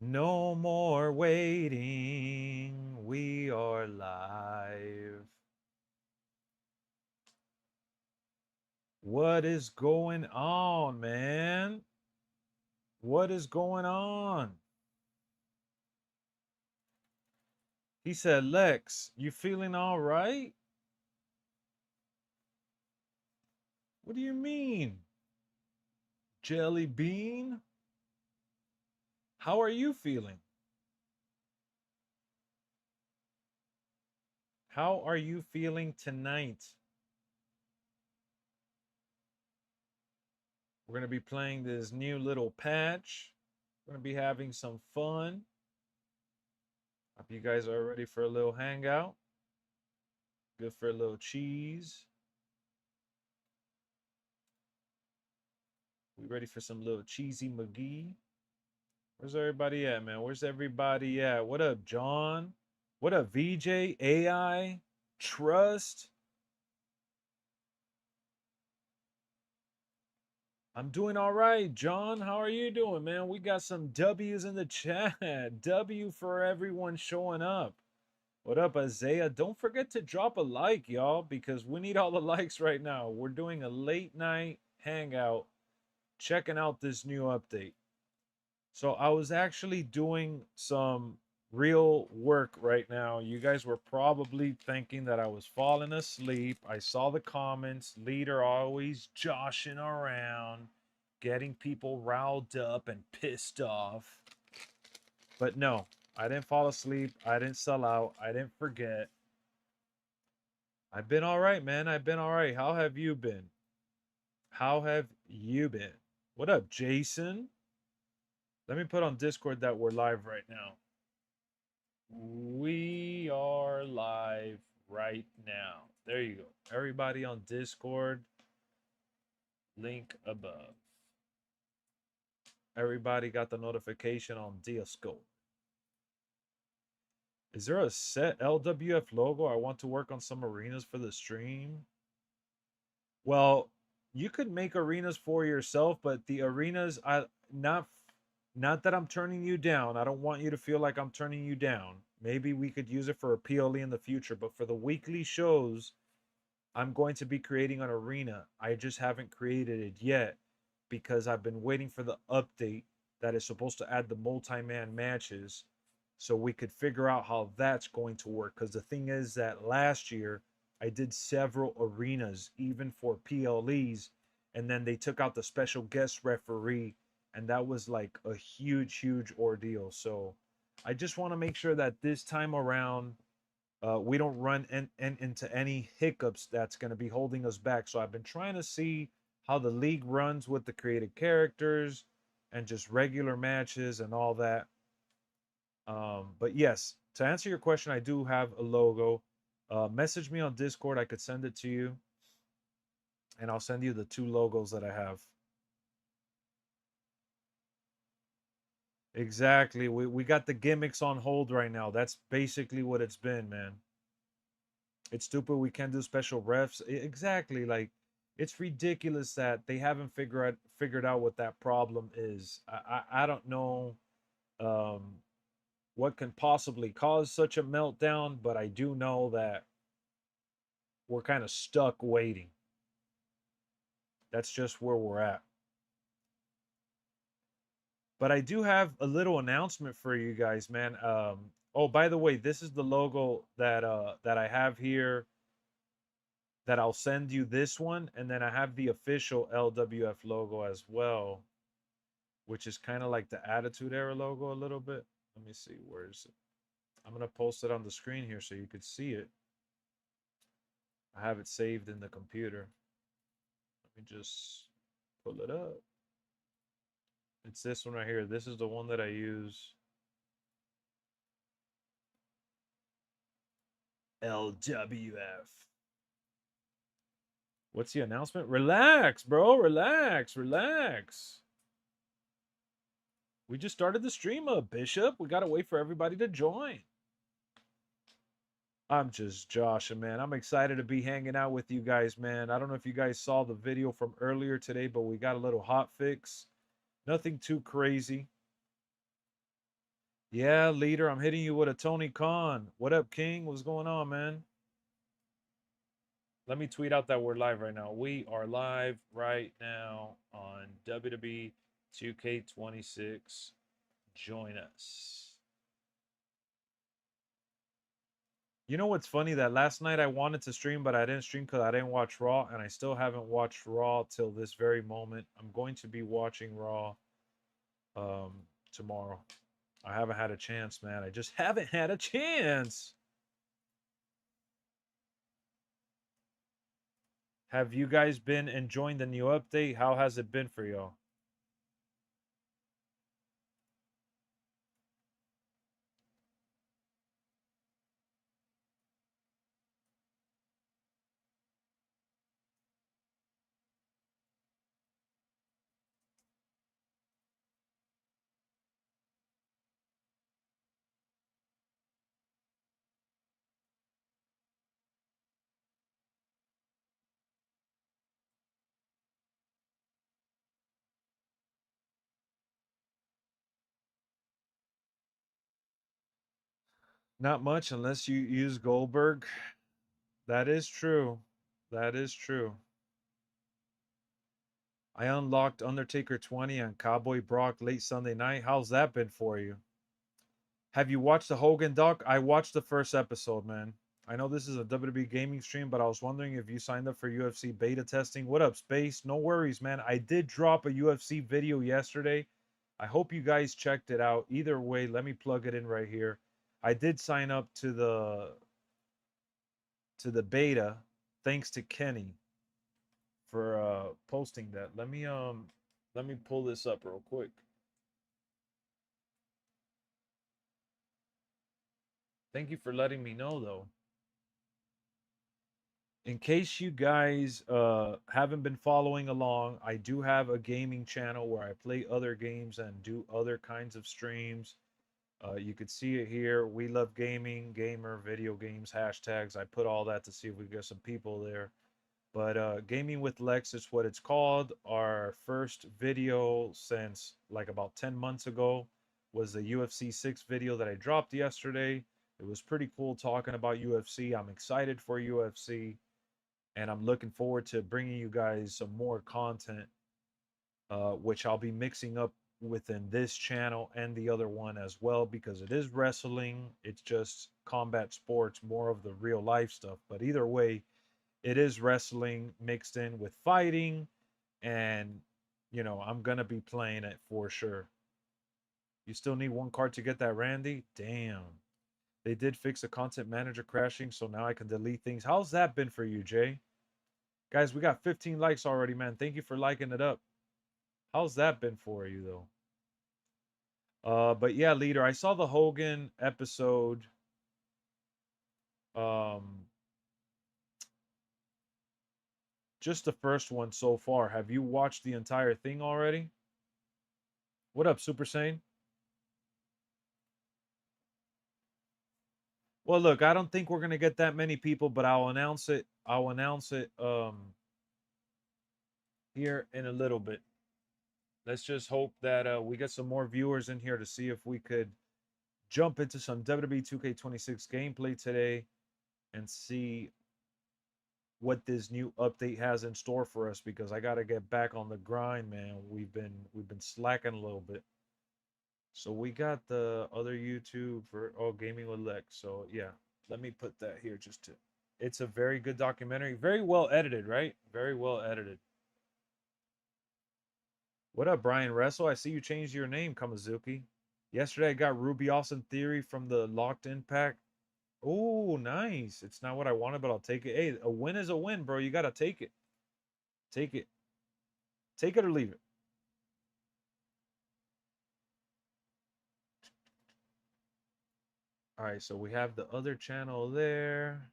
No more waiting. We are live. What is going on, man? What is going on? He said, Lex, you feeling all right? What do you mean? Jelly bean? How are you feeling? How are you feeling tonight? We're going to be playing this new little patch. We're going to be having some fun. Hope you guys are ready for a little hangout. Good for a little cheese. We ready for some little cheesy McGee? Where's everybody at, man? Where's everybody at? What up, John? What up, VJ? AI? Trust? I'm doing all right, John. How are you doing, man? We got some W's in the chat. W for everyone showing up. What up, Isaiah? Don't forget to drop a like, y'all, because we need all the likes right now. We're doing a late night hangout, checking out this new update. So I was actually doing some real work right now. You guys were probably thinking that I was falling asleep. I saw the comments. Leader always joshing around, getting people riled up and pissed off. But no, I didn't fall asleep. I didn't sell out. I didn't forget. I've been all right, man. I've been all right. How have you been? How have you been? What up, Jason? Let me put on Discord that we're live right now. We are live right now. There you go. Everybody on Discord, link above. Everybody got the notification on Discord. Is there a set LWF logo? I want to work on some arenas for the stream. Well, you could make arenas for yourself, but the arenas, not that I'm turning you down. I don't want you to feel like I'm turning you down. Maybe we could use it for a PLE in the future, but for the weekly shows, I'm going to be creating an arena. I just haven't created it yet because I've been waiting for the update that is supposed to add the multi-man matches so we could figure out how that's going to work. Because the thing is that last year I did several arenas, even for PLEs, and then they took out the special guest referee, and that was like a huge, huge ordeal. So I just want to make sure that this time around we don't run into any hiccups that's going to be holding us back. So I've been trying to see how the league runs with the created characters and just regular matches and all that. But yes, to answer your question, I do have a logo. Message me on Discord. I could send it to you, and I'll send you the two logos that I have. Exactly. We got the gimmicks on hold right now. That's basically what it's been, man. It's stupid we can't do special refs. Exactly. Like it's ridiculous that they haven't figured out what that problem is. I don't know um what can possibly cause such a meltdown, but I do know that we're kind of stuck waiting. That's just where we're at. But I do have a little announcement for you guys, man. Oh, by the way, this is the logo that I have here, that I'll send you this one, and then I have the official LWF logo as well, which is kind of like the Attitude Era logo a little bit. Let me see, where is it? I'm gonna post it on the screen here so you could see it. I have it saved in the computer. Let me just pull it up. It's this one right here. This is the one that I use. LWF. What's the announcement? Relax, bro. Relax, relax. We just started the stream up, Bishop. We gotta wait for everybody to join. I'm just joshing, man. I'm excited to be hanging out with you guys, man. I don't know if you guys saw the video from earlier today, but we got a little hot fix. Nothing too crazy. Yeah, leader, I'm hitting you with a Tony Khan. What up, King? What's going on, man? Let me tweet out that we're live right now. We are live right now on WWE 2k26. Join us. You know what's funny? That last night I wanted to stream, but I didn't stream because I didn't watch Raw, and I still haven't watched Raw till this very moment. I'm going to be watching Raw um, tomorrow. I haven't had a chance, man. I just haven't had a chance. Have you guys been enjoying the new update? How has it been for y'all? Not much unless you use Goldberg. That is true. That is true. I unlocked Undertaker 20 and Cowboy Brock late Sunday night. How's that been for you? Have you watched the Hogan doc? I watched the first episode, man. I know this is a WWE gaming stream, but I was wondering if you signed up for UFC beta testing. What up, Space? No worries, man. I did drop a UFC video yesterday. I hope you guys checked it out. Either way, let me plug it in right here. I did sign up to the beta thanks to Kenny for posting that. Let me pull this up real quick. Thank you for letting me know though. In case you guys haven't been following along, I do have a gaming channel where I play other games and do other kinds of streams. You could see it here. We love gaming, gamer, video games, hashtags. I put all that to see if we get some people there. But Gaming with Lex is what it's called. Our first video since like about 10 months ago was the UFC 6 video that I dropped yesterday. It was pretty cool talking about UFC. I'm excited for UFC, and I'm looking forward to bringing you guys some more content, which I'll be mixing up within this channel and the other one as well, because it is wrestling. It's just combat sports, more of the real life stuff. But either way, it is wrestling mixed in with fighting, and I'm gonna be playing it for sure. You still need one card to get that Randy? Damn. They did fix the content manager crashing, so now I can delete things. How's that been for you, Jay? Guys, we got 15 likes already, man. Thank you for liking it up. How's that been for you though? But yeah, leader, I saw the Hogan episode. Um, just the first one so far. Have you watched the entire thing already? What up, Super Saiyan? Well, look, I don't think we're gonna get that many people, but I'll announce it. I'll announce it here in a little bit. Let's just hope that we get some more viewers in here to see if we could jump into some WWE 2k26 gameplay today and see what this new update has in store for us, because I got to get back on the grind, man. We've been slacking a little bit. So we got the other YouTube for gaming with Lex. So yeah, let me put that here just to. It's a very good documentary, very well edited, right? Very well edited. What up, Brian Wrestle? I see you changed your name, Kamazuki. Yesterday I got Ruby Austin Theory from the Locked In pack. Oh, nice. It's not what I wanted, but I'll take it. Hey, a win is a win, bro. You gotta take it. Take it. Take it or leave it. All right, so we have the other channel there.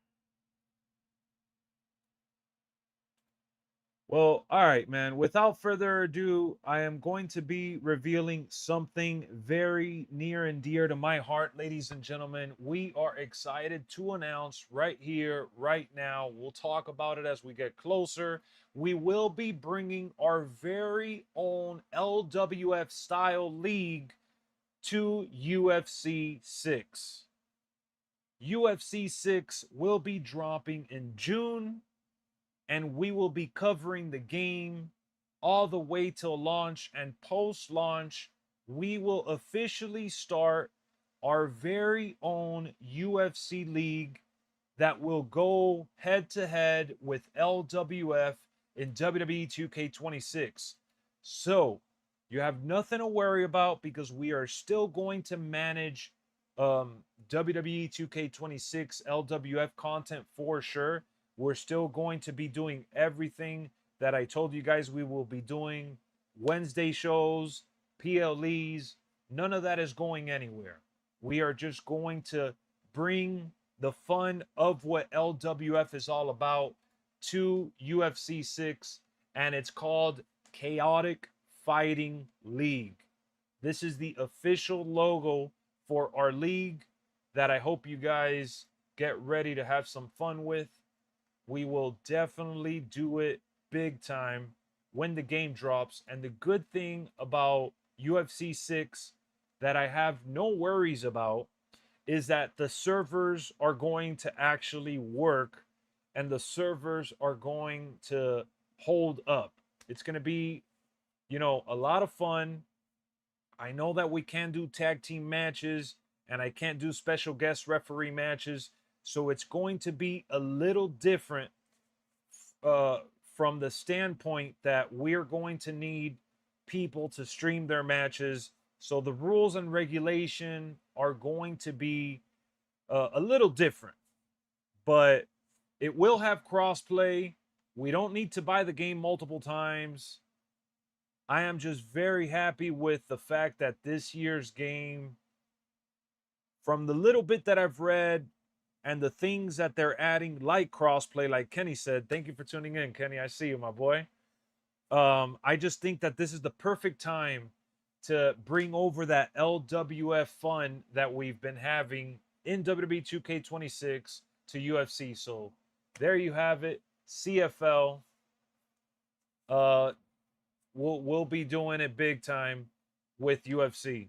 Well, all right, man. Without further ado, I am going to be revealing something very near and dear to my heart, ladies and gentlemen. We are excited to announce right here, right now. We'll talk about it as we get closer. We will be bringing our very own LWF style league to UFC 6. UFC 6 will be dropping in June, and we will be covering the game all the way till launch. And post launch, we will officially start our very own UFC league that will go head to head with LWF in WWE 2k26. So you have nothing to worry about because we are still going to manage WWE 2k26 LWF content for sure. We're still going to be doing everything that I told you guys we will be doing. Wednesday shows, PLEs, none of that is going anywhere. We are just going to bring the fun of what LWF is all about to UFC 6, and it's called Chaotic Fighting League. This is the official logo for our league that I hope you guys get ready to have some fun with. We will definitely do it big time when the game drops. And the good thing about UFC 6 that I have no worries about is that the servers are going to actually work and the servers are going to hold up. It's going to be, a lot of fun. I know that we can do tag team matches and I can't do special guest referee matches. So it's going to be a little different uh, from the standpoint that we're going to need people to stream their matches. So the rules and regulation are going to be a little different, but it will have crossplay. We don't need to buy the game multiple times. I am just very happy with the fact that this year's game, from the little bit that I've read and the things that they're adding, like crossplay, like Kenny said, thank you for tuning in, Kenny. I see you, my boy. I just think that this is the perfect time to bring over that LWF fun that we've been having in WWE 2k26 to UFC. So there you have it. CFL. We'll be doing it big time with UFC.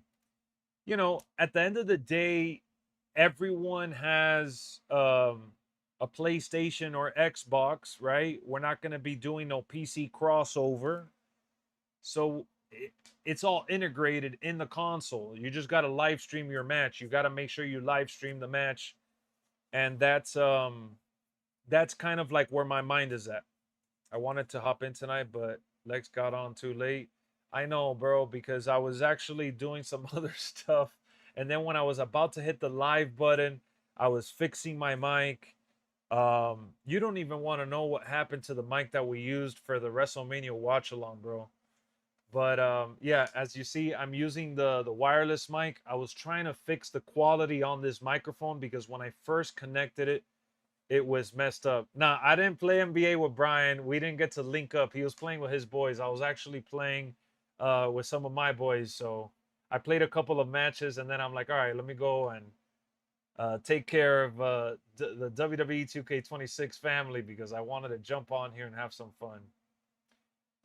At the end of the day, everyone has a PlayStation or Xbox, right? We're not going to be doing no PC crossover. So it's all integrated in the console. You just got to live stream your match. You got to make sure you live stream the match. And that's kind of like where my mind is at. I wanted to hop in tonight, but Lex got on too late. I know, bro, because I was actually doing some other stuff. And then when I was about to hit the live button, I was fixing my mic. You don't even want to know what happened to the mic that we used for the WrestleMania watch along, bro. But yeah, as you see, I'm using the wireless mic. I was trying to fix the quality on this microphone because when I first connected it, it was messed up. Nah, I didn't play NBA with Brian. We didn't get to link up. He was playing with his boys. I was actually playing with some of my boys. So I played a couple of matches, and then I'm like, all right, let me go and take care of the WWE 2k26 family because I wanted to jump on here and have some fun.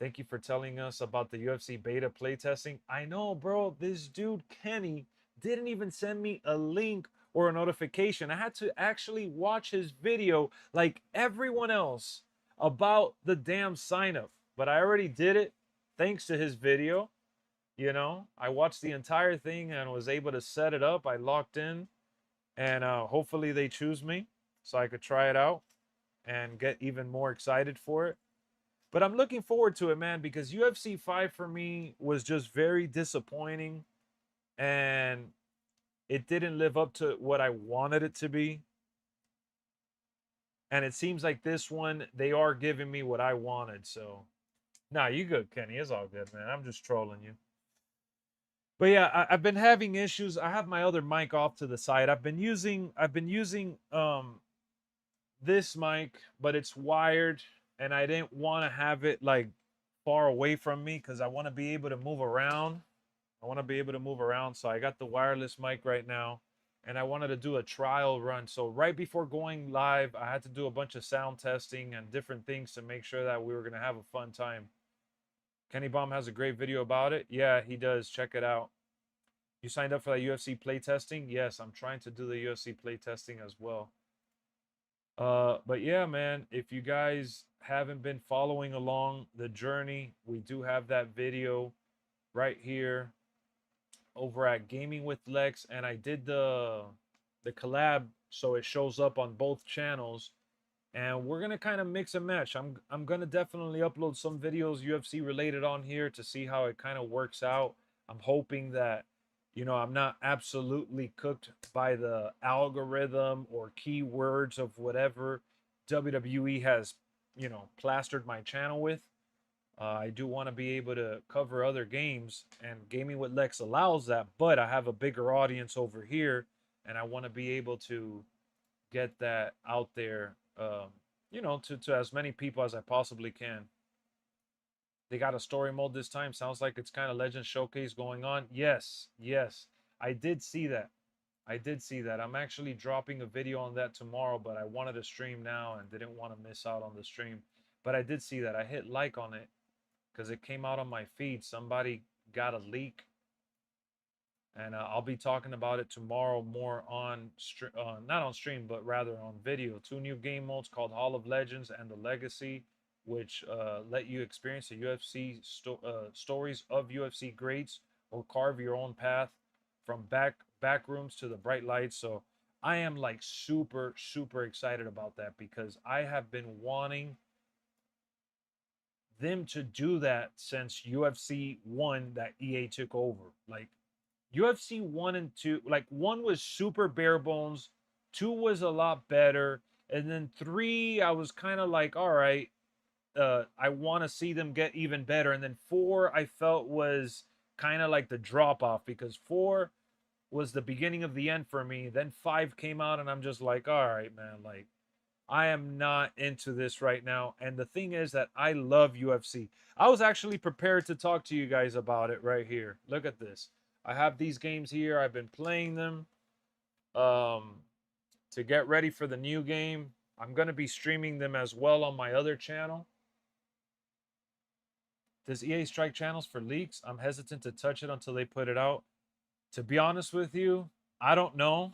Thank you for telling us about the UFC beta playtesting. I know, bro. This dude, Kenny, didn't even send me a link or a notification. I had to actually watch his video like everyone else about the damn sign up. But I already did it thanks to his video. I watched the entire thing and was able to set it up. I locked in and hopefully they choose me so I could try it out and get even more excited for it. But I'm looking forward to it, man, because UFC 5 for me was just very disappointing and it didn't live up to what I wanted it to be. And it seems like this one, they are giving me what I wanted. So, nah, you good, Kenny. It's all good, man. I'm just trolling you. But yeah, I've been having issues. I have my other mic off to the side. I've been using this mic, but it's wired, and I didn't want to have it like far away from me because I want to be able to move around. So I got the wireless mic right now, and I wanted to do a trial run. So right before going live, I had to do a bunch of sound testing and different things to make sure that we were gonna have a fun time. Kenny Baum has a great video about it. Yeah, he does. Check it out. You signed up for that UFC playtesting? Yes, I'm trying to do the UFC playtesting as well. But yeah, man, if you guys haven't been following along the journey, we do have that video right here over at Gaming with Lex, and I did the collab so it shows up on both channels. And we're gonna kind of mix and match. I'm gonna definitely upload some videos UFC related on here to see how it kind of works out. I'm hoping that, you know, I'm not absolutely cooked by the algorithm or keywords of whatever WWE has, you know, plastered my channel with. I do want to be able to cover other games, and Gaming with Lex allows that, but I have a bigger audience over here, and I want to be able to get that out there, you know, to as many people as I possibly can. They got a story mode this time. Sounds like it's kind of Legend Showcase going on. Yes, yes, I did see that. I did see that. I'm actually dropping a video on that tomorrow, but I wanted to stream now and didn't want to miss out on the stream. But I did see that. I hit like on it because it came out on my feed. Somebody got a leak, and I'll be talking about it tomorrow more on not on stream, but rather on video. Two new game modes called Hall of Legends and the Legacy, which let you experience the UFC stories of UFC greats or carve your own path from back rooms to the bright lights. So I am like super excited about that because I have been wanting them to do that since UFC 1 that EA took over. Like UFC 1 and 2, like 1 was super bare bones, 2 was a lot better, and then 3 I was kind of like, all right, I want to see them get even better. And then 4 I felt was kind of like the drop off because 4 was the beginning of the end for me. Then 5 came out and I'm just like, all right, man, like I am not into this right now. And the thing is that I love UFC. I was actually prepared to talk to you guys about it right here. Look at this. I have these games here. I've been playing them um, to get ready for the new game. I'm going to be streaming them as well on my other channel. Does EA strike channels for leaks? I'm hesitant to touch it until they put it out. To be honest with you, I don't know.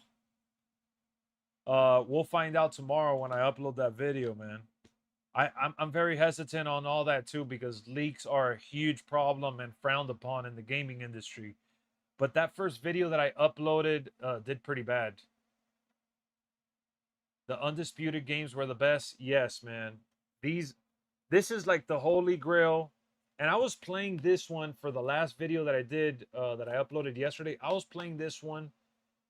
We'll find out tomorrow when I upload that video, man. I'm very hesitant on all that too because leaks are a huge problem and frowned upon in the gaming industry. But that first video that I uploaded did pretty bad. The undisputed games were the best. Yes, man. This is like the holy grail. And I was playing this one for the last video that I did that I uploaded yesterday. I was playing this one,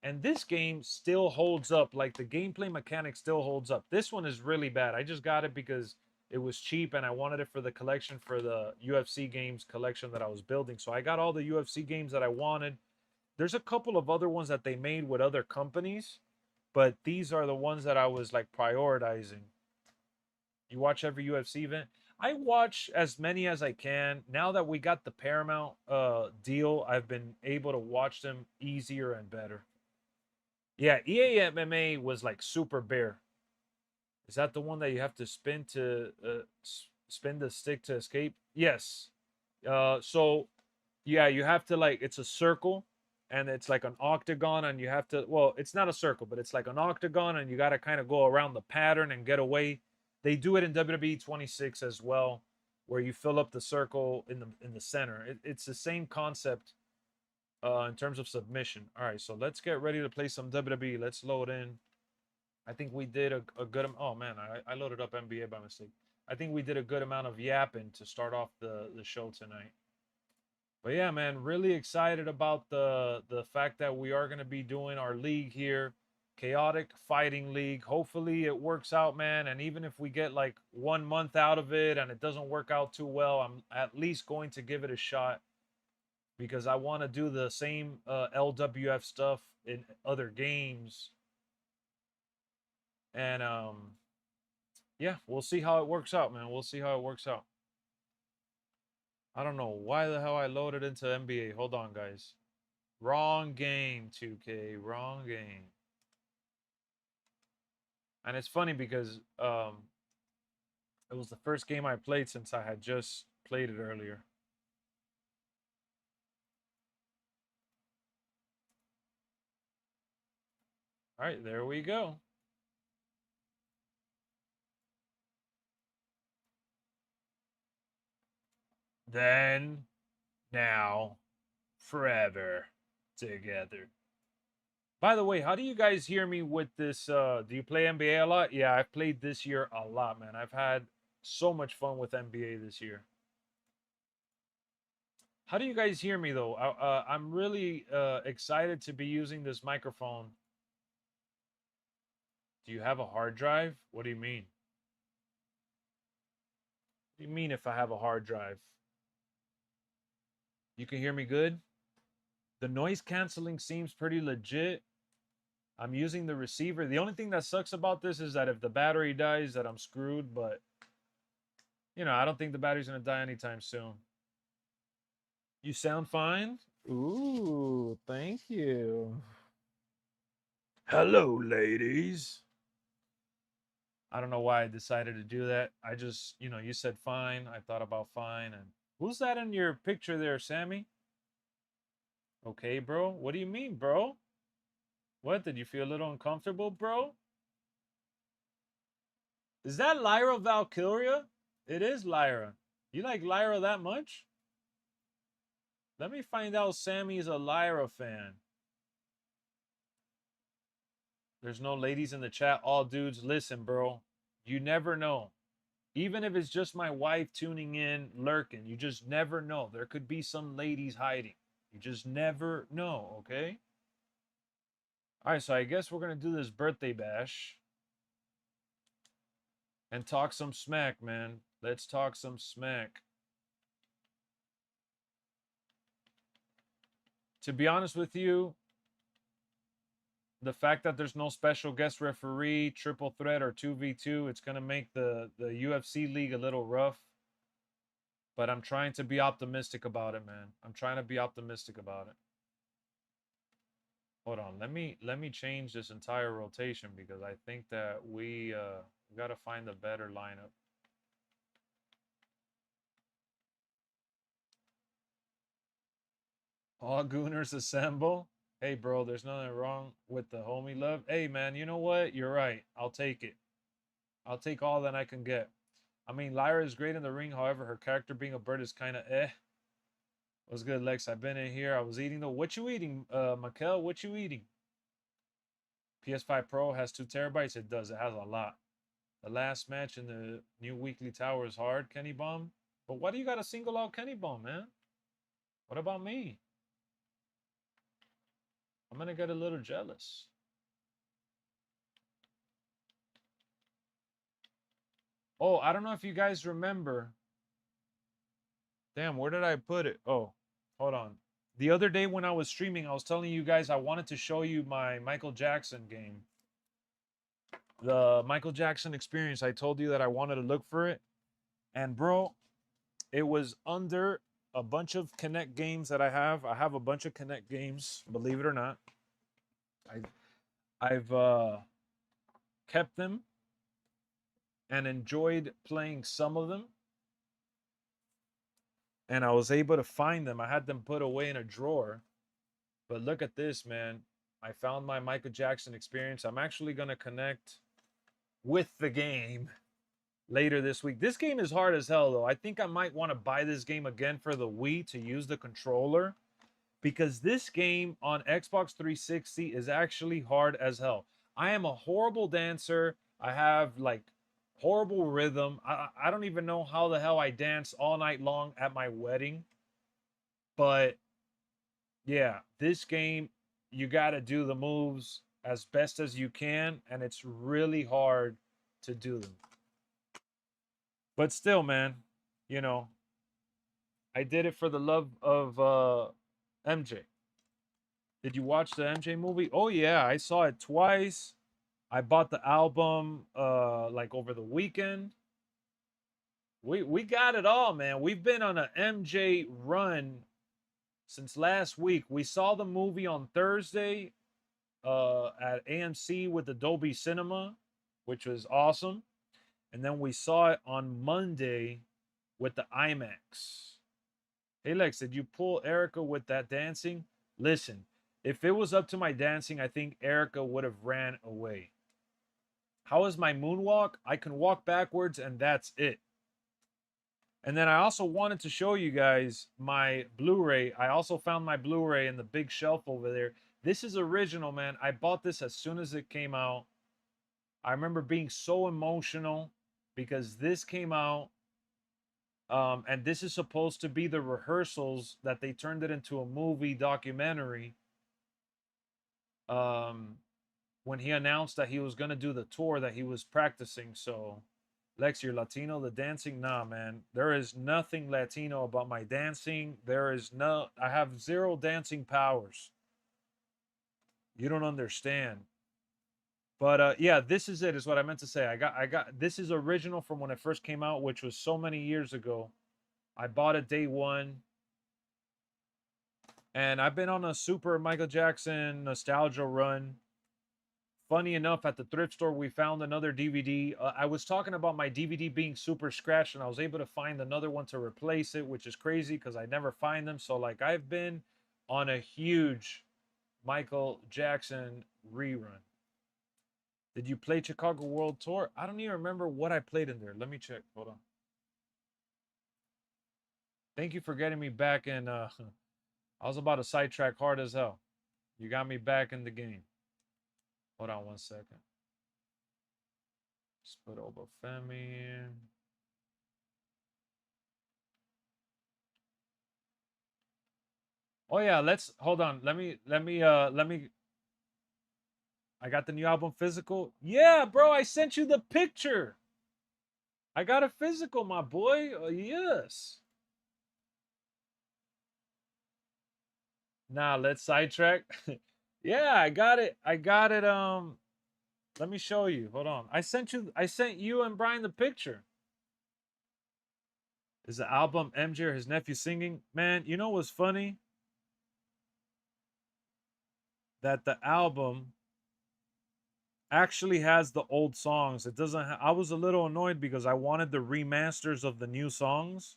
and this game still holds up. Like the gameplay mechanic still holds up. This one is really bad. I just got it because it was cheap and I wanted it for the collection for the UFC games collection that I was building. So I got all the UFC games that I wanted. There's a couple of other ones that they made with other companies, but these are the ones that I was like prioritizing. You watch every UFC event? I watch as many as I can. Now that we got the Paramount deal, I've been able to watch them easier and better. Yeah, EA MMA was like super bare. Is that the one that you have to spin the stick to escape? Yes. So yeah, you have to like it's a circle and it's like an octagon and you have to well, it's not a circle, but it's like an octagon and you got to kind of go around the pattern and get away. They do it in WWE 26 as well, where you fill up the circle in the center. It's the same concept in terms of submission. All right, so let's get ready to play some WWE. Let's load in. I think we did a good. Oh man, I loaded up NBA by mistake. I think we did a good amount of yapping to start off the show tonight. But yeah, man, really excited about the fact that we are going to be doing our league here, Chaotic Fighting League. Hopefully it works out, man. And even if we get like 1 month out of it and it doesn't work out too well, I'm at least going to give it a shot because I want to do the same LWF stuff in other games. And yeah, we'll see how it works out, man. We'll see how it works out. I don't know why the hell I loaded into NBA. Hold on, guys. Wrong game, 2K. Wrong game. And it's funny because it was the first game I played since I had just played it earlier. right, there we go. Then, now, forever together. By the way, how do you guys hear me with this? Do you play NBA a lot? Yeah, I've played this year a lot, man. I've had so much fun with NBA this year. How do you guys hear me though? I'm really excited to be using this microphone. Do you have a hard drive? What do you mean? What do you mean if I have a hard drive? You can hear me good? The noise canceling seems pretty legit. I'm using the receiver. The only thing that sucks about this is that if the battery dies, that I'm screwed. But, you know, I don't think the battery's going to die anytime soon. You sound fine? Ooh, thank you. Hello, ladies. I don't know why I decided to do that. I just, you know, you said fine. I thought about fine. And who's that in your picture there, Sammy? Okay, bro. What do you mean, bro? What? Did you feel a little uncomfortable, bro? Is that Lyra Valkyria? It is Lyra. You like Lyra that much? Let me find out Sammy's a Lyra fan. There's no ladies in the chat. All dudes, listen, bro. You never know. Even if it's just my wife tuning in, lurking, you just never know. There could be some ladies hiding. You just never know, okay? All right, so I guess we're going to do this birthday bash and talk some smack, man. Let's talk some smack. To be honest with you, the fact that there's no special guest referee, triple threat, or 2v2, it's going to make the UFC league a little rough. But I'm trying to be optimistic about it, man. I'm trying to be optimistic about it. Hold on. Let me change this entire rotation because I think that we got to find a better lineup. All Gooners assemble. Hey, bro, there's nothing wrong with the homie love. Hey, man, you know what? You're right. I'll take it. I'll take all that I can get. I mean, Lyra is great in the ring. However, her character being a bird is kind of eh. What's good, Lex? I've been in here. I was eating though. What you eating, Mikel? What you eating? PS5 Pro has 2 terabytes. It does. It has a lot. The last match in the new weekly tower is hard, Kenny Bomb. But why do you got to single out Kenny Bomb, man? What about me? I'm going to get a little jealous. Oh, I don't know if you guys remember. Damn, where did I put it? Oh, hold on. The other day when I was streaming, I was telling you guys I wanted to show you my Michael Jackson game. The Michael Jackson experience. I told you that I wanted to look for it. And bro, it was under a bunch of Connect games that I have. I have a bunch of Connect games, believe it or not. I've kept them and enjoyed playing some of them. And I was able to find them. I had them put away in a drawer. But look at this, man. I found my Michael Jackson experience. I'm actually going to connect with the game later this week. This game is hard as hell, though. I think I might want to buy this game again for the Wii to use the controller. Because this game on Xbox 360 is actually hard as hell. I am a horrible dancer. I have, like, horrible rhythm. I don't even know how the hell I danced all night long at my wedding. But yeah, this game, you got to do the moves as best as you can, and it's really hard to do them. But still, man, you know, I did it for the love of MJ. Did you watch the MJ movie? Oh yeah, I saw it twice. I bought the album like over the weekend. We got it all, man. We've been on an MJ run since last week. We saw the movie on Thursday at AMC with the Dolby Cinema, which was awesome. And then we saw it on Monday with the IMAX. Hey, Lex, did you pull Erica with that dancing? Listen, If it was up to my dancing, I think Erica would have ran away. How is my moonwalk? I can walk backwards and that's it. And then I also wanted to show you guys my Blu-ray. I also found my Blu-ray in the big shelf over there. This is original, man. I bought this as soon as it came out. I remember being so emotional because this came out. And this is supposed to be the rehearsals that they turned it into a movie documentary. When he announced that he was going to do the tour that he was practicing. So, Lex, you're Latino, the dancing? Nah, man. There is nothing Latino about my dancing. I have zero dancing powers. You don't understand. But yeah, this is it, is what I meant to say. This is original from when it first came out, which was so many years ago. I bought it day one. And I've been on a super Michael Jackson nostalgia run. Funny enough, at the thrift store, we found another DVD. I was talking about my DVD being super scratched, and I was able to find another one to replace it, which is crazy because I never find them. So, like, I've been on a huge Michael Jackson rerun. Did you play Chicago World Tour? I don't even remember what I played in there. Let me check. Hold on. Thank you for getting me back in. I was about to sidetrack hard as hell. You got me back in the game. Hold on 1 second. Split over Femi. Oh yeah, let's hold on. Let me I got the new album physical. Yeah, bro, I sent you the picture. I got a physical, my boy. Yes. Nah, let's sidetrack. Yeah, I got it. I got it. Let me show you. Hold on. I sent you and Brian the picture. Is the album MJ or his nephew singing? Man, you know what's funny? That the album actually has the old songs. It doesn't I was a little annoyed because I wanted the remasters of the new songs.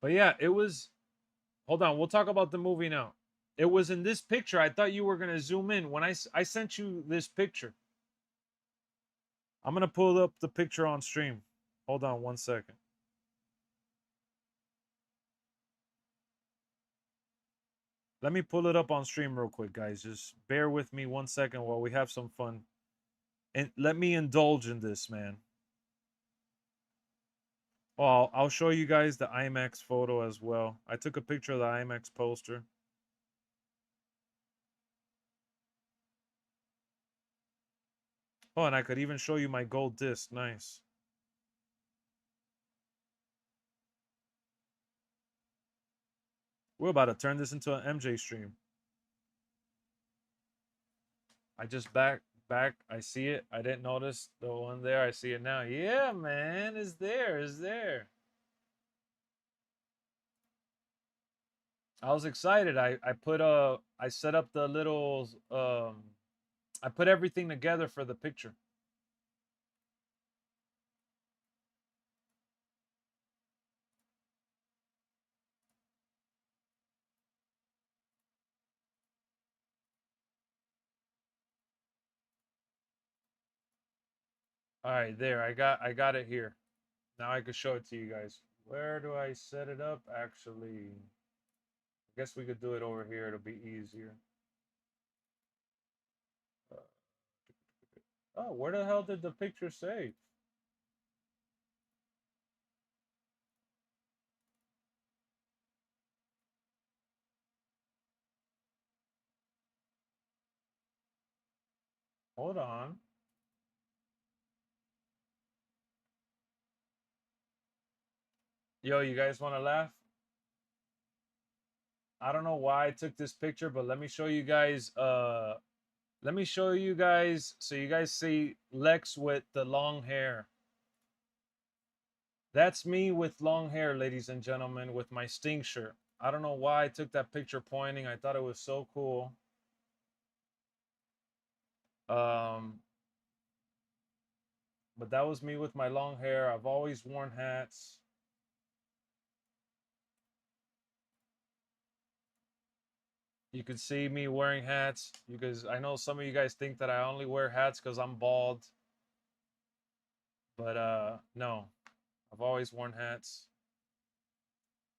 But yeah, it was. Hold on, we'll talk about the movie now. It was in this picture. I thought you were going to zoom in when I sent you this picture. I'm going to pull up the picture on stream. Hold on 1 second. Let me pull it up on stream real quick, guys. Just bear with me 1 second while we have some fun. And let me indulge in this, man. Oh, I'll show you guys the IMAX photo as well. I took a picture of the IMAX poster. Oh, and I could even show you my gold disc. Nice. We're about to turn this into an MJ stream. I just back. I see it. I didn't notice the one there. I see it now. Yeah, man, it's there. It's there. I was excited. I set up the little I put everything together for the picture. All right, there. I got it here. Now I could show it to you guys. Where do I set it up? Actually, I guess we could do it over here. It'll be easier. Uh, oh, where the hell did the picture save? Hold on. Yo, you guys want to laugh? I don't know why I took this picture, but let me show you guys. Let me show you guys so you guys see Lex with the long hair. That's me with long hair, ladies and gentlemen, with my Sting shirt. I don't know why I took that picture pointing. I thought it was so cool. Um, but that was me with my long hair. I've always worn hats. You could see me wearing hats. You guys, I know some of you guys think that I only wear hats because I'm bald. But no. I've always worn hats.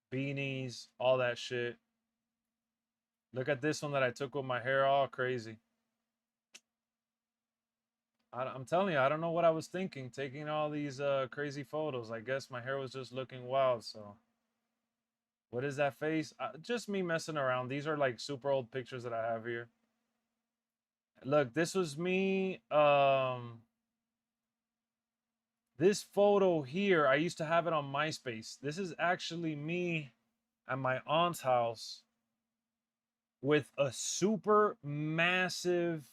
Beanies, all that shit. Look at this one that I took with my hair all crazy. I'm telling you, I don't know what I was thinking taking all these crazy photos. I guess my hair was just looking wild. So, what is that face? Just me messing around. These are like super old pictures that I have here. Look, this was me. This photo here, I used to have it on MySpace. This is actually me at my aunt's house with a super massive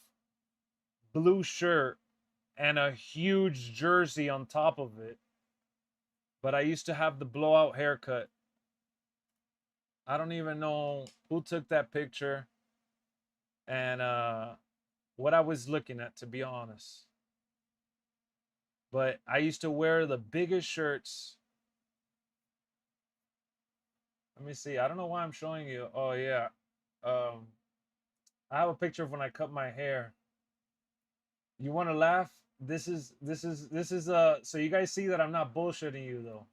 blue shirt and a huge jersey on top of it. But I used to have the blowout haircut. I don't even know who took that picture and what I was looking at, to be honest. But I used to wear the biggest shirts. Let me see. I don't know why I'm showing you. Oh yeah. I have a picture of when I cut my hair. You want to laugh? This is so you guys see that I'm not bullshitting you though.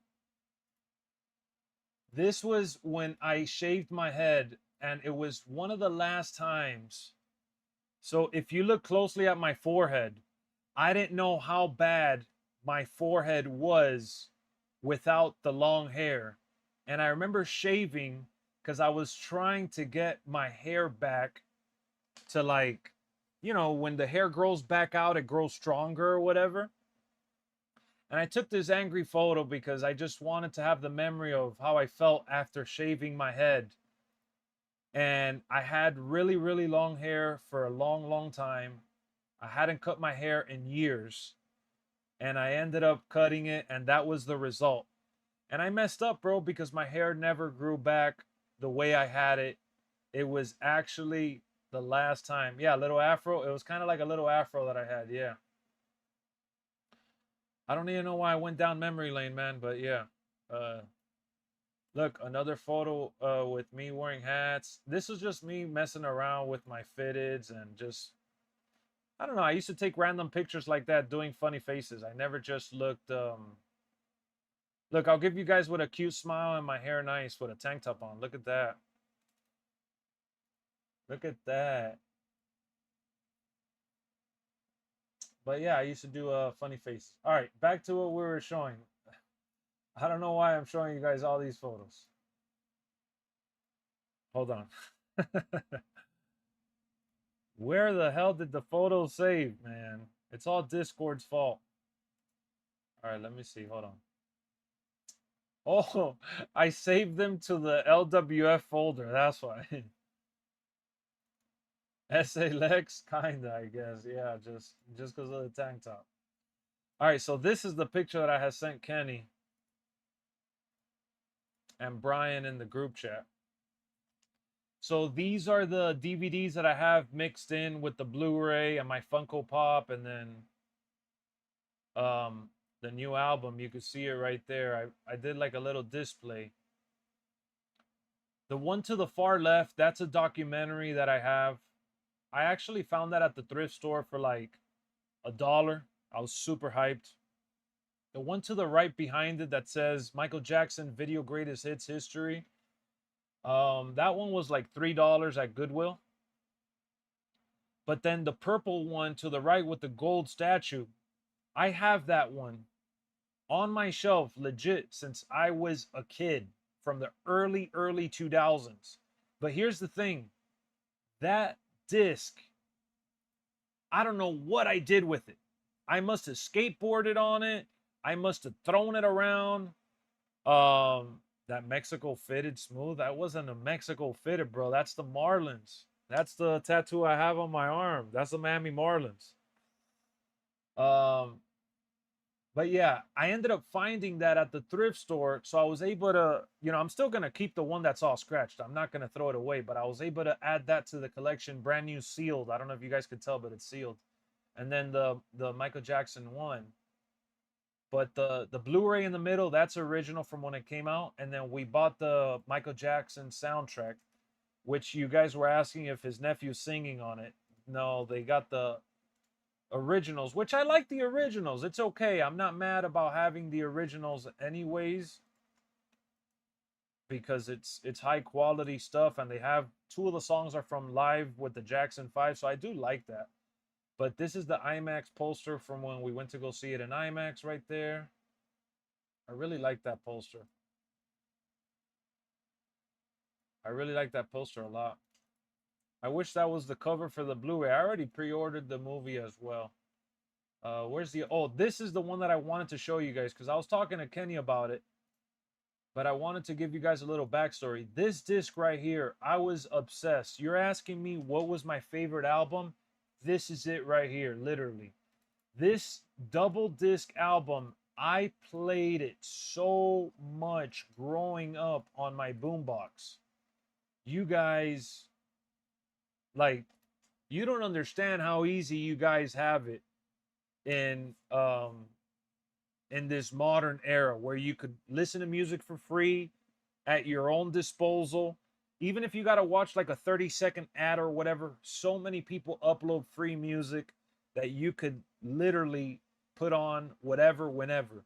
This was when I shaved my head and it was one of the last times. So if you look closely at my forehead, I didn't know how bad my forehead was without the long hair. And I remember shaving because I was trying to get my hair back to, like, you know, when the hair grows back out, it grows stronger or whatever. And I took this angry photo because I just wanted to have the memory of how I felt after shaving my head. And I had really, really long hair for a long, long time. I hadn't cut my hair in years. And I ended up cutting it, and that was the result. And I messed up, bro, because my hair never grew back the way I had it. It was actually the last time. Yeah, little afro. It was kind of like a little afro that I had. Yeah. I don't even know why I went down memory lane, man, but yeah. Look, another photo with me wearing hats. This was just me messing around with my fitteds and just, I don't know. I used to take random pictures like that doing funny faces. I never just looked. Look, I'll give you guys with a cute smile and my hair nice with a tank top on. Look at that. Look at that. But yeah, I used to do funny faces. All right, back to what we were showing. I don't know why I'm showing you guys all these photos. Hold on. Where the hell did the photos save, man? It's all Discord's fault. All right, let me see. Hold on. Oh, I saved them to the LWF folder. That's why. SA Lex, kinda, I guess. Yeah, just because of the tank top. All right, so this is the picture that I had sent Kenny and Brian in the group chat. So these are the DVDs that I have mixed in with the Blu-ray and my Funko Pop, and then the new album. You can see it right there. I did like a little display. The one to the far left, that's a documentary that I have. I actually found that at the thrift store for like $1. I was super hyped. The one to the right behind it that says Michael Jackson Video Greatest Hits History. That one was like $3 at Goodwill. But then the purple one to the right with the gold statue, I have that one on my shelf legit since I was a kid from the early 2000s. But here's the thing. That disc, I don't know what I did with it. I must have skateboarded on it. I must have thrown it around. That Mexico fitted smooth. That wasn't a Mexico fitted, bro. That's the Marlins. That's the tattoo I have on my arm. That's the Miami Marlins. But yeah, I ended up finding that at the thrift store. So I was able to, you know, I'm still going to keep the one that's all scratched. I'm not going to throw it away, but I was able to add that to the collection, brand new sealed. I don't know if you guys could tell, but it's sealed. And then the Michael Jackson one. But the Blu-ray in the middle, that's original from when it came out. And then we bought the Michael Jackson soundtrack. which you guys were asking if his nephew's singing on it. No, they got the originals, which I like the originals. It's okay. I'm not mad about having the originals anyways, because it's high quality stuff, and they have two of the songs are from Live with the Jackson 5, so I do like that. But this is the IMAX poster from when we went to go see it in IMAX right there. I really like that poster. I really like that poster a lot. I wish that was the cover for the Blu-ray. I already pre-ordered the movie as well. Where's the... Oh, this is the one that I wanted to show you guys, because I was talking to Kenny about it, but I wanted to give you guys a little backstory. This disc right here, I was obsessed. You're asking me what was my favorite album? This is it right here, literally. This double disc album, I played it so much growing up on my boombox. You guys, like, you don't understand how easy you guys have it in this modern era where you could listen to music for free at your own disposal. Even if you got to watch like a 30-second ad or whatever, so many people upload free music that you could literally put on whatever, whenever.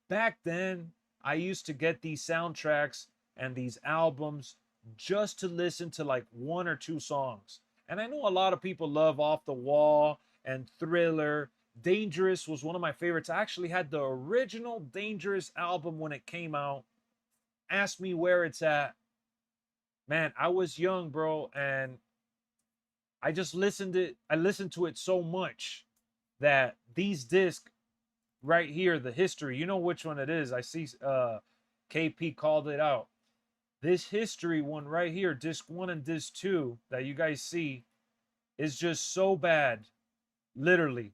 Back then, I used to get these soundtracks and these albums just to listen to like one or two songs. And I know a lot of people love Off the Wall and Thriller. Dangerous was one of my favorites. I actually had the original Dangerous album when it came out. Ask me where it's at. Man, I was young, bro, and I just listened to it so much that these discs right here, the history, you know which one it is. I see KP called it out. This history one right here, disc 1 and disc 2 that you guys see is just so bad. Literally.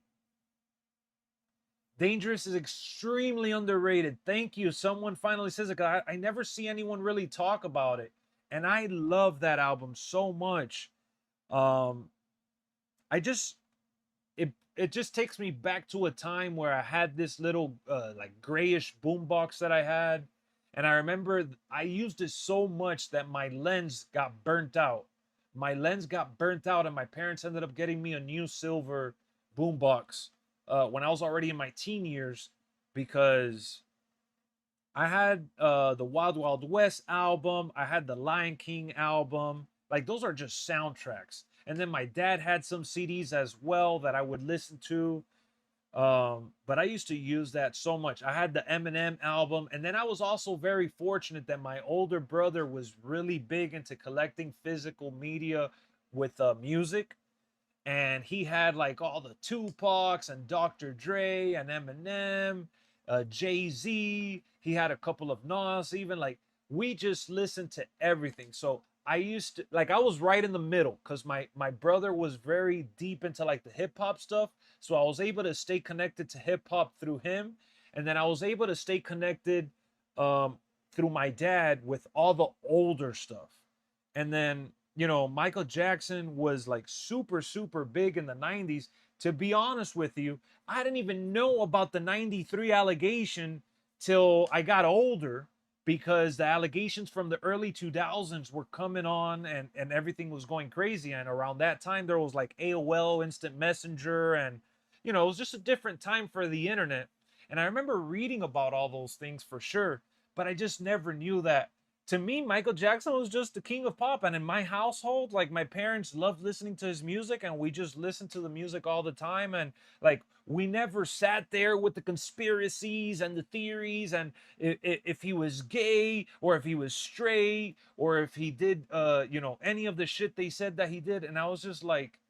Dangerous is extremely underrated. Thank you. Someone finally says it. I never see anyone really talk about it. And I love that album so much. I just it just takes me back to a time where I had this little like grayish boombox that I had, and I remember I used it so much that my lens got burnt out. My lens got burnt out, and my parents ended up getting me a new silver boombox when I was already in my teen years, because I had the Wild Wild West album, I had the Lion King album. Like, those are just soundtracks. And then my dad had some CDs as well that I would listen to. But I used to use that so much. I had the Eminem album, and then I was also very fortunate that my older brother was really big into collecting physical media with music, and he had like all the Tupacs and Dr. Dre and Eminem, Jay-Z. He had a couple of Nas, even. Like, we just listened to everything. So I used to, like, I was right in the middle, because my brother was very deep into like the hip hop stuff. So I was able to stay connected to hip hop through him, and then I was able to stay connected through my dad with all the older stuff. And then, Michael Jackson was like super, super big in the 90s. To be honest with you, I didn't even know about the 93 allegation till I got older, because the allegations from the early 2000s were coming on, and everything was going crazy. And around that time, there was like AOL, Instant Messenger, and, it was just a different time for the internet. And I remember reading about all those things for sure, but I just never knew that. To me, Michael Jackson was just the king of pop. And in my household, like, my parents loved listening to his music, and we just listened to the music all the time. And like, we never sat there with the conspiracies and the theories, and if he was gay, or if he was straight, or if he did any of the shit they said that he did. And I was just like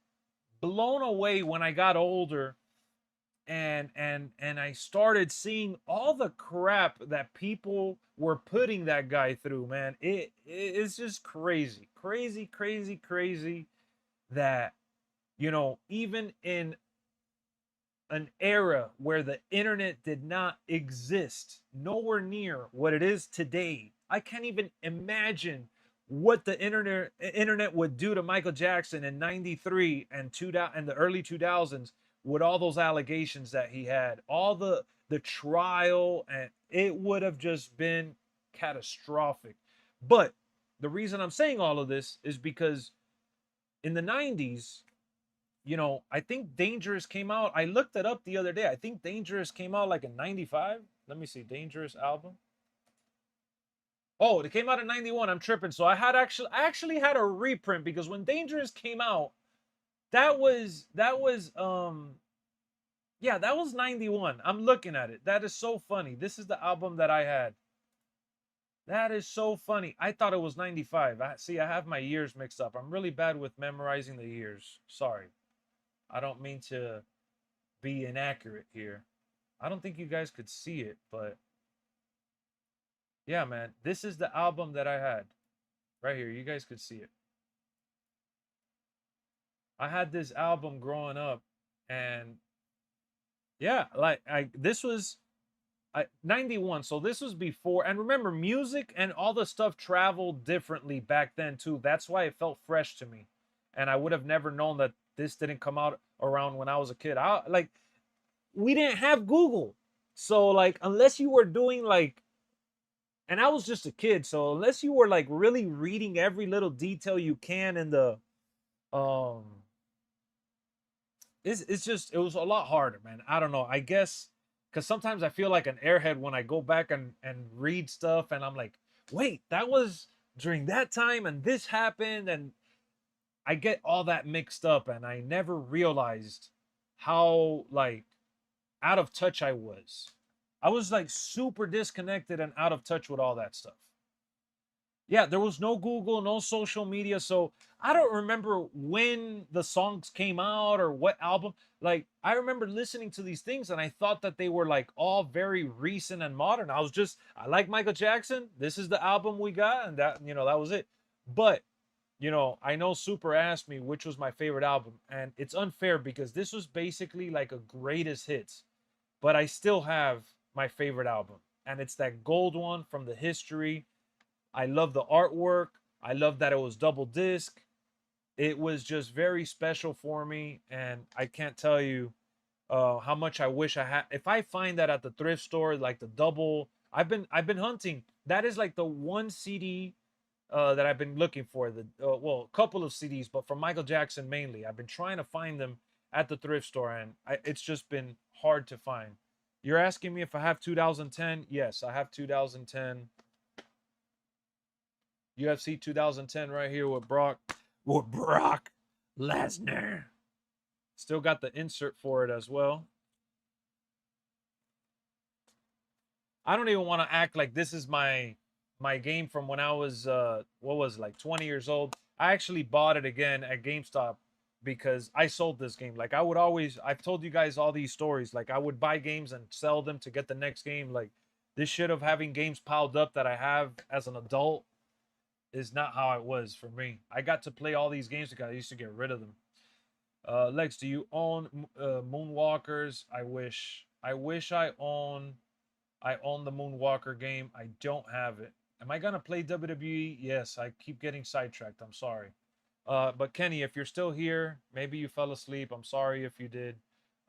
blown away when I got older, and I started seeing all the crap that people were putting that guy through. Man, it's just crazy, crazy, crazy, crazy that, even in an era where the internet did not exist, nowhere near what it is today. I can't even imagine what the internet would do to Michael Jackson in 93 and the early 2000s, with all those allegations that he had, all the trial, and it would have just been catastrophic. But the reason I'm saying all of this is because in the 90s, you know, I think Dangerous came out. I looked it up the other day. I think Dangerous came out like in 95. Let me see. Dangerous album. Oh, it came out in 91. I'm tripping. So I actually had a reprint because when Dangerous came out, that was yeah, that was 91. I'm looking at it. That is so funny. This is the album that I had. That is so funny. I thought it was 95. See, I have my years mixed up. I'm really bad with memorizing the years. Sorry. I don't mean to be inaccurate here. I don't think you guys could see it, but yeah, man. This is the album that I had. Right here. You guys could see it. I had this album growing up and yeah, like I this was 91. So this was before. And remember, music and all the stuff traveled differently back then, too. That's why it felt fresh to me. And I would have never known that this didn't come out around when I was a kid. Like, we didn't have Google. So, like, unless you were doing, like, and I was just a kid. So, unless you were, like, really reading every little detail you can in the, um, it's just it was a lot harder, man. I don't know. I guess because sometimes I feel like an airhead when I go back and read stuff, and I'm like, wait, that was during that time, and this happened, and I get all that mixed up, and I never realized how like out of touch I was. I was like super disconnected and out of touch with all that stuff. Yeah, there was no Google, no social media. So I don't remember when the songs came out or what album. Like, I remember listening to these things and I thought that they were like all very recent and modern. I like Michael Jackson. This is the album we got. And that, that was it. But, I know Super asked me which was my favorite album. And it's unfair because this was basically like a greatest hits. But I still have my favorite album. And it's that gold one from the history. I love the artwork. I love that it was double disc. It was just very special for me, and I can't tell you how much I wish I had. If I find that at the thrift store, like the double, I've been hunting. That is like the one CD that I've been looking for. A couple of CDs, but from Michael Jackson mainly. I've been trying to find them at the thrift store, and it's just been hard to find. You're asking me if I have 2010? Yes, I have 2010. UFC 2010 right here with Brock Lesnar. Still got the insert for it as well. I don't even want to act like this is my game from when I was what was it, like 20 years old. I actually bought it again at GameStop because I sold this game. Like I've told you guys all these stories. Like I would buy games and sell them to get the next game. Like this shit of having games piled up that I have as an adult is not how it was for me. I got to play all these games because I used to get rid of them. Lex, do you own Moonwalkers? I wish. I own the Moonwalker game. I don't have it. Am I gonna play WWE? Yes. I keep getting sidetracked. I'm sorry. But Kenny, if you're still here, maybe you fell asleep. I'm sorry if you did.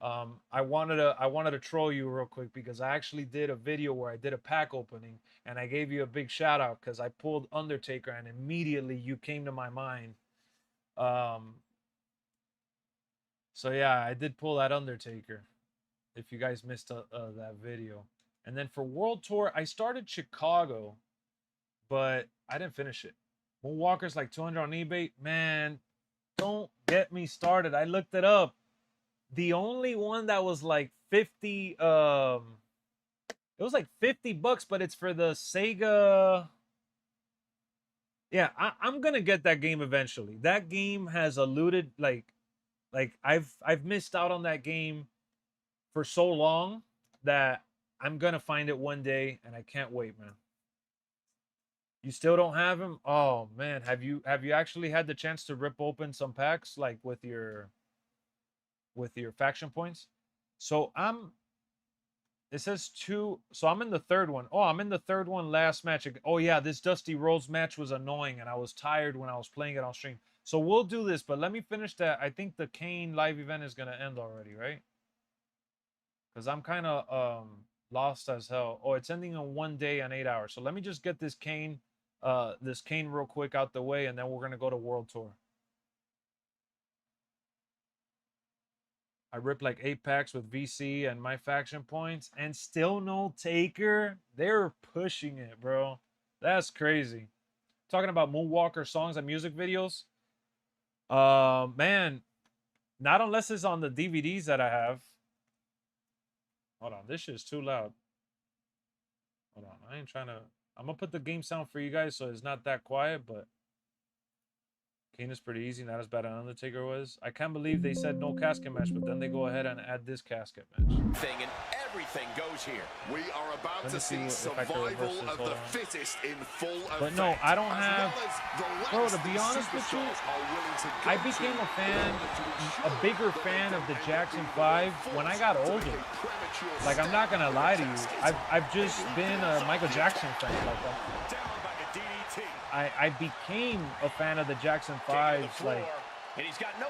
I wanted to troll you real quick because I actually did a video where I did a pack opening and I gave you a big shout out because I pulled Undertaker and immediately you came to my mind. Um, so yeah, I did pull that Undertaker. If you guys missed that video, and then for World Tour, I started Chicago, but I didn't finish it. Moonwalker's like 200 on eBay. Man, don't get me started. I looked it up. The only one that was like 50 it was like $50, but it's for the Sega. Yeah, I'm gonna get that game eventually. That game has eluded like I've missed out on that game for so long that I'm gonna find it one day and I can't wait, man. You still don't have him? Oh man, have you actually had the chance to rip open some packs like with your faction points? So it says two. So I'm in the third one. Oh, I'm in the third one last match. Oh yeah, this Dusty Rhodes match was annoying and I was tired when I was playing it on stream. So we'll do this, but let me finish that. I think the Kane live event is gonna end already, right? Because I'm kind of lost as hell. Oh, it's ending in 1 day and 8 hours. So let me just get this Kane this Kane real quick out the way, and then we're gonna go to World Tour. I ripped like 8 packs with VC and my faction points, and still no taker. They're pushing it, bro. That's crazy. Talking about Moonwalker songs and music videos. Man, not unless it's on the DVDs that I have. Hold on, this shit's too loud. Hold on, I ain't trying to. I'm gonna put the game sound for you guys so it's not that quiet, but Kane is pretty easy, not as bad as Undertaker was. I can't believe they said no casket match, but then they go ahead and add this casket match. And everything goes here. We are about to see survival of the fittest in full effect. But no, I don't have. Bro, to be honest with you, I became a bigger fan of the Jackson 5 when I got older. Like, I'm not gonna lie to you, I've just been a Michael Jackson fan. Like, I became a fan of the Jackson 5s like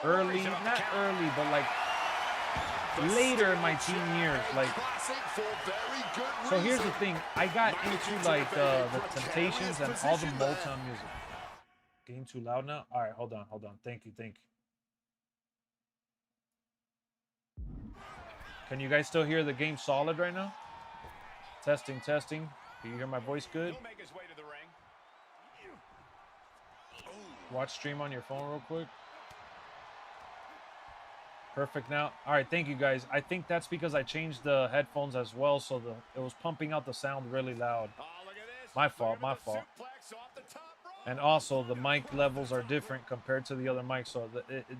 early, not early, but like later in my teen years. Like, so here's the thing, I got into like the Temptations and all the Motown music. Game too loud now? All right, hold on. Thank you. Can you guys still hear the game solid right now? Testing. Can you hear my voice good? Watch stream on your phone real quick. Perfect now. All right, thank you guys. I think that's because I changed the headphones as well, so it was pumping out the sound really loud. My fault. And also, the mic levels are different compared to the other mics, so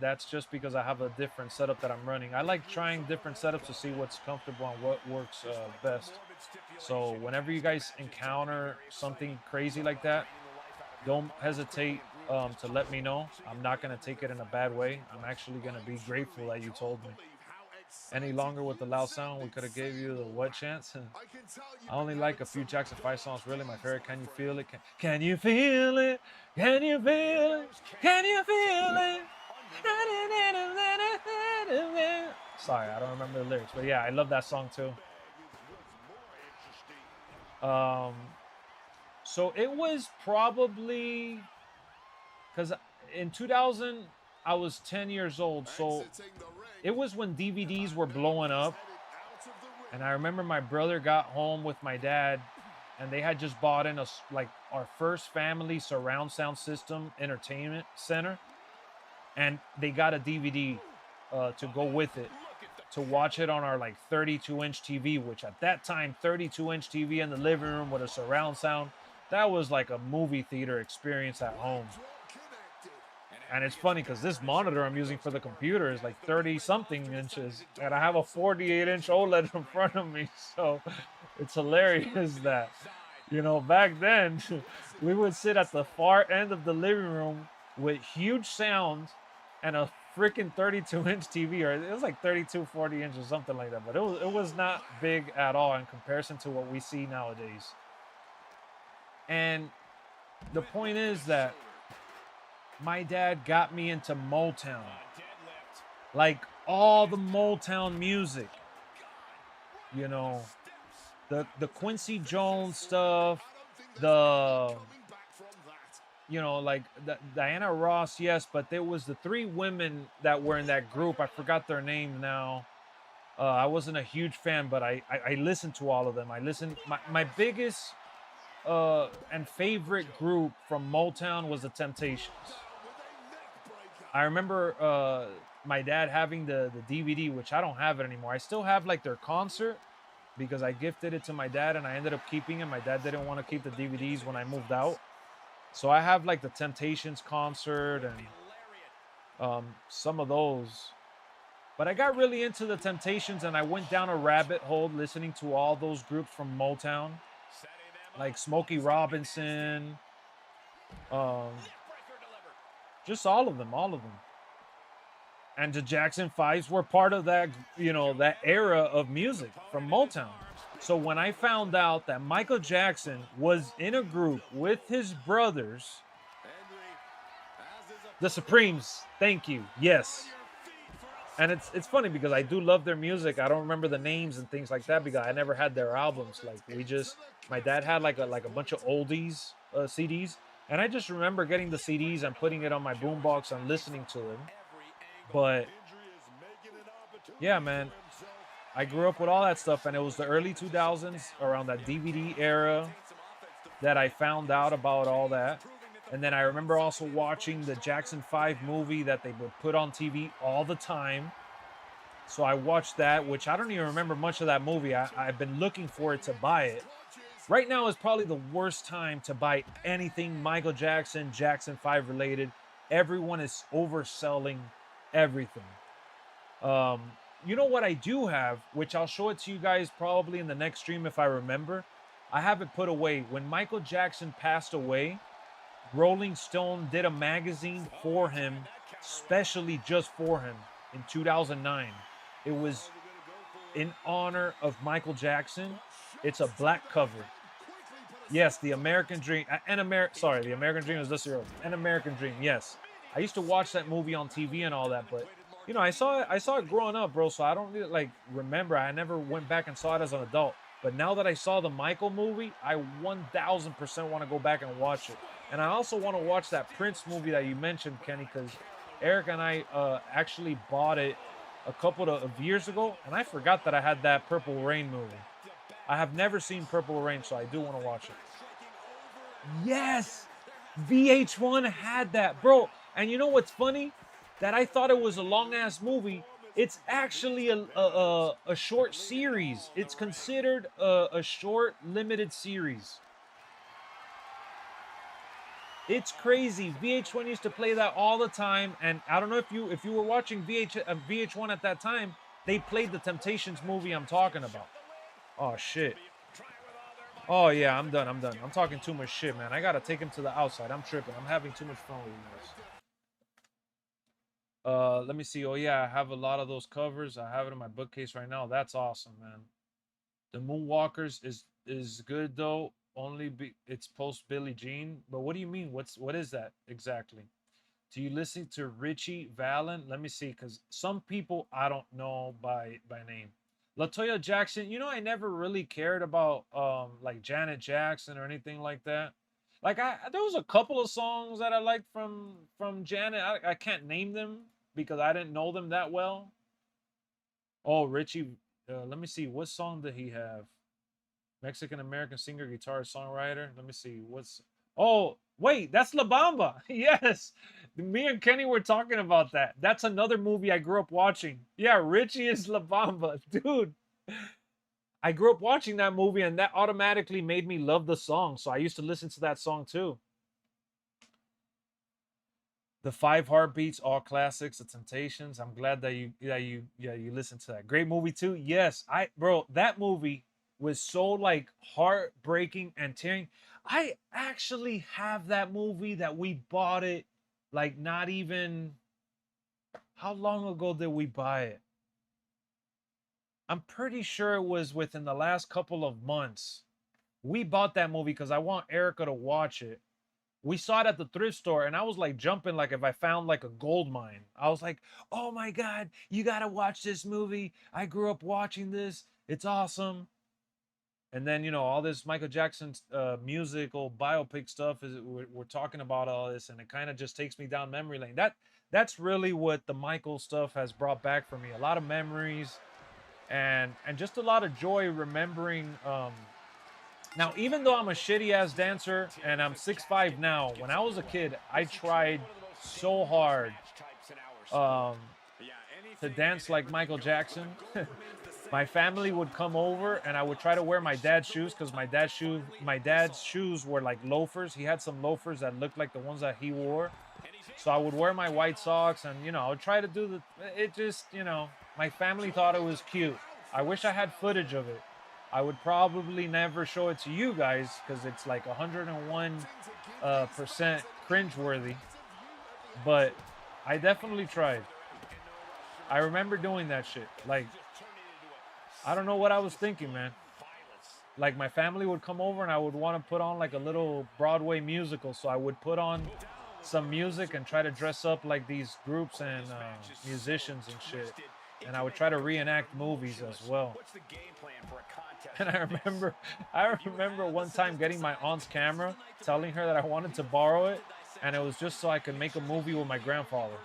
that's just because I have a different setup that I'm running. I like trying different setups to see what's comfortable and what works best. So whenever you guys encounter something crazy like that, don't hesitate to let me know. I'm not going to take it in a bad way. I'm actually going to be grateful that you told me. Any longer with the loud sound, we could have gave you the what chance. I only like a few Jackson 5 songs. Really, my favorite, Can You Feel It? Can you feel it? Can you feel it? Can you feel it? Sorry, I don't remember the lyrics, but yeah, I love that song too. So it was probably, because in 2000, I was 10 years old, so it was when DVDs were blowing up. And I remember my brother got home with my dad, and they had just bought in our first family surround sound system entertainment center, and they got a DVD to go with it to watch it on our 32-inch TV, which at that time, 32-inch TV in the living room with a surround sound, that was like a movie theater experience at home. And it's funny because this monitor I'm using for the computer is like 30-something inches, and I have a 48-inch OLED in front of me. So it's hilarious that, back then, we would sit at the far end of the living room with huge sound and a freaking 32-inch TV, or it was like 32, 40 inches, something like that. But it was not big at all in comparison to what we see nowadays. And the point is that my dad got me into Motown, like all the Motown music, the Quincy Jones stuff, the Diana Ross, yes, but there was the 3 women that were in that group. I forgot their name now. I wasn't a huge fan, but I listened to all of them. My biggest and favorite group from Motown was the Temptations. I remember my dad having the DVD, which I don't have it anymore. I still have their concert because I gifted it to my dad and I ended up keeping it. My dad didn't want to keep the DVDs when I moved out. So I have the Temptations concert and some of those. But I got really into the Temptations and I went down a rabbit hole listening to all those groups from Motown, like Smokey Robinson, just all of them. And the Jackson 5s were part of that, that era of music from Motown. So when I found out that Michael Jackson was in a group with his brothers, the Supremes, thank you, yes. And it's funny because I do love their music. I don't remember the names and things like that because I never had their albums. My dad had like a bunch of oldies CDs, and I just remember getting the CDs and putting it on my boombox and listening to them. But yeah, man, I grew up with all that stuff, and it was the early 2000s, around that DVD era, that I found out about all that. And then I remember also watching the Jackson 5 movie that they would put on TV all the time. So I watched that, which I don't even remember much of that movie. I've been looking for it to buy it. Right now is probably the worst time to buy anything Michael Jackson, Jackson 5 related. Everyone is overselling everything. You know what I do have, which I'll show it to you guys probably in the next stream if I remember. I have it put away. When Michael Jackson passed away, Rolling Stone did a magazine for him, specially just for him, in 2009. It was in honor of Michael Jackson. It's a black cover. Yes, the American Dream. The American Dream is this year. An American Dream. Yes, I used to watch that movie on TV and all that, but you know, I saw it growing up, bro. So I don't really like remember. I never went back and saw it as an adult. But now that I saw the Michael movie, I 1000% want to go back and watch it. And I also want to watch that Prince movie that you mentioned, Kenny, because Eric and I actually bought it a couple of years ago, and I forgot that I had that Purple Rain movie. I have never seen Purple Rain, so I do want to watch it. Yes! VH1 had that, bro. And you know what's funny? That I thought it was a long-ass movie. It's actually a short series. It's considered a short, limited series. It's crazy. VH1 used to play that all the time, and I don't know if you were watching VH1 at that time. They played the Temptations movie I'm talking about. Oh shit. Oh yeah, I'm done. I'm talking too much shit, man. I gotta take him to the outside. I'm tripping. I'm having too much fun with you guys. Let me see. Oh yeah, I have a lot of those covers. I have it in my bookcase right now. That's awesome, man. The Moonwalkers is good though. It's post Billie Jean. But what do you mean? What is that exactly? Do you listen to Richie Valens? Let me see, because some people I don't know by name. LaToya Jackson, you know, I never really cared about like Janet Jackson or anything like that. Like there was a couple of songs that I liked from Janet. I can't name them because I didn't know them that well. Oh, Richie, let me see, what song did he have? Mexican American singer, guitarist, songwriter. Let me see. Oh, wait, that's La Bamba. Yes. Me and Kenny were talking about that. That's another movie I grew up watching. Yeah, Richie is La Bamba. Dude, I grew up watching that movie, and that automatically made me love the song. So I used to listen to that song too. The Five Heartbeats, all classics, The Temptations. I'm glad that you listened to that. Great movie too. Yes, bro, that movie was so like heartbreaking and tearing. I actually have that movie that we bought it like not even, how long ago did we buy it? I'm pretty sure it was within the last couple of months. We bought that movie because I want Erica to watch it. We saw it at the thrift store, and I was like jumping like if I found like a gold mine. I was like, oh my God, you gotta watch this movie. I grew up watching this. It's awesome. And then, you know, all this Michael Jackson's musical biopic stuff we're talking about all this, and it kind of just takes me down memory lane. That's really what the Michael stuff has brought back for me. A lot of memories and just a lot of joy remembering. Now, even though I'm a shitty ass dancer and I'm 6'5" now, when I was a kid, I tried so hard to dance like Michael Jackson. My family would come over and I would try to wear my dad's shoes because my dad's shoes were like loafers. He had some loafers that looked like the ones that he wore. So I would wear my white socks and, you know, I would try to do it just, you know, my family thought it was cute. I wish I had footage of it. I would probably never show it to you guys because it's like 101% cringeworthy. But I definitely tried. I remember doing that shit. Like, I don't know what I was thinking, man. Like, my family would come over and I would want to put on like a little Broadway musical. So I would put on some music and try to dress up like these groups and musicians and shit. and I would try to reenact movies as well. And I remember one time getting my aunt's camera, telling her that I wanted to borrow it, and it was just so I could make a movie with my grandfather.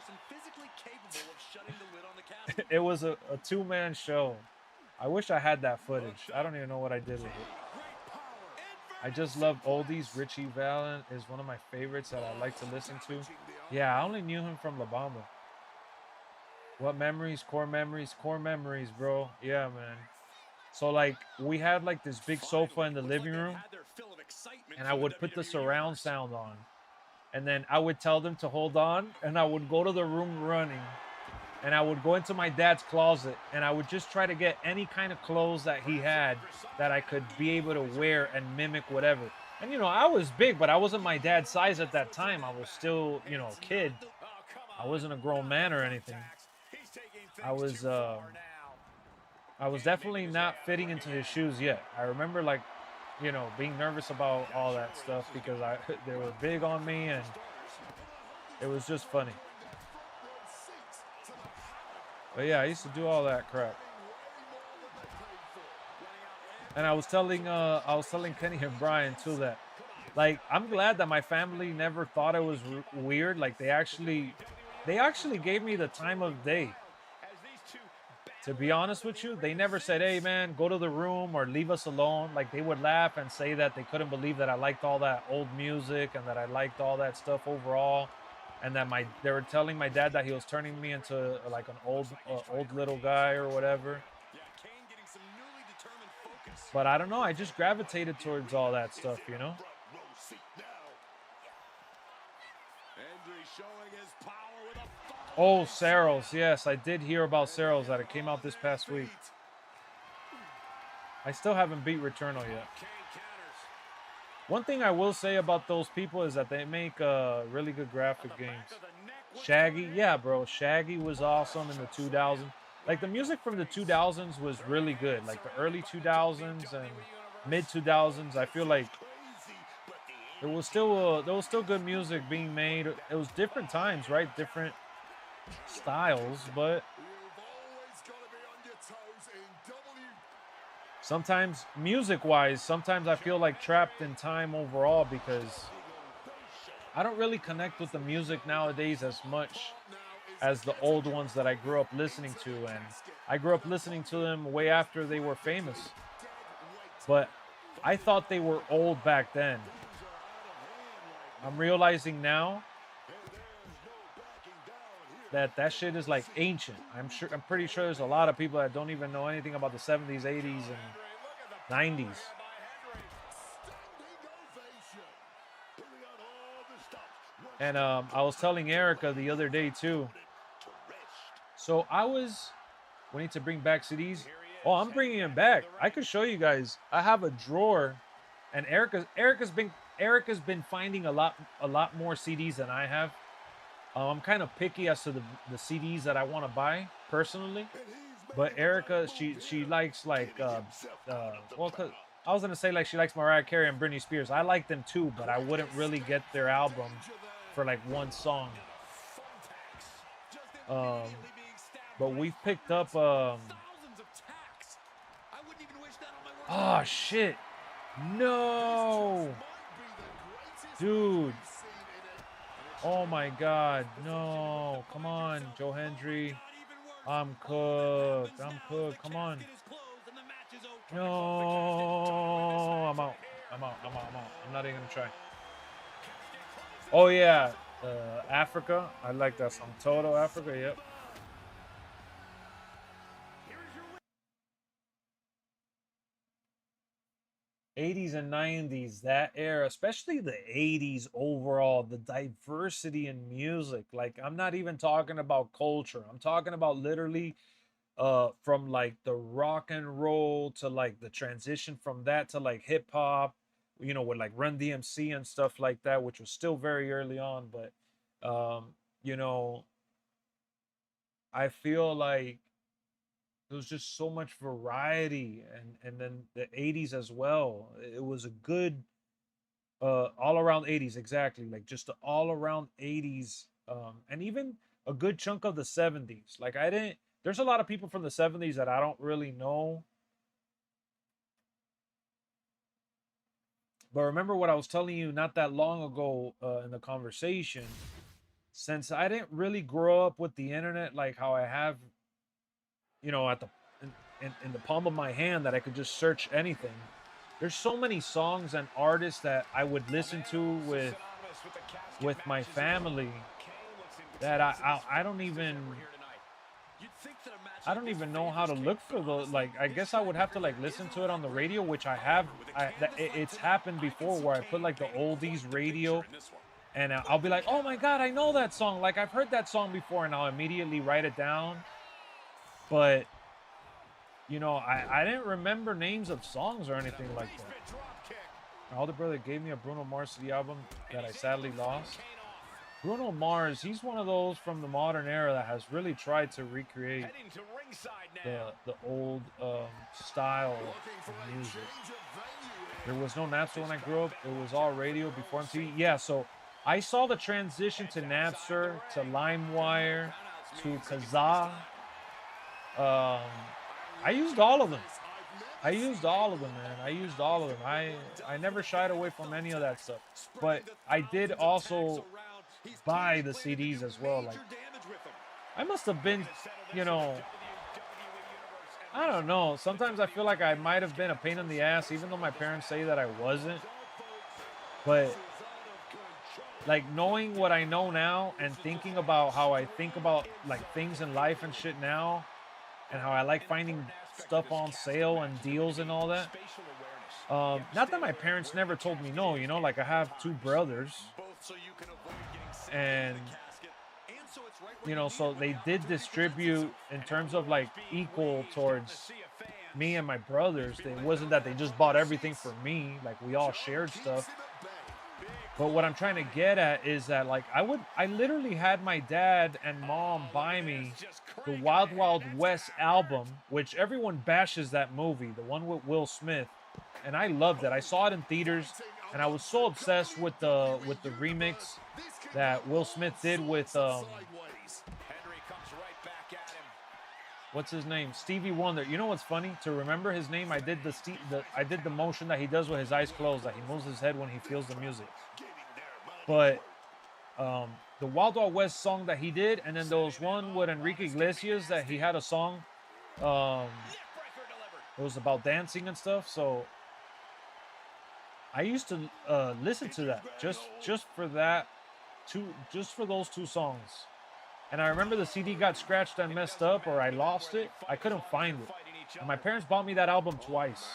It was a two-man show. I wish I had that footage. I don't even know what I did with it. I just love oldies. Richie Valens is one of my favorites that I like to listen to. Yeah, I only knew him from La Bamba. What memories? Core memories. Core memories, bro. Yeah, man. So, like, we had, like, this big sofa in the living room, and I would put the surround sound on. And then I would tell them to hold on, and I would go to the room running. And I would go into my dad's closet, and I would just try to get any kind of clothes that he had that I could be able to wear and mimic whatever. And, you know, I was big, but I wasn't my dad's size at that time. I was still, you know, a kid. I wasn't a grown man or anything. I was definitely not fitting into his shoes yet. I remember, like, you know, being nervous about all that stuff because they were big on me, and it was just funny. But yeah, I used to do all that crap. And I was telling Kenny and Brian too that, like, I'm glad that my family never thought it was weird. Like, they actually gave me the time of day. To be honest with you, they never said, "Hey man, go to the room" or "leave us alone." Like, they would laugh and say that they couldn't believe that I liked all that old music and that I liked all that stuff overall. And that they were telling my dad that he was turning me into like an old little guy or whatever. But I don't know. I just gravitated towards all that stuff, you know. Oh, Sarrels. Yes, I did hear about Sarrels that it came out this past week. I still haven't beat Returnal yet. One thing I will say about those people is that they make really good graphic games. Shaggy, yeah, bro. Shaggy was awesome in the 2000s. Like, the music from the 2000s was really good. Like, the early 2000s and mid 2000s, I feel like there was still good music being made. It was different times, right? Different styles, but sometimes, music-wise, sometimes I feel like trapped in time overall because I don't really connect with the music nowadays as much as the old ones that I grew up listening to. And I grew up listening to them way after they were famous. But I thought they were old back then. I'm realizing now that shit is like ancient. I'm pretty sure there's a lot of people that don't even know anything about the 70s, 80s, and 90s. And I was telling Erica the other day too. So we need to bring back CDs. Oh, I'm bringing them back. I could show you guys. I have a drawer, and Erica's been finding a lot more CDs than I have. I'm kind of picky as to the CDs that I want to buy personally, but Erica, she likes like cause I was gonna say, like, she likes Mariah Carey and Britney Spears. I like them too, but I wouldn't really get their album for like one song. But we've picked up oh shit, no, dude. Oh my God, no, come on, Joe Hendry. I'm cooked, come on. No, I'm out. I'm not even gonna try. Oh yeah, Africa. I like that song. Toto Africa, yep. '80s and '90s, that era, especially the '80s overall, the diversity in music. Like, I'm not even talking about culture. I'm talking about literally from like the rock and roll to like the transition from that to like hip hop, you know, with like Run DMC and stuff like that, which was still very early on. But you know, I feel like there was just so much variety, and then the '80s as well. It was a good all around '80s, exactly, like just the all around '80s, and even a good chunk of the '70s. Like, I didn't There's a lot of people from the 70s that I don't really know. But remember what I was telling you not that long ago in the conversation. Since I didn't really grow up with the internet like how I have, at the in the palm of my hand, that I could just search anything. There's so many songs and artists that I would listen to with my family that I don't even know how to look for those. Like, I guess I would have to like listen to it on the radio, which I have. It's happened before where I put like the oldies radio, and I'll be like, oh my god, I know that song. Like, I've heard that song before, and I'll immediately write it down. But I didn't remember names of songs or anything like that. My older brother gave me a Bruno Mars CD album that I sadly lost. Bruno Mars, he's one of those from the modern era that has really tried to recreate the old style of music. There was no Napster when I grew up. It was all radio before MTV. Yeah, so I saw the transition to Napster, to LimeWire, to Kazaa. I used all of them. I used all of them, man. I used all of them. I never shied away from any of that stuff. But I did also buy the CDs as well. Like, I must have been, I don't know. Sometimes I feel like I might have been a pain in the ass, even though my parents say that I wasn't. But like, knowing what I know now and thinking about how I think about like things in life and shit now, and how I like finding stuff on sale and deals and all that. Not that my parents never told me no, like I have two brothers. And, so they did distribute in terms of like equal towards me and my brothers. It wasn't that they just bought everything for me. Like, we all shared stuff. But what I'm trying to get at is that, like, I literally had my dad and mom buy me the Wild Wild West album, which everyone bashes that movie, the one with Will Smith, and I loved it. I saw it in theaters, and I was so obsessed with the remix that Will Smith did with what's his name? Stevie Wonder. You know what's funny? To remember his name, I did the motion that he does with his eyes closed, that he moves his head when he feels the music. But the Wild Wild West song that he did, and then there was one with Enrique Iglesias that he had a song. It was about dancing and stuff. So I used to listen to that just for that, just for those two songs. And I remember the CD got scratched and messed up, or I lost it. I couldn't find it. And my parents bought me that album twice.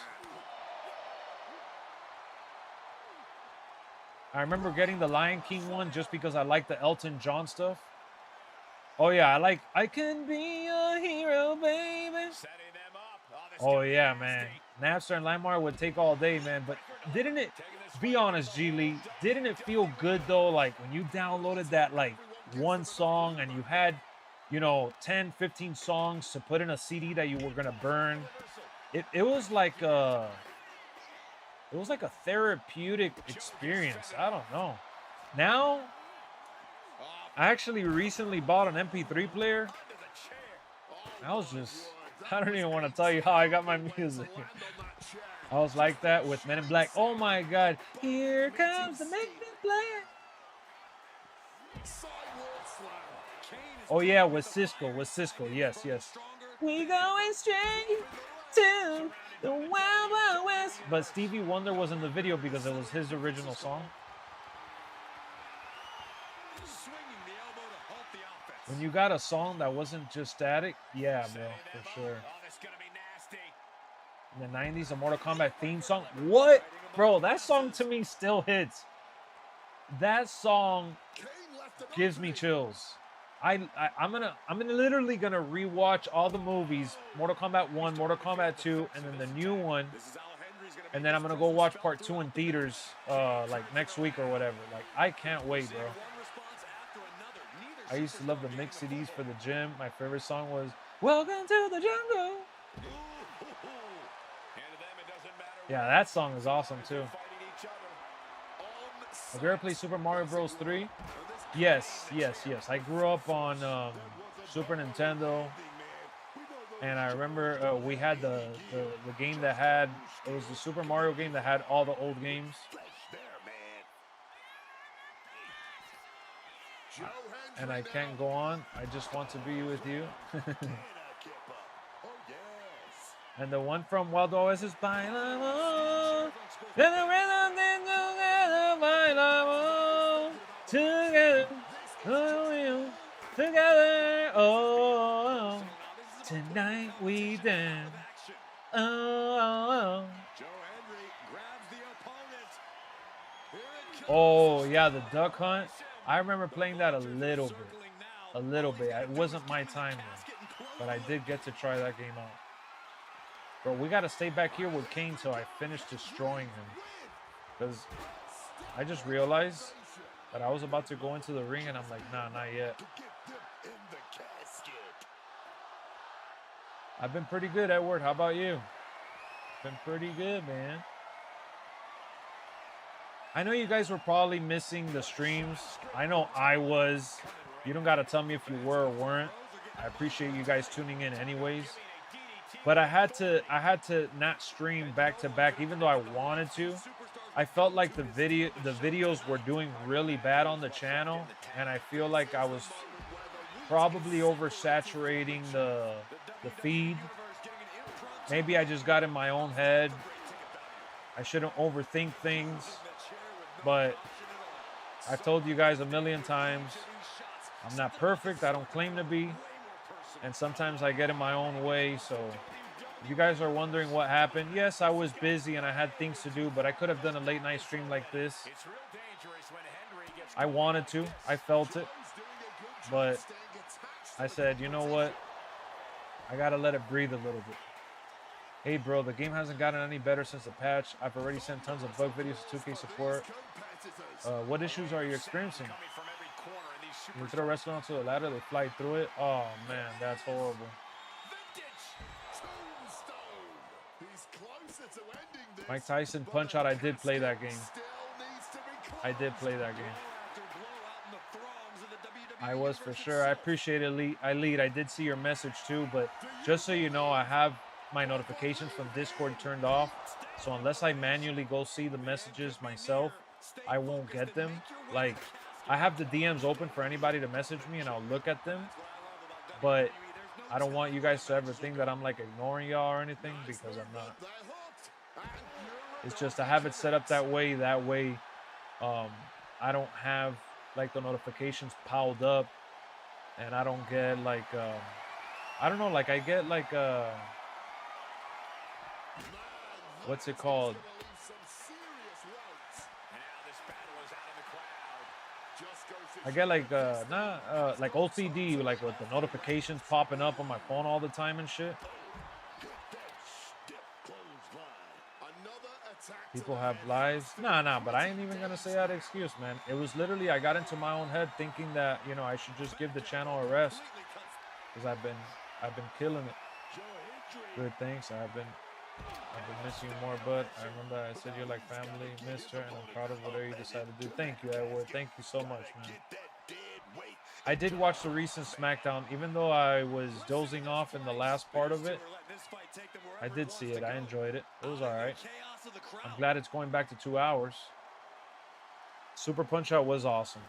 I remember getting the Lion King one just because I like the Elton John stuff. Oh yeah, I Can Be a Hero, baby. Oh yeah, man. Napster and LimeWire would take all day, man. But didn't it, be honest, G Lee, didn't it feel good though? Like, when you downloaded that like one song and you had, 10, 15 songs to put in a CD that you were gonna burn. It was like a therapeutic experience. I don't know. Now, I actually recently bought an MP3 player. I don't even want to tell you how I got my music. I was like that with Men in Black. Oh my God. Here comes the Make Me Play. Oh yeah, with Cisco. Yes. We going straight to the Wild Wild West. But Stevie Wonder was in the video because it was his original song. When you got a song that wasn't just static, yeah, bro, for sure. In the 90s, a Mortal Kombat theme song. What? Bro, that song to me still hits. That song gives me chills. I'm literally gonna rewatch all the movies, Mortal Kombat 1, Mortal Kombat 2, and then the new one. And then I'm gonna go watch part 2 in theaters like next week or whatever. Like, I can't wait, bro. I used to love the mix CDs for the gym. My favorite song was Welcome to the Jungle. Yeah, that song is awesome too. Have you ever played Super Mario Bros. 3? Yes. I grew up on Super Nintendo. And I remember we had the game that had, it was the Super Mario game that had all the old games. And I can't go on. I just want to be with you. And the one from Wild OS is Bailamos. Together. Together. Oh. Tonight we dance. Oh. Oh, yeah, the duck hunt. I remember playing that a little bit. A little bit. It wasn't my time though, but I did get to try that game out. Bro, we got to stay back here with Kane till I finish destroying him. Because I just realized that I was about to go into the ring and I'm like, nah, not yet. I've been pretty good, Edward. How about you? Been pretty good, man. I know you guys were probably missing the streams. I know I was. You don't got to tell me if you were or weren't. I appreciate you guys tuning in anyways. But I had to not stream back to back, even though I wanted to. I felt like the videos were doing really bad on the channel, and I feel like I was probably oversaturating the feed. Maybe I just got in my own head. I shouldn't overthink things, but I've told you guys a million times, I'm not perfect. I don't claim to be. And sometimes I get in my own way. So if you guys are wondering what happened, yes, I was busy and I had things to do, but I could have done a late night stream like this. I wanted to. I felt it. But I said, you know what? I got to let it breathe a little bit. Hey, bro, the game hasn't gotten any better since the patch. I've already sent tons of bug videos to 2K support. What issues are you experiencing? You throw a wrestler onto the ladder, they fly through it. Oh, man, that's horrible. Mike Tyson Punch Out, I did play that game. I did play that game. I was for sure. I appreciate it, Elite. I did see your message too, but just so you know, I have my notifications from Discord turned off. So unless I manually go see the messages myself, I won't get them. Like, I have the DMs open for anybody to message me and I'll look at them. But I don't want you guys to ever think that I'm like ignoring y'all or anything, because I'm not. It's just I have it set up that way. I don't have like the notifications piled up, and I don't get like I don't know, like I get like what's it called? I get like like OCD, like with the notifications popping up on my phone all the time and shit. People have lives. Nah, but I ain't even gonna say that excuse, man. It was literally, I got into my own head thinking that, you know, I should just give the channel a rest, because I've been killing it. Good, thanks. I've been missing you more, but I remember I said you're like family, missed her, and I'm proud of whatever you decided to do. Thank you, Edward. Thank you so much, man. I did watch the recent SmackDown, even though I was dozing off in the last part of it. I did see it. I enjoyed it. It was all right. I'm glad it's going back to 2 hours. Super Punch-Out was awesome.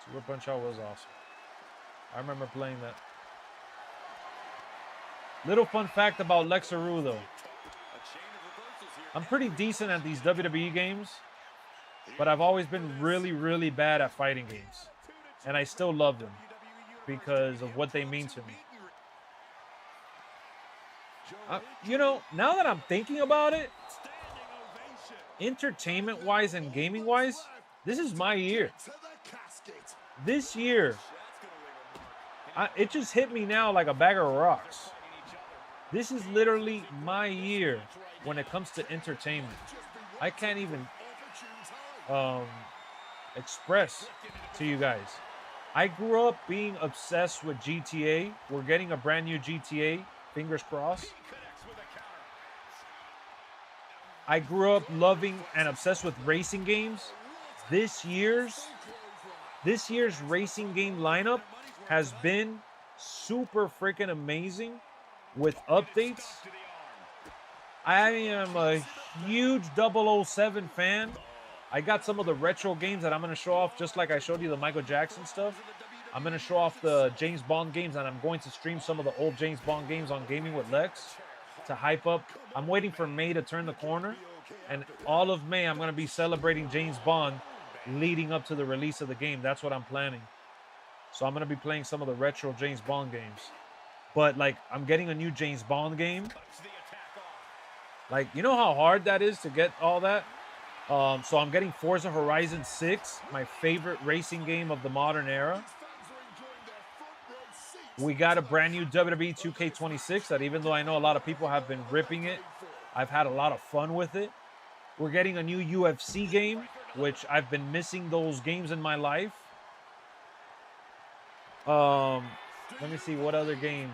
Super Punch-Out was awesome. I remember playing that. Little fun fact about Lexxeru, though. I'm pretty decent at these WWE games, but I've always been really, really bad at fighting games. And I still love them because of what they mean to me. You know, now that I'm thinking about it, entertainment-wise and gaming-wise, this is my year. This year, it just hit me now like a bag of rocks. This is literally my year when it comes to entertainment. I can't even express to you guys. I grew up being obsessed with GTA. We're getting a brand new GTA, fingers crossed. I grew up loving and obsessed with racing games. This year's racing game lineup has been super freaking amazing. with updates. I am a huge 007 fan. I got some of the retro games that I'm going to show off, just like I showed you the Michael Jackson stuff. I'm going to show off the James Bond games, and I'm going to stream some of the old James Bond games on Gaming with Lex to hype up. I'm waiting for May to turn the corner, and all of May, I'm going to be celebrating James Bond leading up to the release of the game. That's what I'm planning. So I'm going to be playing some of the retro James Bond games. But, like, I'm getting a new James Bond game. Like, you know how hard that is to get all that? So I'm getting Forza Horizon 6, my favorite racing game of the modern era. We got a brand new WWE 2k26 that, even though I know a lot of people have been ripping it, I've had a lot of fun with it. We're getting a new UFC game, which I've been missing those games in my life. Let me see what other games.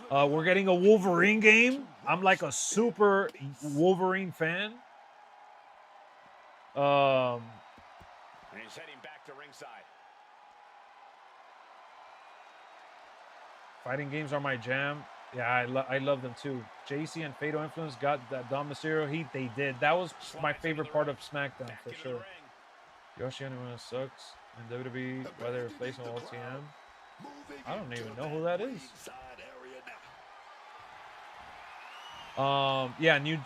We're getting a Wolverine game. I'm like a super Wolverine fan. And he's heading back to ringside. Fighting games are my jam. Yeah, I love them too. JC and Fatal Influence got that Dom Mysterio heat. They did. That was my favorite part of SmackDown for sure. Yoshi Animal sucks in WWE, whether replacing OTM. I don't even know who that is. Yeah, new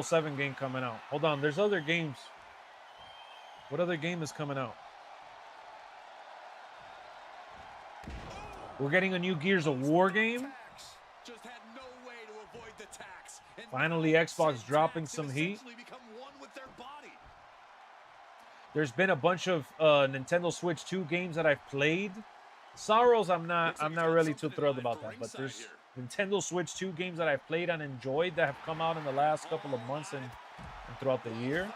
007 game coming out. Hold on, there's other games. What other game is coming out? We're getting a new Gears of War game. Finally, Xbox dropping some heat. There's been a bunch of Nintendo Switch 2 games that I've played. Sorrows, I'm not really too thrilled about that, but there's Nintendo Switch 2 games that I've played and enjoyed that have come out in the last couple of months and throughout the year.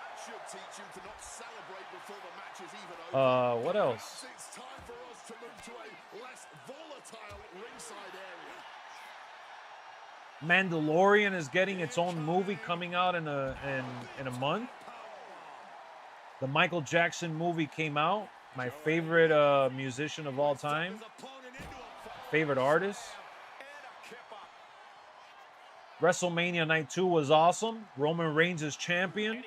What else? Mandalorian is getting its own movie coming out in a month. The Michael Jackson movie came out. My favorite musician of all time. Favorite artist. WrestleMania Night 2 was awesome. Roman Reigns is champion.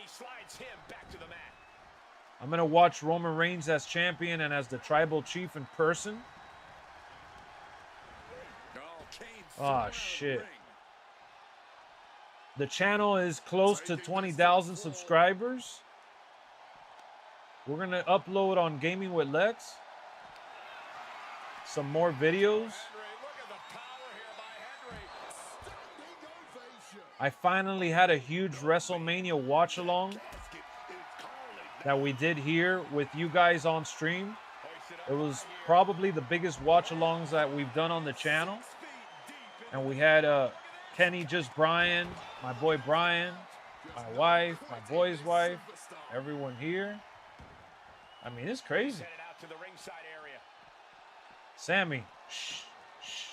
I'm going to watch Roman Reigns as champion and as the tribal chief in person. Oh, shit. The channel is close to 20,000 subscribers. We're going to upload on Gaming with Lex some more videos. I finally had a huge WrestleMania watch-along that we did here with you guys on stream. It was probably the biggest watch-alongs that we've done on the channel. And we had Kenny Just Brian, my boy Brian, my wife, my boy's wife, everyone here. I mean, it's crazy. Sammy, shh, shh.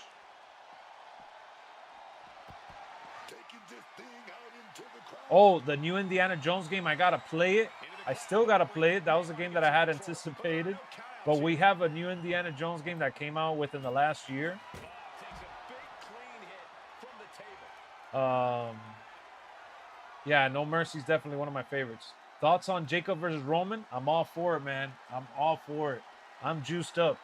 Oh, the new Indiana Jones game, I gotta play it. I still gotta play it. That was a game that I had anticipated. But we have a new Indiana Jones game that came out within the last year. Yeah, No Mercy is definitely one of my favorites. Thoughts on Jacob versus Roman? I'm all for it, man. I'm all for it. I'm juiced up.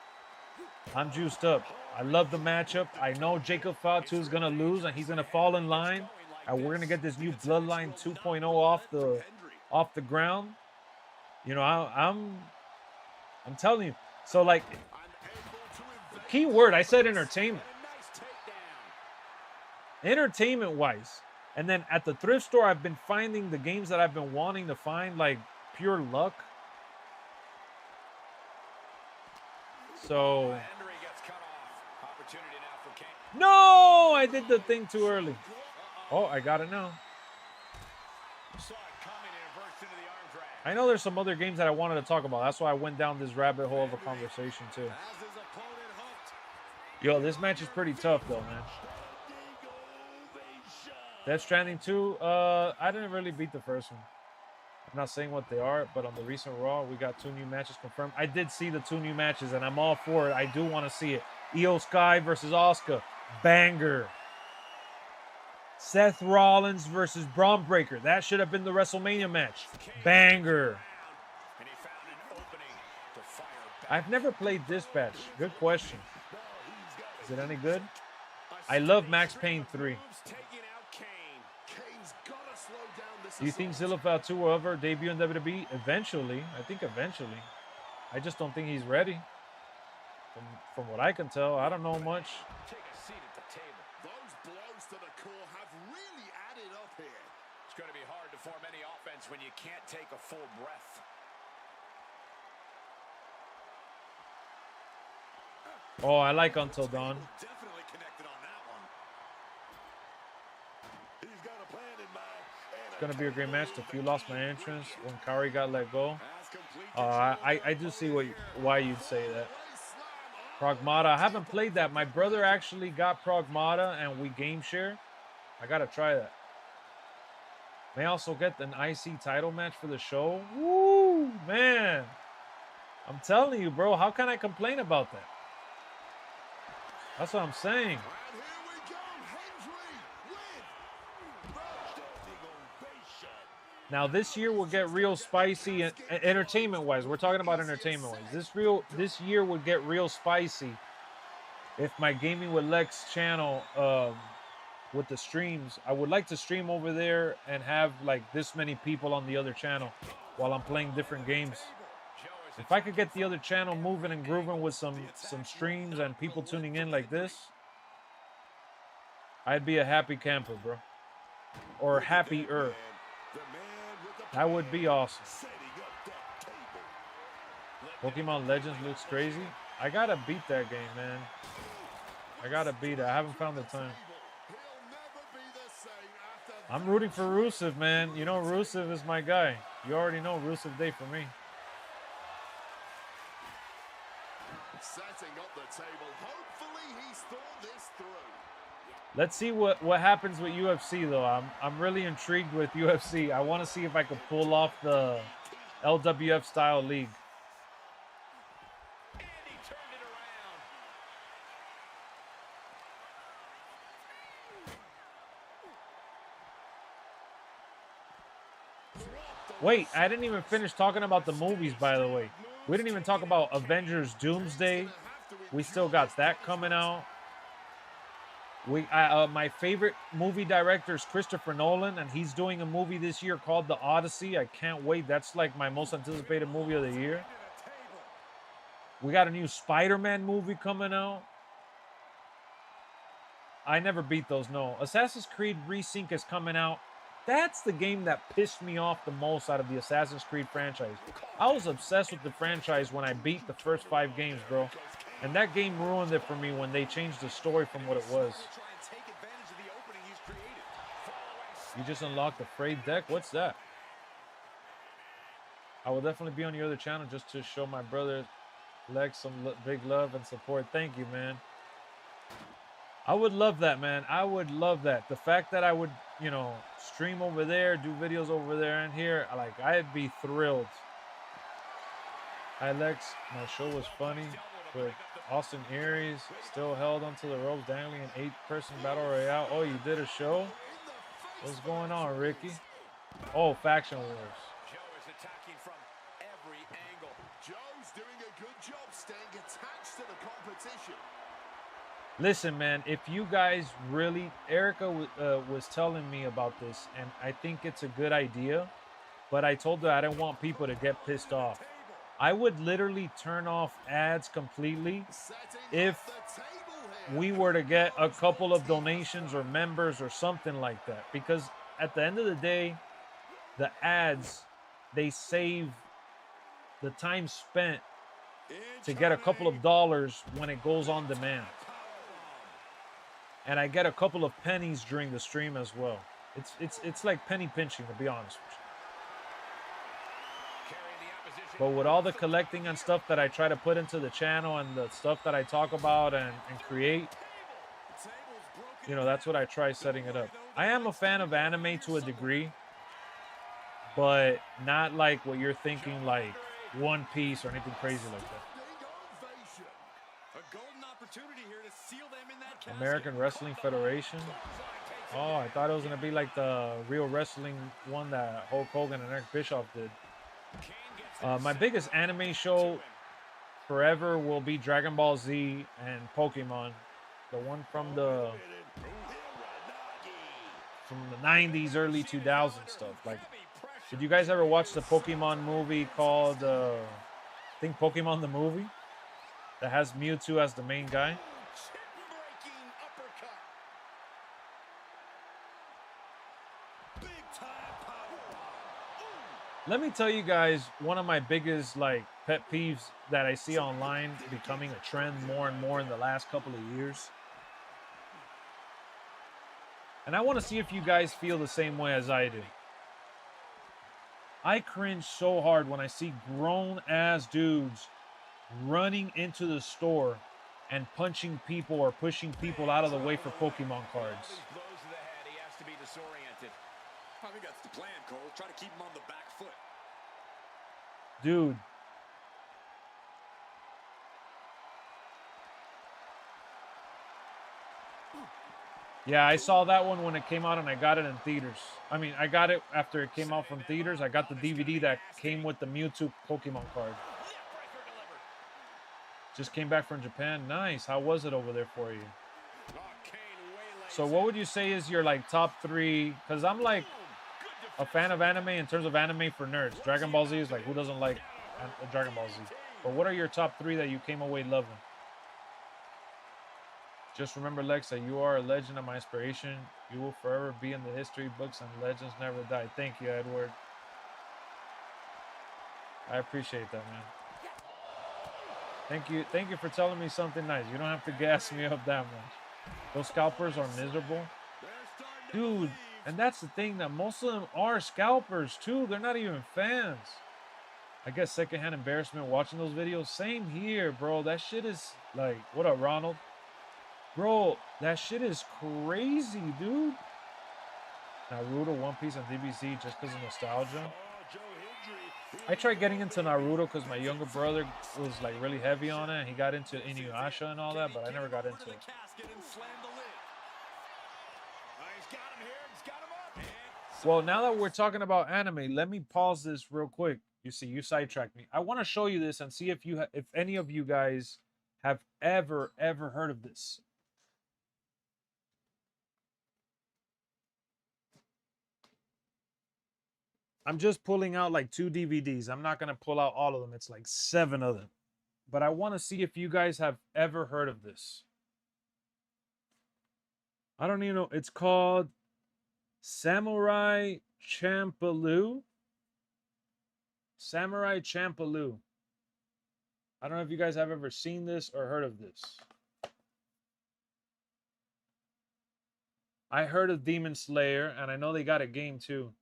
I'm juiced up. I love the matchup. I know Jacob Fatu is gonna lose and he's gonna fall in line, and we're gonna get this new Bloodline 2.0 off the ground. You know, I'm telling you. So, like, key word, I said entertainment. Entertainment-wise. And then at the thrift store, I've been finding the games that I've been wanting to find, like pure luck. So, no, I did the thing too early. Oh, I got it now. I know there's some other games that I wanted to talk about. That's why I went down this rabbit hole of a conversation too. Yo, this match is pretty tough though, man. Death Stranding 2, I didn't really beat the first one. I'm not saying what they are, but on the recent Raw, we got 2 new matches confirmed. I did see the 2 new matches, and I'm all for it. I do want to see it. Io Sky versus Asuka. Banger. Seth Rollins versus Braun Breaker. That should have been the WrestleMania match. Banger. I've never played Dispatch. Good question. Is it any good? I love Max Payne 3. Do you think Zilla Fatu will ever debut in WWE? Eventually. I think eventually. I just don't think he's ready. From what I can tell, I don't know much. Take a seat at the table. Those blows to the core have really added up here. It's going to be hard to form any offense when you can't take a full breath. Oh, I like Until Dawn. Definitely connected on that one. He's got a plan in mind. It's going to be a great match. The few lost my entrance when Kari got let go. I do see why you'd say that. Pragmata. I haven't played that. My brother actually got Pragmata and we game share. I got to try that. May also get an IC title match for the show. Woo, man. I'm telling you, bro. How can I complain about that? That's what I'm saying. Now this year will get real spicy entertainment-wise. We're talking about entertainment-wise. This year would get real spicy if my Gaming with Lex channel with the streams. I would like to stream over there and have like this many people on the other channel while I'm playing different games. If I could get the other channel moving and grooving with some streams and people tuning in like this, I'd be a happy camper, bro. Or happier. That would be awesome. Pokemon Legends looks crazy. I gotta beat that game, man. I gotta beat it. I haven't found the time. I'm rooting for Rusev, man. You know Rusev is my guy. You already know Rusev Day for me. Setting up the table. Hopefully he's thought this through. Let's see what happens with UFC though. I'm really intrigued with UFC. I want to see if I could pull off the LWF style league. And he turned it around. Wait, I didn't even finish talking about the movies, by the way. We didn't even talk about Avengers Doomsday. We still got that coming out. My favorite movie director is Christopher Nolan, and he's doing a movie this year called The Odyssey. I can't wait. That's like my most anticipated movie of the year. We got a new Spider-Man movie coming out. I never beat those, no. Assassin's Creed Resync is coming out. That's the game that pissed me off the most out of the Assassin's Creed franchise. I was obsessed with the franchise when I beat the first 5 games, bro. And that game ruined it for me when they changed the story from what it was. You just unlocked the frayed deck? What's that? I will definitely be on your other channel just to show my brother Lex some big love and support. Thank you, man. I would love that, man. I would love that. The fact that I would, you know, stream over there, do videos over there and here, like, I'd be thrilled. Hi, Lex. My show was funny, but Austin Aries still held onto the ropes, dangling an 8-person battle royale. Oh, you did a show? What's going on, Ricky? Oh, Faction Wars. Joe is attacking from every angle. Joe's doing a good job staying attached to the competition. Listen, man, if you guys really... Erica was telling me about this, and I think it's a good idea, but I told her I didn't want people to get pissed off. I would literally turn off ads completely if we were to get a couple of donations or members or something like that. Because at the end of the day, the ads, they save the time spent to get a couple of dollars when it goes on demand. And I get a couple of pennies during the stream as well. It's like penny pinching, to be honest with you. But with all the collecting and stuff that I try to put into the channel and the stuff that I talk about and create, you know, that's what I try setting it up. I am a fan of anime to a degree, but not like what you're thinking, like One Piece or anything crazy like that. American Wrestling Federation. Oh, I thought it was gonna be like the real wrestling one that Hulk Hogan and Eric Bischoff did. My biggest anime show forever will be Dragon Ball Z and Pokemon, the one from the 90s, early 2000s stuff. Like, did you guys ever watch the Pokemon movie called I think Pokemon the movie that has Mewtwo as the main guy? Let me tell you guys one of my biggest like pet peeves that I see online becoming a trend more and more in the last couple of years. And I want to see if you guys feel the same way as I do. I cringe so hard when I see grown-ass dudes running into the store and punching people or pushing people out of the way for Pokemon cards. I think that's the plan, Cole. Try to keep him on the back foot. Dude. Yeah, I saw that one when it came out and I got it in theaters. I mean, I got it after it came out from theaters. I got the DVD that came with the Mewtwo Pokemon card. Just came back from Japan. Nice. How was it over there for you? So what would you say is your like top 3? Because I'm like a fan of anime in terms of anime for nerds. Dragon Ball Z is like, who doesn't like Dragon Ball Z? But what are your top 3 that you came away loving? Just remember, Lex, that you are a legend of my inspiration. You will forever be in the history books and legends never die. Thank you, Edward. I appreciate that, man. Thank you. Thank you for telling me something nice. You don't have to gas me up that much. Those scalpers are miserable. Dude, and that's the thing, that most of them are scalpers too. They're not even fans. I guess secondhand embarrassment watching those videos. Same here, bro. That shit is like, what up, Ronald? Bro, that shit is crazy, dude. Naruto, One Piece, and DBZ just because of nostalgia. I tried getting into Naruto because my younger brother was like really heavy on it. He got into Inuyasha and all that, but I never got into it. Well, now that we're talking about anime, let me pause this real quick. You see, you sidetracked me. I want to show you this and see if if any of you guys have ever heard of this. I'm just pulling out like 2 DVDs. I'm not going to pull out all of them. It's like 7 of them. But I want to see if you guys have ever heard of this. I don't even know. It's called Samurai Champloo. Samurai Champloo. I don't know if you guys have ever seen this or heard of this. I heard of Demon Slayer, and I know they got a game too.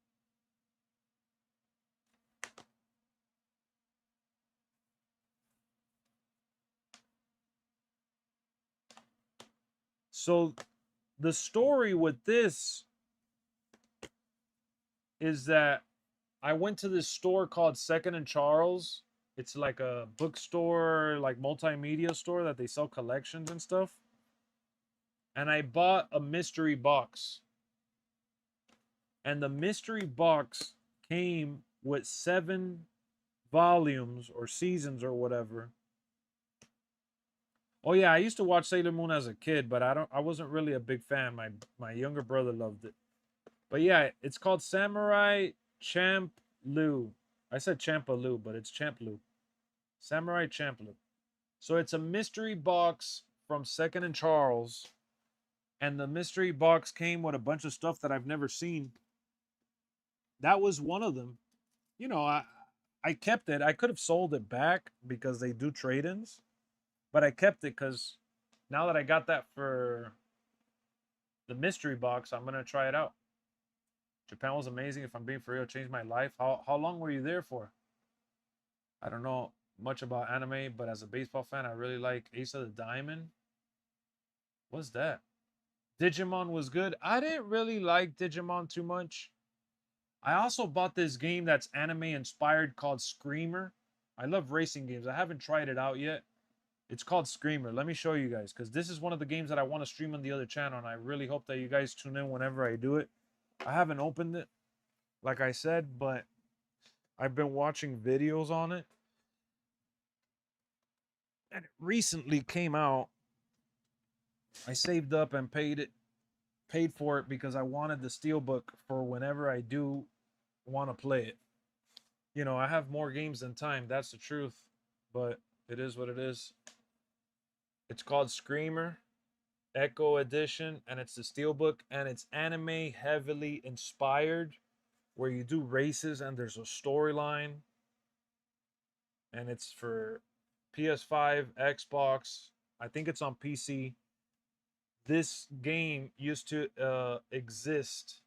So the story with this is that I went to this store called Second and Charles. It's like a bookstore, like multimedia store that they sell collections and stuff. And I bought a mystery box. And the mystery box came with 7 volumes or seasons or whatever. Oh yeah, I used to watch Sailor Moon as a kid, but I wasn't really a big fan. My younger brother loved it. But yeah, it's called Samurai Champloo. I said Champloo, but it's Champloo. Samurai Champloo. So it's a mystery box from Second and Charles. And the mystery box came with a bunch of stuff that I've never seen. That was one of them. You know, I kept it. I could have sold it back because they do trade-ins. But I kept it because now that I got that for the mystery box, I'm going to try it out. Japan was amazing. If I'm being for real, changed my life. How long were you there for? I don't know much about anime, but as a baseball fan, I really like Ace of the Diamond. What's that? Digimon was good. I didn't really like Digimon too much. I also bought this game that's anime inspired called Screamer. I love racing games. I haven't tried it out yet. It's called Screamer. Let me show you guys, because this is one of the games that I want to stream on the other channel, and I really hope that you guys tune in whenever I do it. I haven't opened it, like I said, but I've been watching videos on it. And it recently came out. I saved up and paid for it because I wanted the steelbook for whenever I do want to play it. You know, I have more games than time, that's the truth, but it is what it is. It's called Screamer Echo Edition, and it's the steelbook, and it's anime heavily inspired, where you do races and there's a storyline, and it's for PS5, Xbox. I think it's on PC. This game used to exist,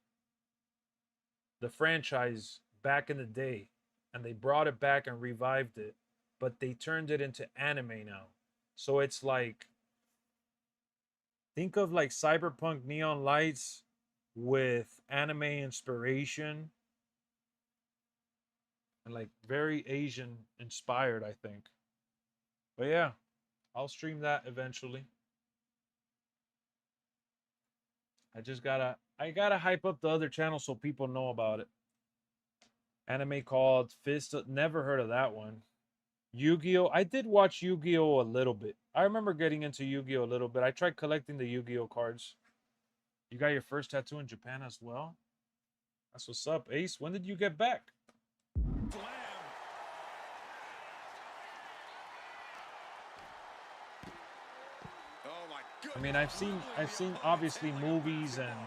the franchise, back in the day, and they brought it back and revived it, but they turned it into anime now. So it's like, think of like Cyberpunk Neon Lights with anime inspiration, and like very Asian inspired, I think. But yeah, I'll stream that eventually. I gotta hype up the other channel so people know about it. Anime called Fist. Never heard of that one. Yu-Gi-Oh! I did watch Yu-Gi-Oh! A little bit. I remember getting into Yu-Gi-Oh! A little bit. I tried collecting the Yu-Gi-Oh! Cards. You got your first tattoo in Japan as well? That's what's up, Ace. When did you get back? I mean, I've seen obviously movies, and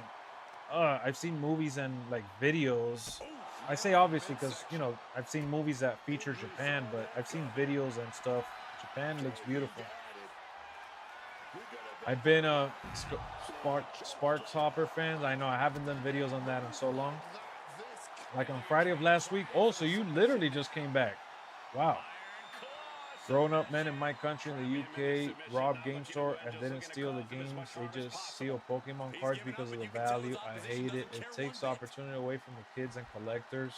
I've seen movies and like videos. I say obviously because, you know, I've seen movies that feature Japan, but I've seen videos and stuff. Japan looks beautiful. I've been a Sparks Hopper fan. I know I haven't done videos on that in so long. Like on Friday of last week. Oh, so you literally just came back. Wow. Grown up men in my country in the UK robbed game store and didn't steal the games. They just steal Pokemon cards because of the value. I hate it. It takes opportunity away from the kids and collectors.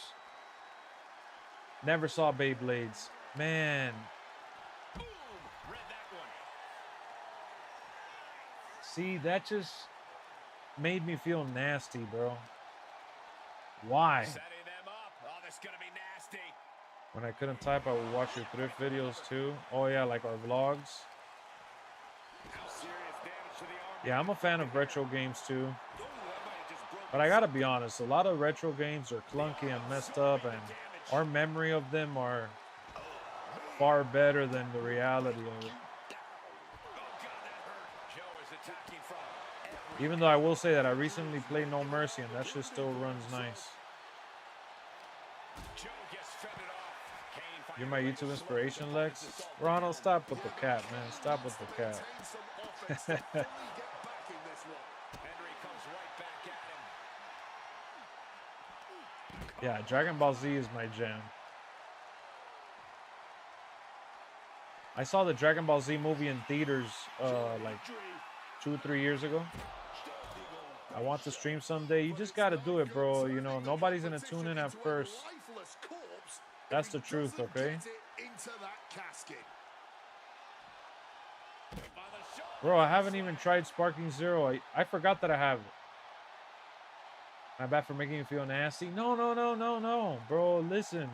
Never saw Beyblades. Man. See, that just made me feel nasty, bro. Why? When I couldn't type, I would watch your thrift videos too. Oh yeah, like our vlogs. Yeah, I'm a fan of retro games too. But I gotta be honest, a lot of retro games are clunky and messed up, and our memory of them are far better than the reality of it. Even though I will say that I recently played No Mercy, and that shit still runs nice. You're my YouTube inspiration, Lexx. Ronald, stop with the cat, man. Stop with the cat. Yeah, Dragon Ball Z is my jam. I saw the Dragon Ball Z movie in theaters like 2 or 3 years ago. I want to stream someday. You just gotta do it, bro. You know, nobody's gonna tune in at first. That's the truth, okay? Bro, I haven't even tried Sparking Zero. I forgot that I have it. My bad for making you feel nasty. No, bro, listen.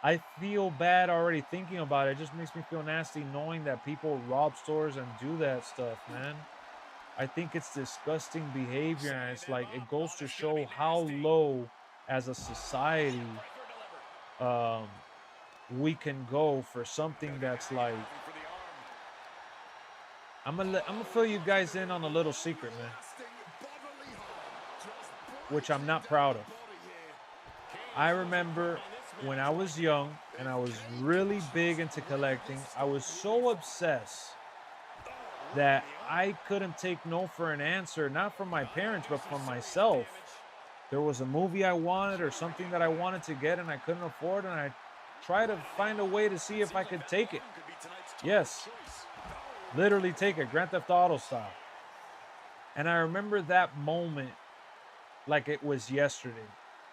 I feel bad already thinking about it. It just makes me feel nasty knowing that people rob stores and do that stuff, man. I think it's disgusting behavior, and it's like, it goes to show how low as a society we can go for something that's like, I'm gonna fill you guys in on a little secret, man, which I'm not proud of. I remember when I was young and I was really big into collecting, I was so obsessed that I couldn't take no for an answer, not from my parents, but from myself. There was a movie I wanted or something that I wanted to get and I couldn't afford, and I tried to find a way to see if I could take it. Yes, literally take it, Grand Theft Auto style. And I remember that moment like it was yesterday.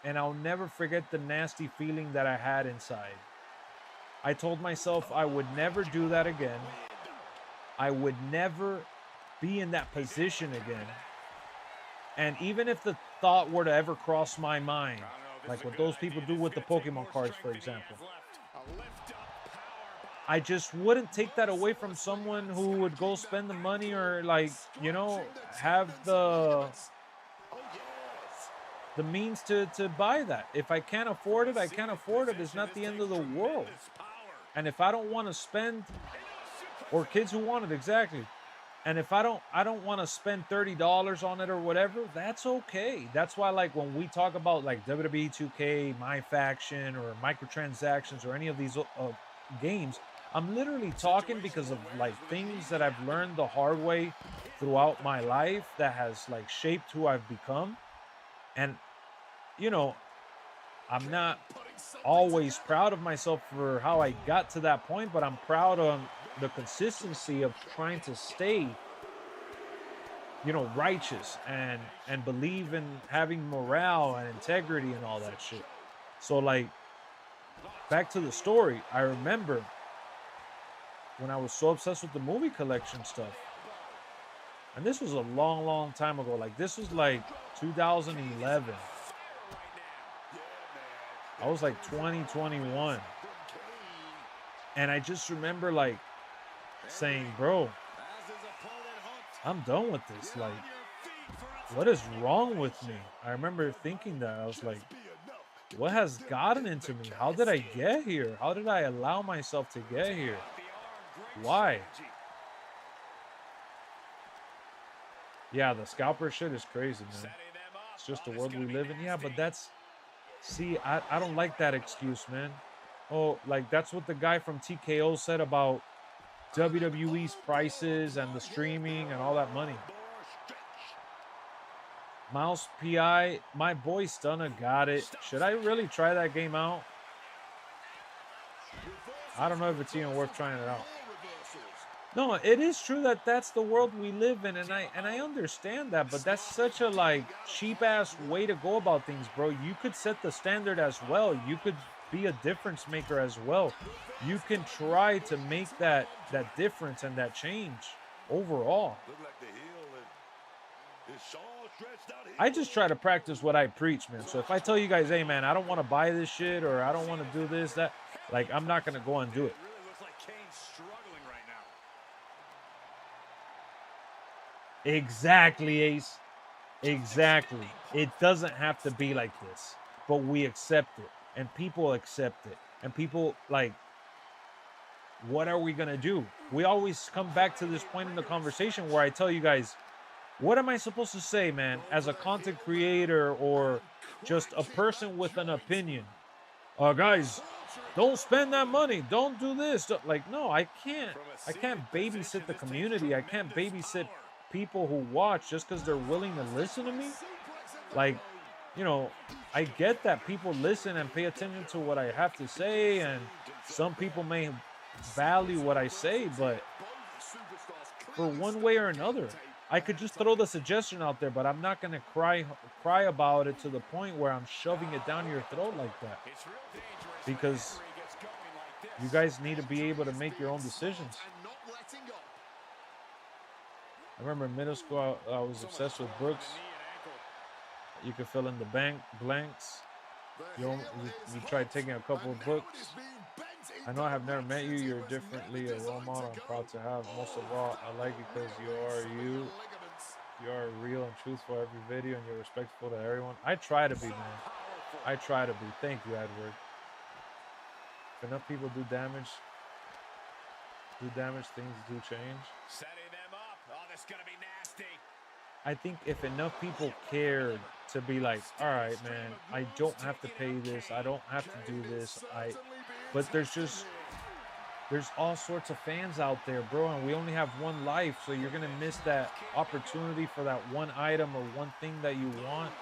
and I'll never forget the nasty feeling that I had inside. I told myself I would never do that again. I would never be in that position again. And even if the thought were to ever cross my mind, like what those people do with the Pokemon cards, for example, I just wouldn't take that away from someone who would go spend the money or, like, you know, have the means to buy that. If I can't afford it, I can't afford it. It's not the end of the world. And if I don't want to spend, or kids who want it, exactly. And if I don't want to spend $30 on it or whatever, that's okay. That's why, like, when we talk about like WWE 2K, My Faction, or microtransactions, or any of these games, I'm literally talking because of like things that I've learned the hard way throughout my life that has like shaped who I've become. And, you know, I'm not always proud of myself for how I got to that point, but I'm proud of the consistency of trying to stay, you know, righteous and believe in having morale and integrity and all that shit. So, like, back to the story, I remember when I was so obsessed with the movie collection stuff, and this was a long time ago. Like, this was like 2011. I was like 20, 21. And I just remember like saying, bro, I'm done with this. Like, what is wrong with me? I remember thinking that. I was like, what has gotten into me? How did I get here? How did I allow myself to get here? Why? Yeah, the scalper shit is crazy, man. It's just the world we live in. Yeah, but that's... See, I don't like that excuse, man. Oh, like, that's what the guy from TKO said about WWE's prices and the streaming and all that money. Mouse PI, my boy Stunner got it. Should I really try that game out? I don't know if it's even worth trying it out. No, it is true that that's the world we live in, and I understand that, but that's such a like cheap ass way to go about things, bro. You could set the standard as well. You could be a difference maker as well. You can try to make that difference and that change overall. I just try to practice what I preach, man. So if I tell you guys, hey man, I don't want to buy this shit, or I don't want to do this, that, like, I'm not gonna go and do it. Exactly, Ace. Exactly. It doesn't have to be like this, but we accept it, and people accept it, and people, like, what are we gonna do? We always come back to this point in the conversation where I tell you guys, what am I supposed to say, man, as a content creator or just a person with an opinion? Guys, don't spend that money. Don't do this. Like, no, I can't babysit the community. I can't babysit people who watch just because they're willing to listen to me. Like, you know, I get that people listen and pay attention to what I have to say, and some people may value what I say, but for one way or another, I could just throw the suggestion out there, but I'm not going to cry about it to the point where I'm shoving it down your throat like that, because you guys need to be able to make your own decisions. I remember in middle school, I was obsessed with Brooks. You could fill in the blanks. You tried taking a couple of books. I know I have never met you. You're definitely a role model I'm proud to have. Most of all, I like you because you are you. You are real and truthful every video, and you're respectful to everyone. I try to be, man. I try to be. Thank you, Edward. If enough people do damage, things do change. Setting them up. Oh, this is gonna be nasty. I think if enough people cared to be like, all right, man, I don't have to pay this. I don't have to do this. But there's all sorts of fans out there, bro, and we only have one life, so you're gonna miss that opportunity for that one item or one thing that you want.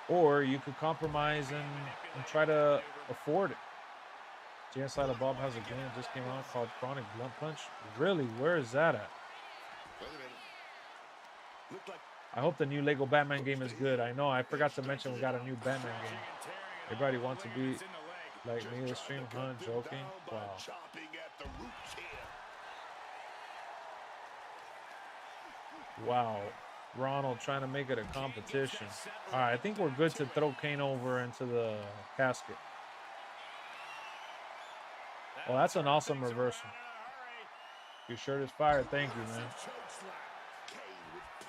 Or you could compromise and try to afford it. JSI Bob has a game that just came out called Chronic Blunt Punch. Really? Where is that at? I hope the new Lego Batman game is good. I know, I forgot to mention we got a new Batman game. Everybody wants to be like me this stream, huh? Joking? Wow. Wow. Ronald trying to make it a competition. All right, I think we're good to throw Kane over into the casket. Well, that's an awesome reversal. Your shirt is fire. Thank you, man.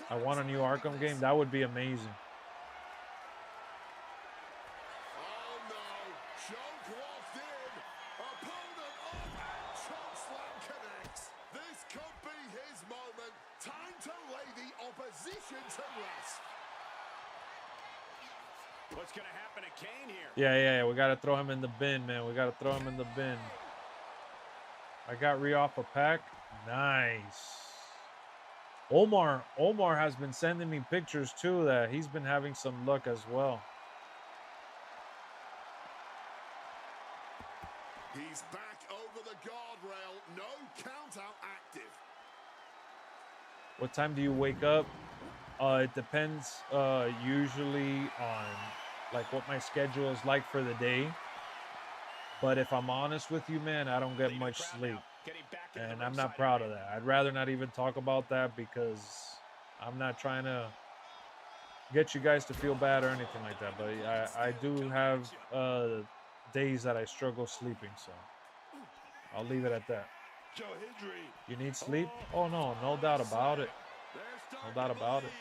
I want a new Arkham game. That would be amazing. What's going to happen to Kane here? Yeah. We got to throw him in the bin, man. We got to throw him in the bin. I got off a pack. Nice. Omar has been sending me pictures too that he's been having some luck as well. He's back over the guardrail. No count out active. What time do you wake up? It depends usually on like what my schedule is like for the day. But if I'm honest with you, man, I don't get much sleep. And I'm not proud of that. I'd rather not even talk about that because I'm not trying to get you guys to feel bad or anything like that. But I do have days that I struggle sleeping, so I'll leave it at that. You need sleep? Oh, no doubt about it. No doubt about it.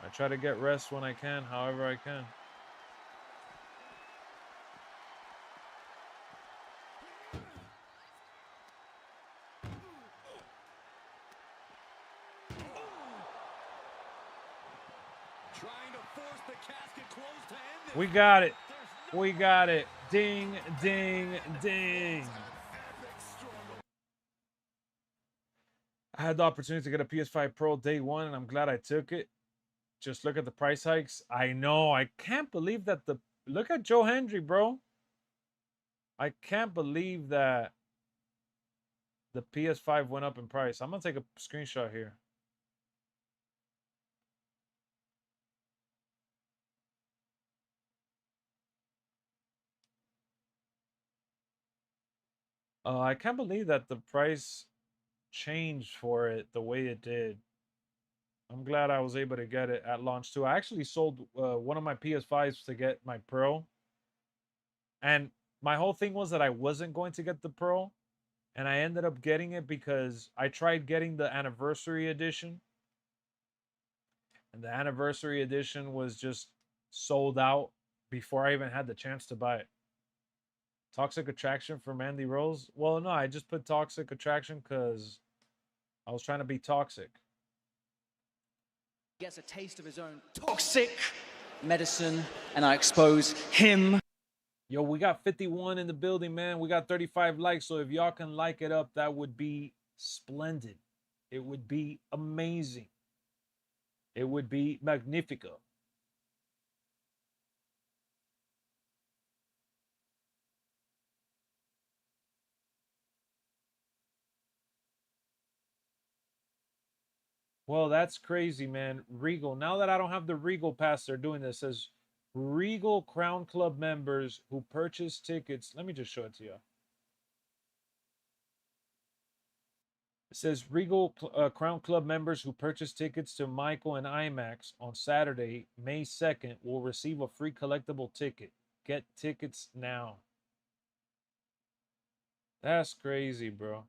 I try to get rest when I can, however I can. We got it. We got it. Ding, ding, ding. I had the opportunity to get a PS5 Pro day one, and I'm glad I took it. Just look at the price hikes. I know. I can't believe that look at Joe Hendry, bro. I can't believe that the PS5 went up in price. I'm going to take a screenshot here. I can't believe that the price changed for it the way it did. I'm glad I was able to get it at launch too. I actually sold one of my PS5s to get my Pro. And my whole thing was that I wasn't going to get the Pro. And I ended up getting it because I tried getting the anniversary edition. And the anniversary edition was just sold out before I even had the chance to buy it. Toxic Attraction for Mandy Rose? Well, no, I just put Toxic Attraction because I was trying to be toxic. Gets a taste of his own toxic medicine, and I expose him. Yo, we got 51 in the building, man. We got 35 likes, so if y'all can like it up, that would be splendid. It would be amazing. It would be magnifico. Well, that's crazy, man. Regal. Now that I don't have the Regal pass, they're doing this. It says Regal Crown Club members who purchase tickets. Let me just show it to you. It says Regal Crown Club members who purchase tickets to Michael and IMAX on Saturday, May 2nd, will receive a free collectible ticket. Get tickets now. That's crazy, bro.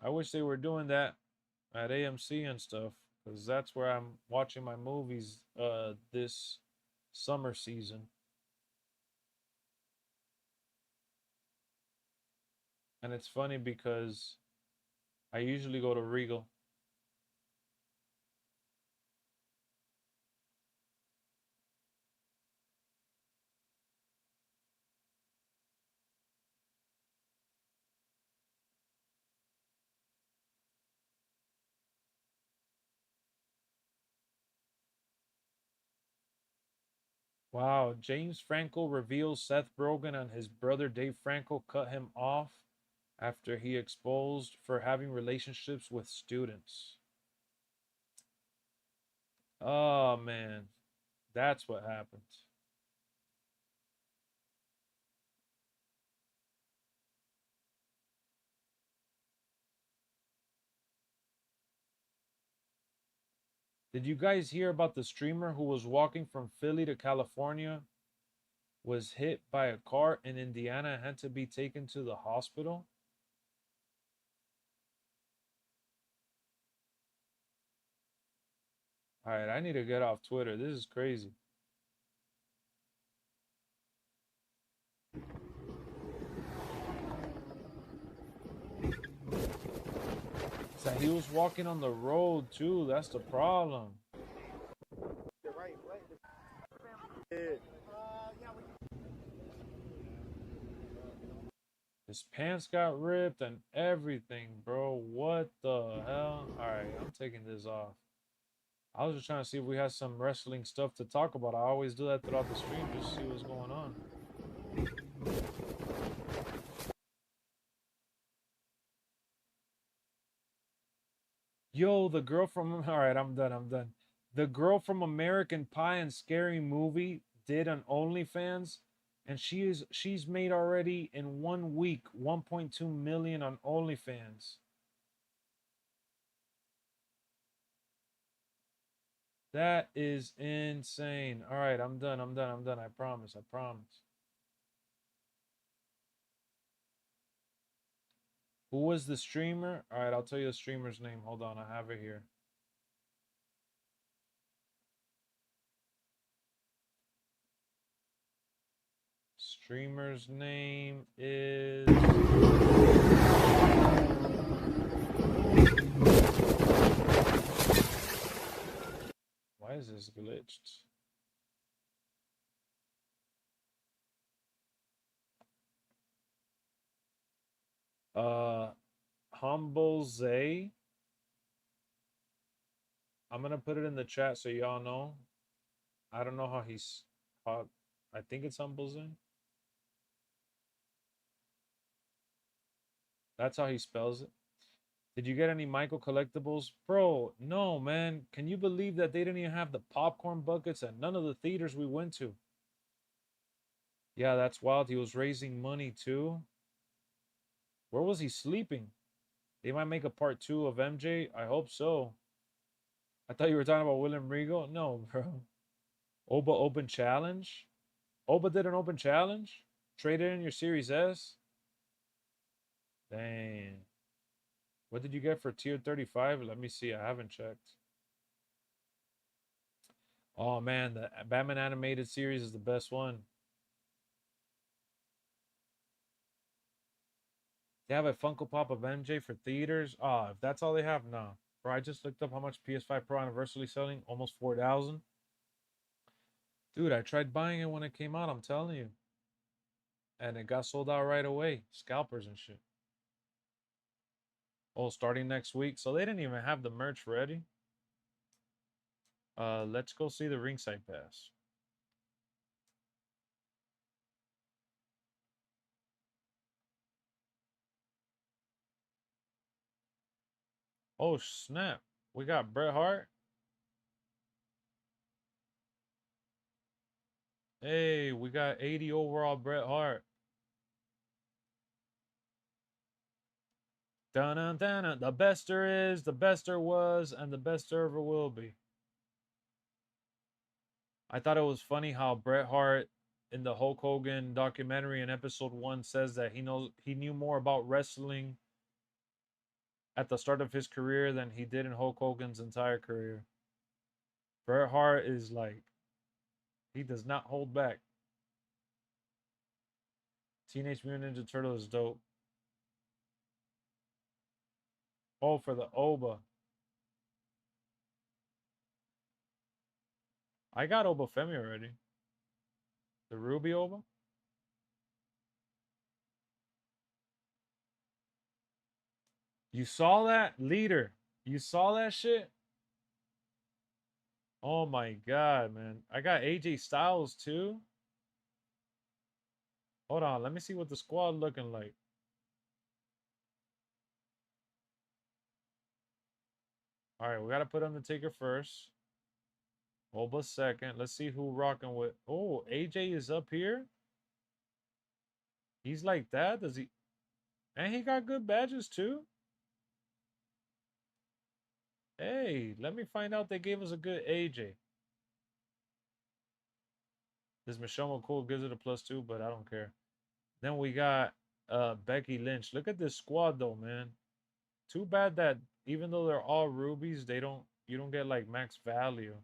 I wish they were doing that at AMC and stuff, because that's where I'm watching my movies this summer season. And it's funny because I usually go to Regal. Wow, James Franco reveals Seth Rogen and his brother Dave Franco cut him off after he exposed for having relationships with students. Oh man, that's what happened. Did you guys hear about the streamer who was walking from Philly to California, was hit by a car in Indiana, and had to be taken to the hospital? All right, I need to get off Twitter. This is crazy. So he was walking on the road too. That's the problem. His pants got ripped and everything, bro. What the hell? All right, I'm taking this off. I was just trying to see if we had some wrestling stuff to talk about. I always do that throughout the stream, just to see what's going on. Yo, the girl from all right, I'm done. The girl from American Pie and Scary Movie did an OnlyFans, and she's made already in 1 week 1.2 million on OnlyFans. That is insane. All right, I'm done. I promise. Who was the streamer? All right, I'll tell you the streamer's name. Hold on, I have it here. Streamer's name is... Why is this glitched? Humble Zay. I'm gonna put it in the chat so y'all know. I don't know how I think it's Humble Zay. That's how he spells it. Did you get any Michael collectibles? Bro, no, man. Can you believe that they didn't even have the popcorn buckets at none of the theaters we went to? Yeah, that's wild. He was raising money too. Where was he sleeping? They might make a part 2 of MJ. I hope so. I thought you were talking about William Regal. No, bro. Oba open challenge. Oba did an open challenge. Traded in your Series S. Dang. What did you get for tier 35? Let me see. I haven't checked. Oh man, the Batman animated series is the best one. They have a Funko Pop of MJ for theaters. Ah, if that's all they have, no. Bro, I just looked up how much PS5 Pro anniversary selling. Almost 4,000. Dude, I tried buying it when it came out. I'm telling you. And it got sold out right away. Scalpers and shit. Oh, starting next week. So they didn't even have the merch ready. Let's go see the ringside pass. Oh, snap. We got Bret Hart. Hey, we got 80 overall Bret Hart. Dun dun dun. The best there is, the best there was, and the best there ever will be. I thought it was funny how Bret Hart in the Hulk Hogan documentary in episode 1 says that he knew more about wrestling at the start of his career than he did in Hulk Hogan's entire career. Bret Hart is like, he does not hold back. Teenage Mutant Ninja Turtle is dope. Oh, for the Oba. I got Oba Femi already. The Ruby Oba. You saw that? Leader. You saw that shit? Oh my god, man. I got AJ Styles too. Hold on, let me see what the squad looking like. All right, we got to put Undertaker first. Hold a second. Let's see who rocking with. Oh, AJ is up here. He's like that. Does he? And he got good badges too. Hey, let me find out they gave us a good AJ. This Michelle McCool gives it a +2, but I don't care. Then we got Becky Lynch. Look at this squad though, man. Too bad that even though they're all rubies, you don't get like max value.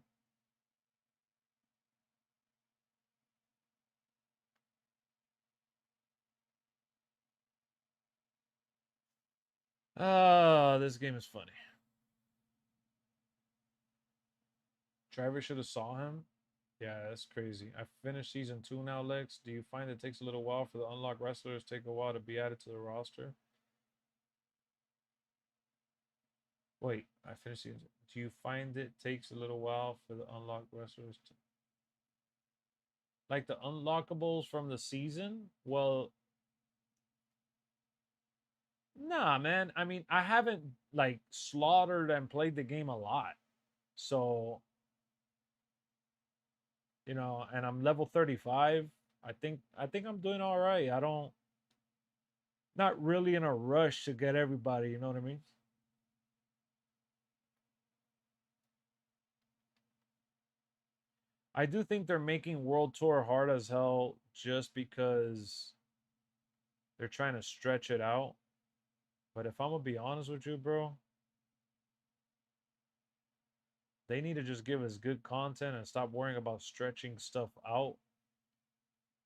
Ah, this game is funny. Travis should have saw him. Yeah, that's crazy. I finished season 2 now, Lex. Do you find it takes a little while for the unlocked wrestlers take a while to be added to the roster? Wait, I finished season 2. Do you find it takes a little while for the unlocked wrestlers to like the unlockables from the season? Well, nah, man. I mean, I haven't like slaughtered and played the game a lot. So, you know, and I'm level 35. I think I'm doing all right. I don't not really in a rush to get everybody, you know what I mean? I do think they're making World Tour hard as hell just because they're trying to stretch it out. But if I'm gonna be honest with you, bro, they need to just give us good content and stop worrying about stretching stuff out.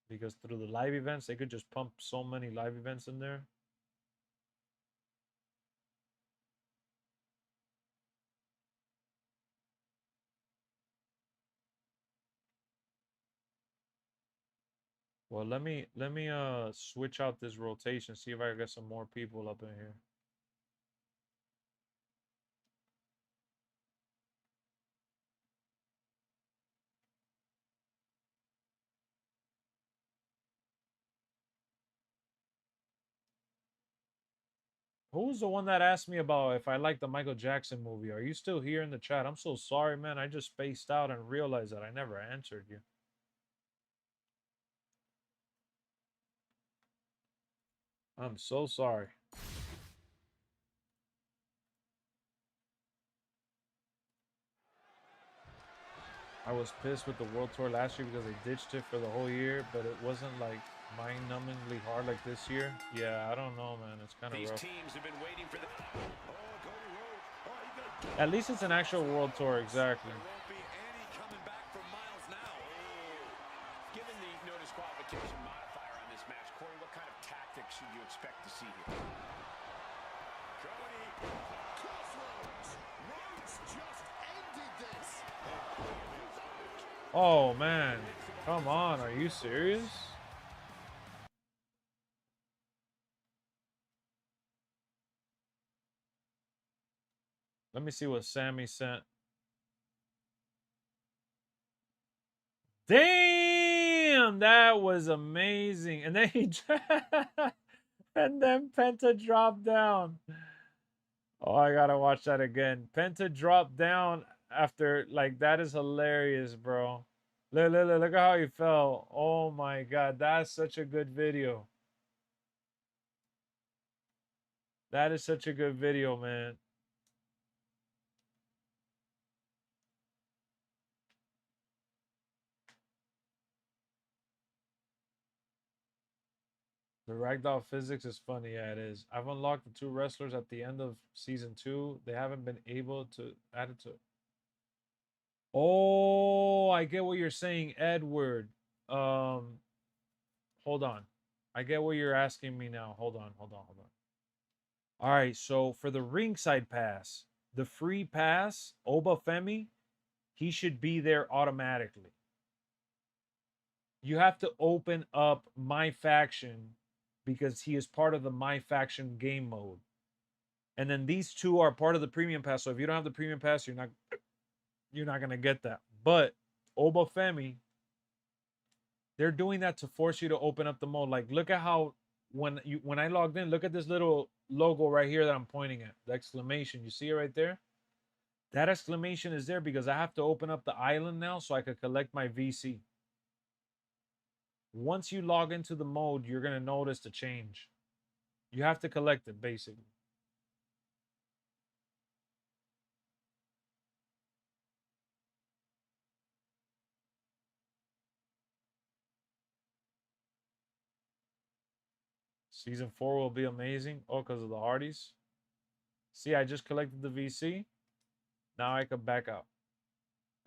Because through the live events, they could just pump so many live events in there. Well, let me switch out this rotation, see if I can get some more people up in here. Who's the one that asked me about if I like the Michael Jackson movie? Are you still here in the chat? I'm so sorry, man. I just spaced out and realized that I never answered you. I'm so sorry. I was pissed with the World Tour last year because they ditched it for the whole year, but it wasn't like mind-numbingly hard like this year. Yeah, I don't know, man. It's kind of rough. Teams have been waiting for the... At least it's an actual World Tour, exactly. There won't be any coming back from Miles now. Given the no disqualification modifier on this match, Corey, what kind of tactics should you expect to see here? Oh, man. Come on. Are you serious? Let me see what Sammy sent. Damn, that was amazing. And then he and then Penta dropped down. Oh, I gotta watch that again. Penta dropped down after, like, that is hilarious, bro. Look at how he fell. Oh my god, that's such a good video. That is such a good video, man. The ragdoll physics is funny. Yeah, it is. I've unlocked the 2 wrestlers at the end of season 2. They haven't been able to add it to. Oh, I get what you're saying, Edward. Hold on. I get what you're asking me now. Hold on. All right, so for the ringside pass, the free pass, Obafemi, he should be there automatically. You have to open up My Faction because he is part of the My Faction game mode. And then these 2 are part of the premium pass. So if you don't have the premium pass, you're not gonna get that. But Obafemi, they're doing that to force you to open up the mode. Like, look at how when I logged in, look at this little logo right here that I'm pointing at, the exclamation. You see it right there? That exclamation is there because I have to open up the island now so I could collect my VC. Once you log into the mode, you're going to notice the change. You have to collect it, basically. Season 4 will be amazing. Oh, because of the Hardys. See, I just collected the VC. Now I can back out.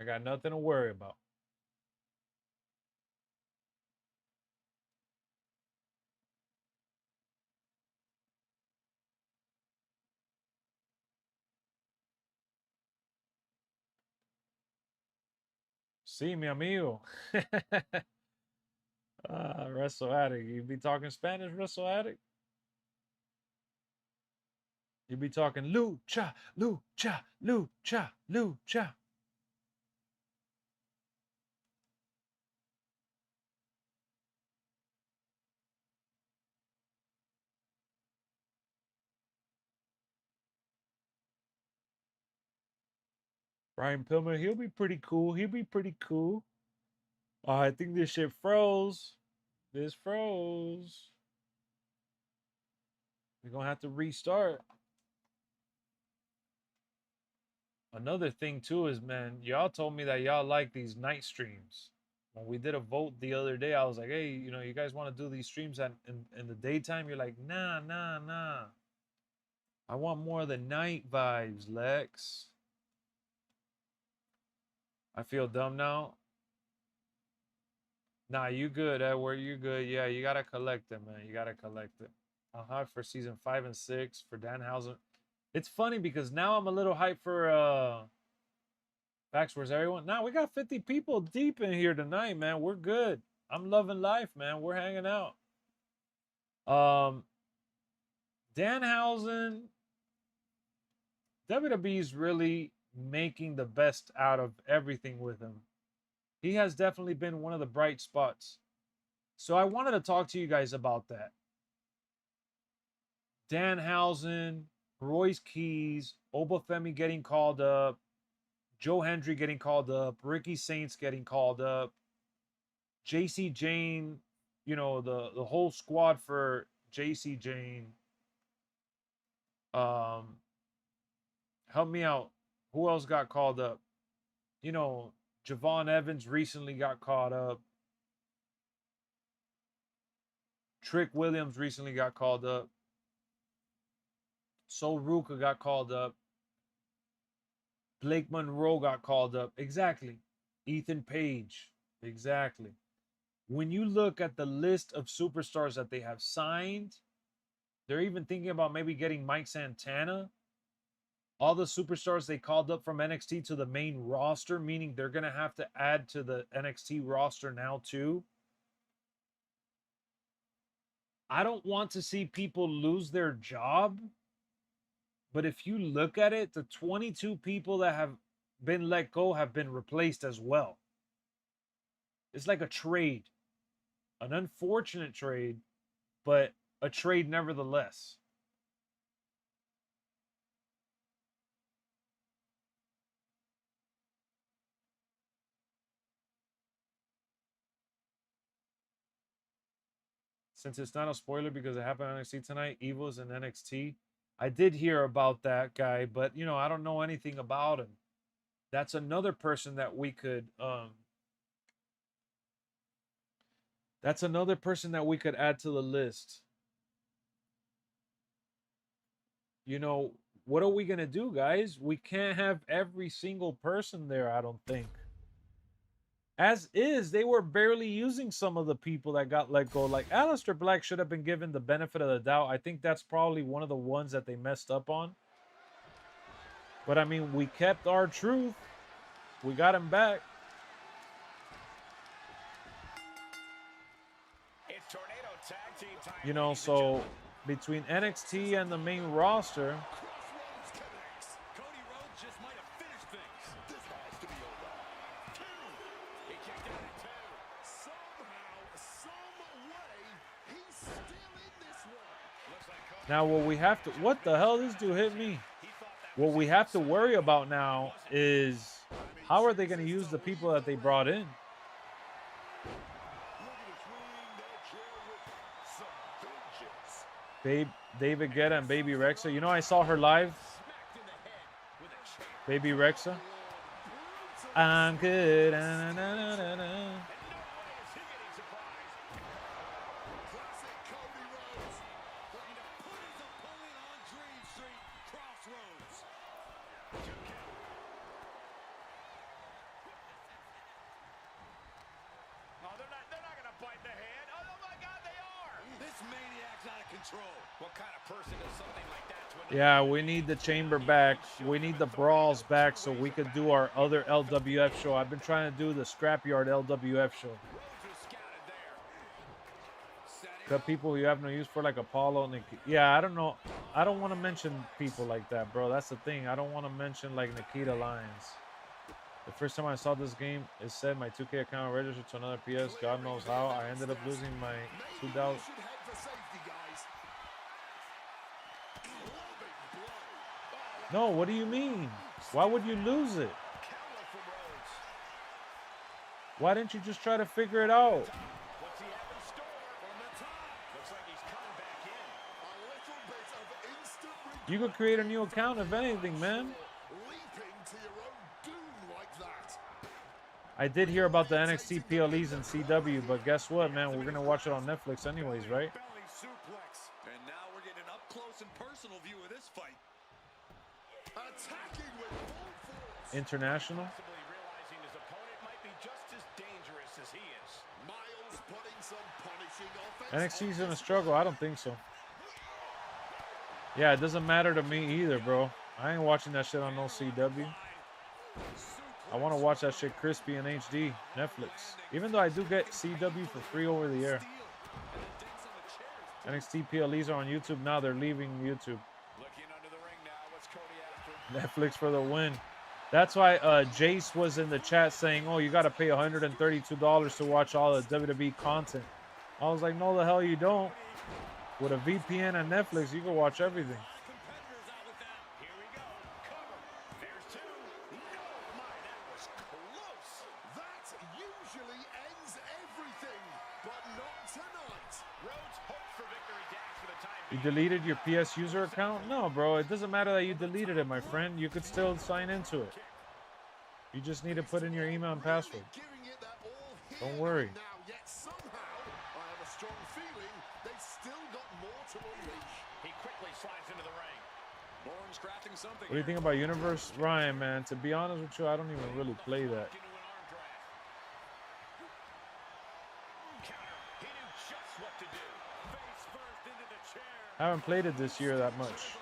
I got nothing to worry about. See, mi amigo. Wrestle Addict. You be talking Spanish, Wrestle Addict? You be talking lucha, lucha, lucha, lucha. Brian Pillman, he'll be pretty cool. He'll be pretty cool. Oh, I think this shit froze. This froze. We're going to have to restart. Another thing, too, is, man, y'all told me that y'all like these night streams. When we did a vote the other day, I was like, hey, you know, you guys want to do these streams in the daytime? You're like, nah, nah, nah. I want more of the night vibes, Lex. I feel dumb now. Nah, you good, Edward. You good. Yeah, you gotta collect it, man. You gotta collect it. I'm hyped for season 5 and 6 for Danhausen. It's funny because now I'm a little hyped for Facts. Where's everyone? Now we got 50 people deep in here tonight, man. We're good. I'm loving life, man. We're hanging out. Danhausen, WWE's really making the best out of everything with him. He has definitely been one of the bright spots. So I wanted to talk to you guys about that. Danhausen, Royce Keys, Obafemi getting called up, Joe Hendry getting called up, Ricky Saints getting called up, JC Jane, you know, the whole squad for JC Jane. Help me out. Who else got called up? You know, Javon Evans recently got caught up. Trick Williams recently got called up. Sol Ruka got called up. Blake Monroe got called up. Exactly. Ethan Page. Exactly. When you look at the list of superstars that they have signed, they're even thinking about maybe getting Mike Santana. All the superstars they called up from NXT to the main roster, meaning they're going to have to add to the NXT roster now too. I don't want to see people lose their job. But if you look at it, the 22 people that have been let go have been replaced as well. It's like a trade. An unfortunate trade, but a trade nevertheless. Since it's not a spoiler because it happened on NXT tonight, Evil's in NXT. I did hear about that guy, but you know, I don't know anything about him. That's another person that we could add to the list. You know, what are we going to do, guys? We can't have every single person there, I don't think. As is, they were barely using some of the people that got let go. Like Aleister Black should have been given the benefit of the doubt. I think that's probably one of the ones that they messed up on. But I mean, we kept our truth. We got him back. You know, so between NXT and the main roster, now what we have to, what the hell, this dude hit me. What we have to worry about now is how are they going to use the people that they brought in? Babe, David Guetta and Baby Rexha. You know, I saw her live. Baby Rexha. I'm good. Na, na, na, na, na. Yeah, we need the chamber back. We need the brawls back so we could do our other LWF show. I've been trying to do the Scrapyard LWF show. Got people you have no use for, like Apollo and yeah, I don't know. I don't want to mention people like that, bro. That's the thing. I don't want to mention like Nikita Lyons. The first time I saw this game, it said my 2K account registered to another PS. God knows how. I ended up losing my $2. No, what do you mean? Why would you lose it? Why didn't you just try to figure it out? You could create a new account if anything, man. I did hear about the NXT PLEs and CW, but guess what, man? We're gonna watch it on Netflix anyways, right? And now we're getting an up close and personal view of this fight. Attacking with full force. International. Realizing his opponent might be just as dangerous as he is. Miles putting some punishing offense. NXT's in a struggle. I don't think so. Yeah, it doesn't matter to me either, bro. I ain't watching that shit on no CW. I want to watch that shit crispy in HD, Netflix. Even though I do get CW for free over the air. NXT PLEs are on YouTube now. They're leaving YouTube. Netflix for the win. That's why Jace was in the chat saying, oh, you got to pay $132 to watch all the WWE content. I was like, no, the hell you don't. With a VPN and Netflix, you can watch everything. You deleted your PS user account? No, bro. It doesn't matter that you deleted it, my friend. You could still sign into it. You just need to put in your email and password. Don't worry. What do you think about Universe? Ryan, man, to be honest with you, I don't even really play that. I haven't played it this year that much.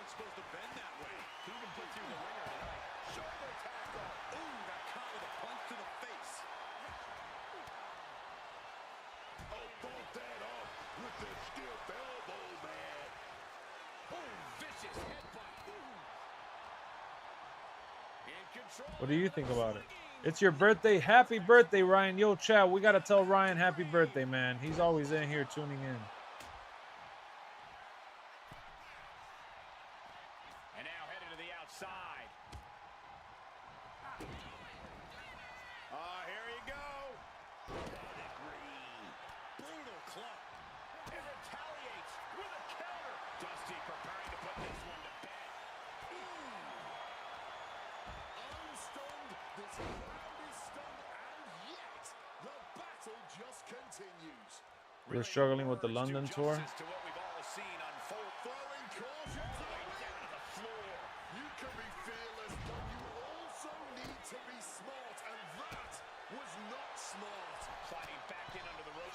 What do you think about it? It's your birthday. Happy birthday, Ryan. Yo, chat, we got to tell Ryan happy birthday, man. He's always in here tuning in. We're struggling with the London tour.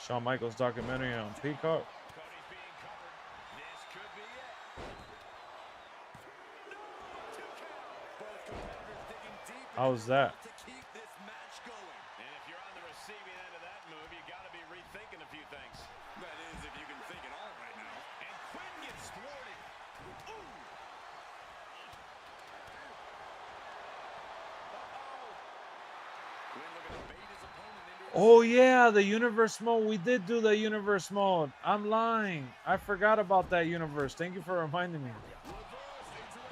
Shawn Michaels documentary on Peacock. How's that? Oh yeah, the universe mode. We did do the universe mode. I'm lying. I forgot about that universe. Thank you for reminding me.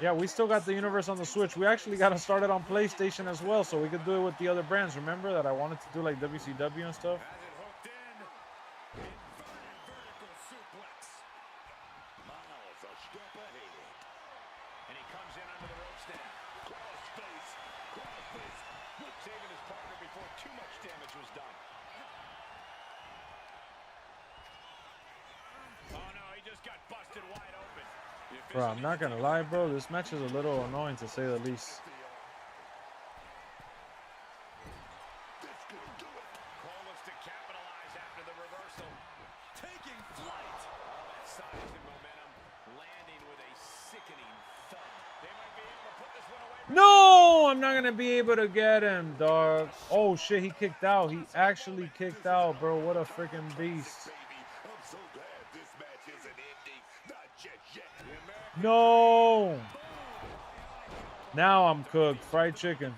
Yeah, we still got the universe on the Switch. We actually got to start it on PlayStation as well, so we could do it with the other brands. Remember that I wanted to do like WCW and stuff? And he comes in under the ropes now. Crossface. Saving his partner before too much damage was done. Oh no, he just got busted wide open. Bro, I'm not gonna lie, bro. This match is a little annoying to say the least. Cole looks to capitalize after the reversal. Taking flight. All that size and momentum landing with a sickening thud. They might be able to put this one away. No, I'm not gonna be able to get him, dog. Oh shit, he kicked out. He actually kicked out, bro. What a freaking beast. No. Now I'm cooked. Fried chicken.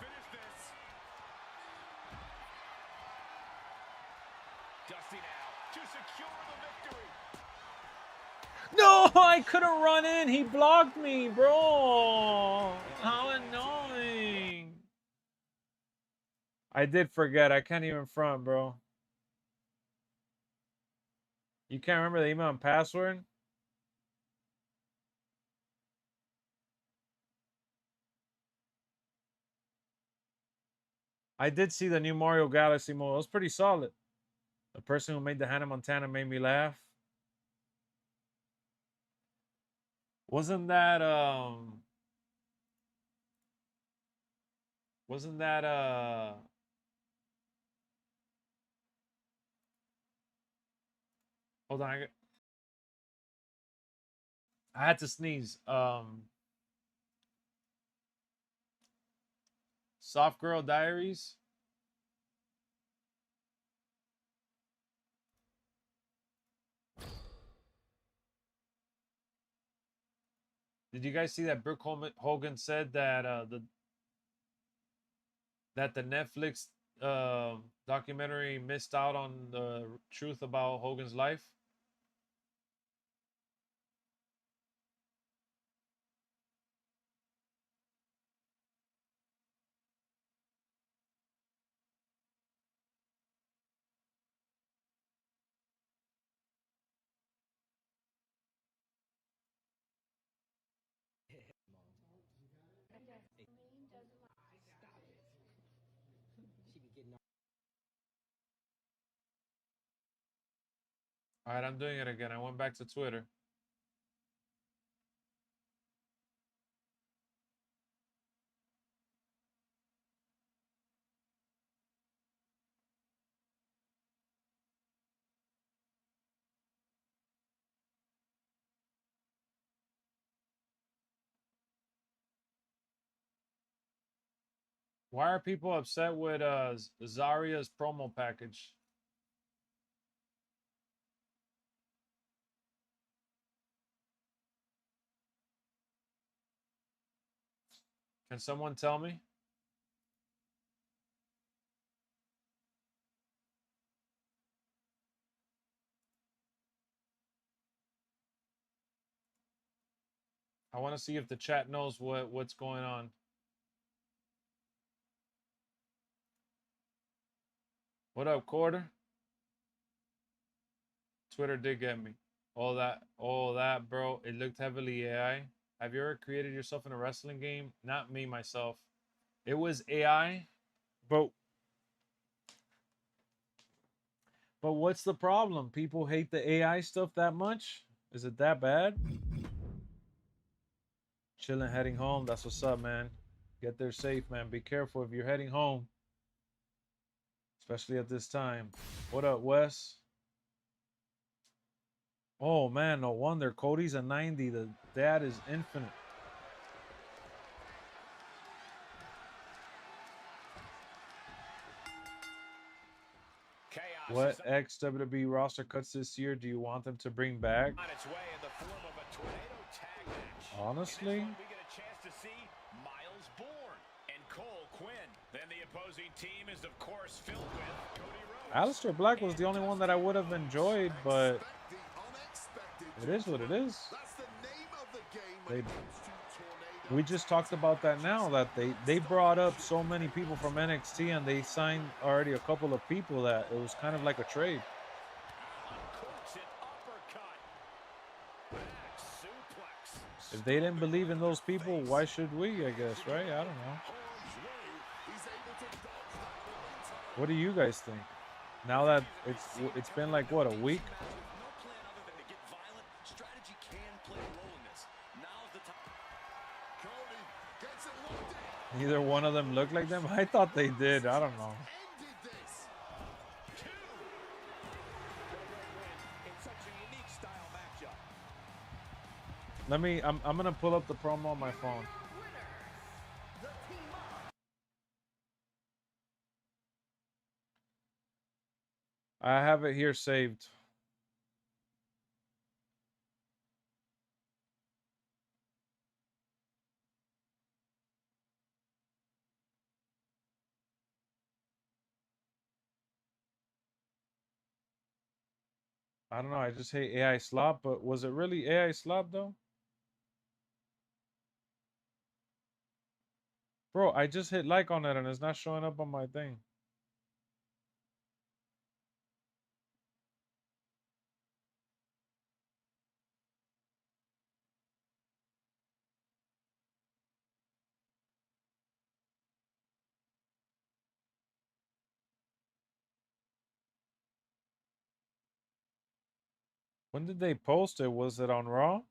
No, I couldn't run in. He blocked me, bro. How annoying. I did forget. I can't even front, bro. You can't remember the email and password? I did see the new Mario Galaxy mode. It was pretty solid. The person who made the Hannah Montana made me laugh. Wasn't that hold on, I had to sneeze. Soft Girl Diaries. Did you guys see that Brooke Hogan said that the Netflix documentary missed out on the truth about Hogan's life? All right, I'm doing it again. I went back to Twitter. Why are people upset with Zarya's promo package? Can someone tell me? I want to see if the chat knows what's going on. What up, Quarter? Twitter did get me. All that, bro. It looked heavily AI. Have you ever created yourself in a wrestling game? Not me, myself. It was AI, but what's the problem? People hate the AI stuff that much? Is it that bad? Chilling, heading home. That's what's up, man. Get there safe, man. Be careful if you're heading home, especially at this time. What up, Wes? Oh man, no wonder Cody's a 90. The dad is infinite. What ex-WWE roster cuts this year do you want them to bring back? Honestly, we get a chance to see Miles Bourne and Cole Quinn. Then the opposing team is of course filled with Cody Rhodes. Aleister Black was the only one that I would have enjoyed, but it is what it is. We just talked about that now, that they brought up so many people from NXT and they signed already a couple of people that it was kind of like a trade. If they didn't believe in those people, why should we, I guess, right? I don't know. What do you guys think? Now that it's been like what, a week? Neither one of them looked like them. I thought they did. I don't know. Let me. I'm gonna pull up the promo on my phone. I have it here saved. I don't know. I just hate AI slop, but was it really AI slop though? Bro, I just hit like on it and it's not showing up on my thing. When did they post it? Was it on Raw?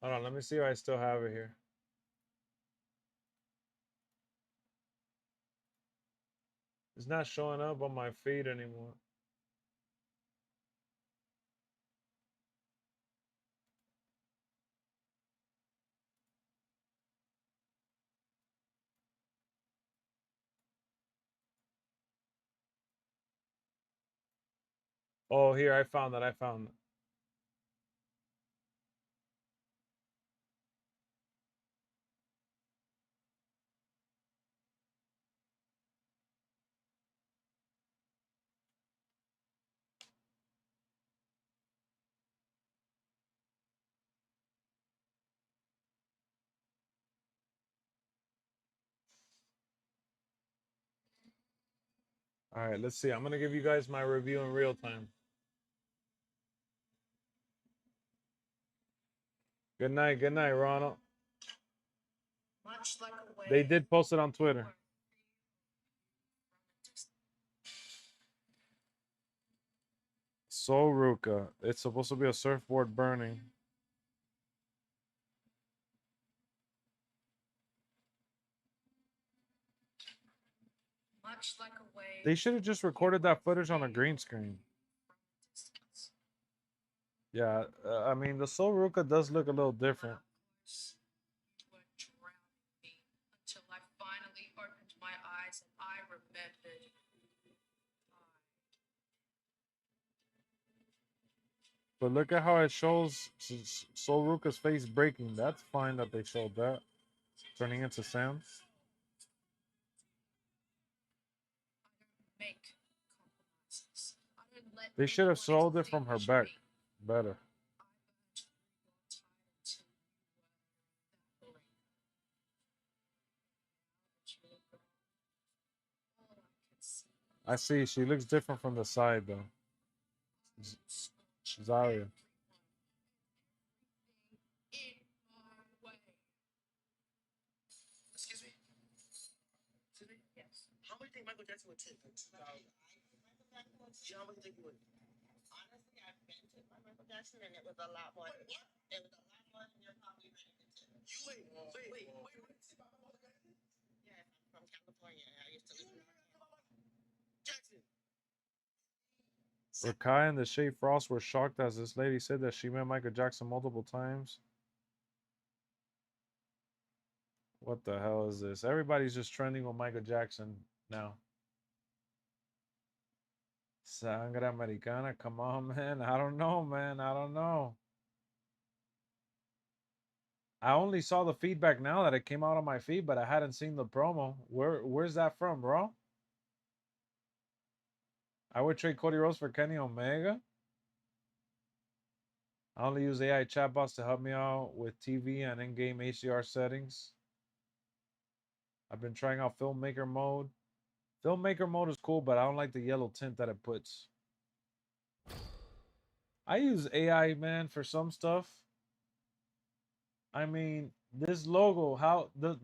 Hold on, let me see if I still have it here. It's not showing up on my feed anymore. Oh, here, I found it. I found it. All right, let's see. I'm going to give you guys my review in real time. Good night, Ronald. They did post it on Twitter. Soul Ruka. It's supposed to be a surfboard burning. They should have just recorded that footage on a green screen. Yeah, I mean, the Soul Ruka does look a little different. Until I finally opened my eyes and I remembered. But look at how it shows Soul Ruka's face breaking. That's fine that they showed that. Turning into Sam. They should have sold it from her back better. I see. She looks different from the side, though. Zarya. Excuse me? Yes. How many think Michael Jackson would tip? You know how many think he would? Honestly, I've been tipped by Michael Jackson, and it was a lot more. It was a lot more than you're probably ready to tip. Wait. Yes, I'm from California. I used to live in Jackson. Rakai and the Shea Frost were shocked as this lady said that she met Michael Jackson multiple times. What the hell is this? Everybody's just trending with Michael Jackson now. Sangre Americana, come on, man. I don't know, man. I don't know. I only saw the feedback now that it came out on my feed, but I hadn't seen the promo. Where's that from, bro? I would trade Cody Rhodes for Kenny Omega. I only use AI chatbots to help me out with TV and in-game HDR settings. I've been trying out filmmaker mode. Filmmaker mode is cool, but I don't like the yellow tint that it puts. I use AI, man, for some stuff. I mean, this logo,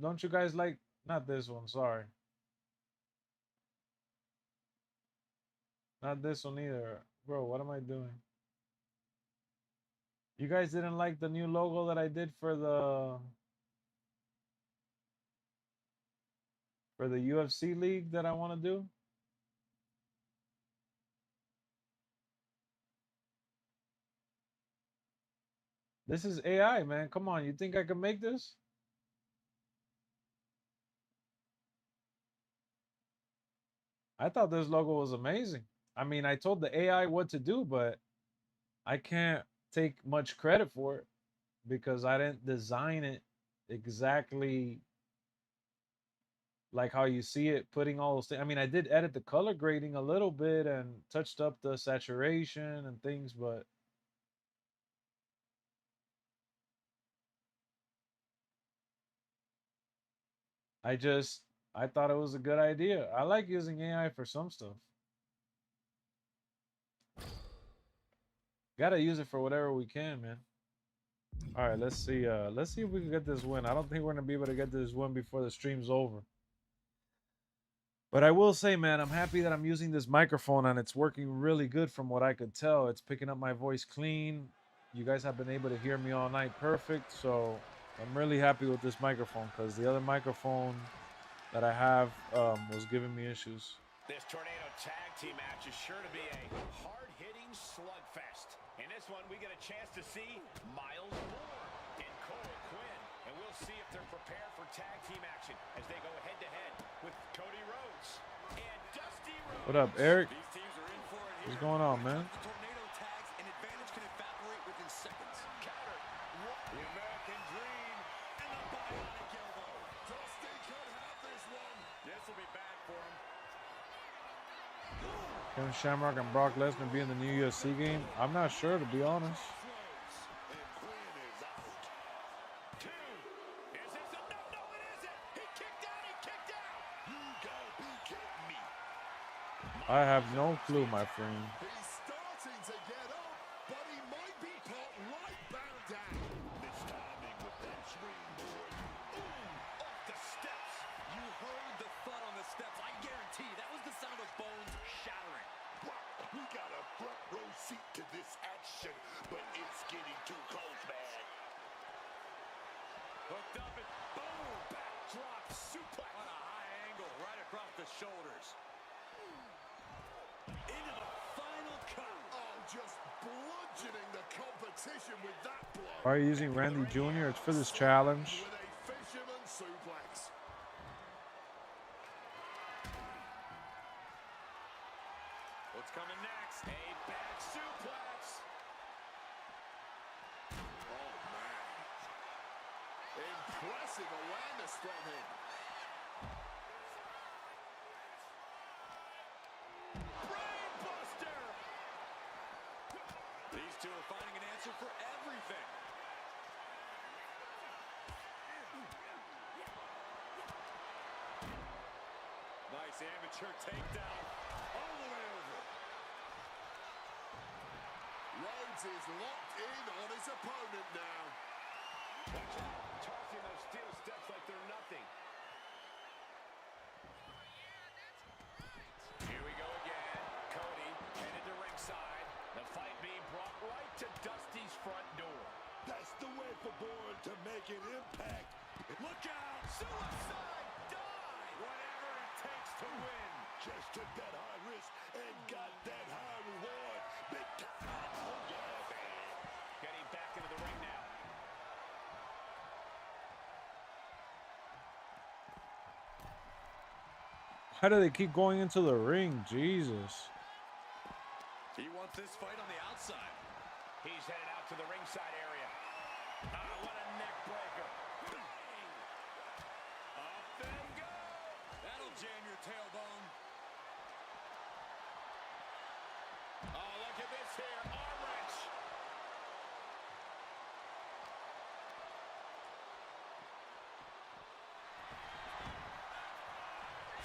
don't you guys like, not this one, sorry. Not this one either. Bro, what am I doing? You guys didn't like the new logo that I did for the UFC league that I want to do? This is AI, man. Come on, you think I can make this? I thought this logo was amazing. I mean, I told the AI what to do, but I can't take much credit for it because I didn't design it exactly like how you see it, putting all those things. I mean, I did edit the color grading a little bit and touched up the saturation and things, but I thought it was a good idea. I like using AI for some stuff. Gotta use it for whatever we can, man. All right, let's see if we can get this win. I don't think we're gonna be able to get this win before the stream's over. But I will say, man, I'm happy that I'm using this microphone and it's working really good from what I could tell. It's picking up my voice clean. You guys have been able to hear me all night perfect. So I'm really happy with this microphone because the other microphone that I have was giving me issues. This Tornado Tag Team match is sure to be a hard-hitting slugfest. In this one, we get a chance to see Miles Moore and Cole Quinn. And we'll see if they're prepared for tag team action as they go head-to-head with Cody Rhodes and Dusty Rhodes. What up, Eric? These teams are in for it. What's going on, man? The Tornado tags, an advantage can evaporate within seconds. Counter. The American Dream and the bionic elbow. Dusty could have this one. This will be bad for him. Kevin Shamrock and Brock Lesnar be in the new UFC game? I'm not sure, to be honest. I have no clue, my friend. He's starting to get up, but he might be caught right bound down. Mistiming with that springboard. Off the steps. You heard the thud on the steps. I guarantee that was the sound of bones shattering. We got a front row seat to this action, but it's getting too close, man. Hooked up and boom! Backdrop suplex. On a high angle, right across the shoulders. Into the final count. Oh, just bludgeoning the competition with that blow. Why are you using Randy Jr.? It's for this challenge. With a fisherman suplex. What's coming next? A back suplex. Oh, man. Impressive awareness from him. Brainbuster. These two are finding an answer for everything. Nice amateur takedown. All the way over. Rhodes is locked in on his opponent now. Watch out. Tossing those steel steps like they're nothing. Here we go again. Cody headed to ringside. The fight being brought right to Dusty's front door. That's the way for Bourne to make an impact. Look out! Suicide dive! Whatever it takes to win. Just took that high risk and got that high reward. Big time. Oh, yeah, man. Getting back into the ring now. How do they keep going into the ring? Jesus. He wants this fight on the outside. He's headed out to the ringside area. What a neck breaker. Bang! Up and go. That'll jam your tailbone.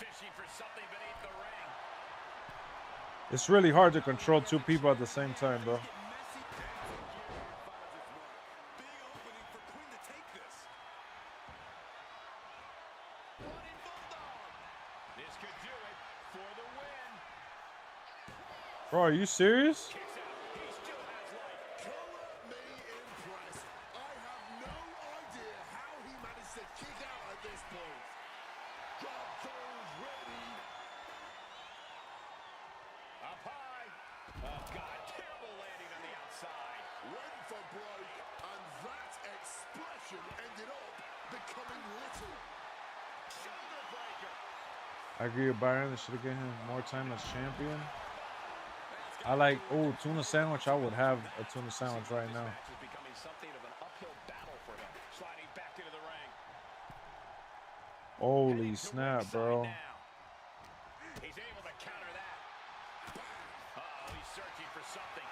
fishing for something beneath the ring. It's really hard to control two people at the same time, bro. This could do it for the win. Bro, are you serious? Kicks out. He still has life. Currently impressed. I have no idea how he managed to kick out at this point. Drop goes ready. Up high. Oh, God. Terrible landing on the outside. Went for broke, and that expression ended up becoming little. Shoulder breaker. I agree with Byron. They should have given him more time as champion. I like, oh, tuna sandwich. I would have a tuna sandwich right now. This match is becoming something of an uphill battle for him. Sliding back into the ring. Holy snap, bro. He's able to counter that. Uh-oh, he's searching for something.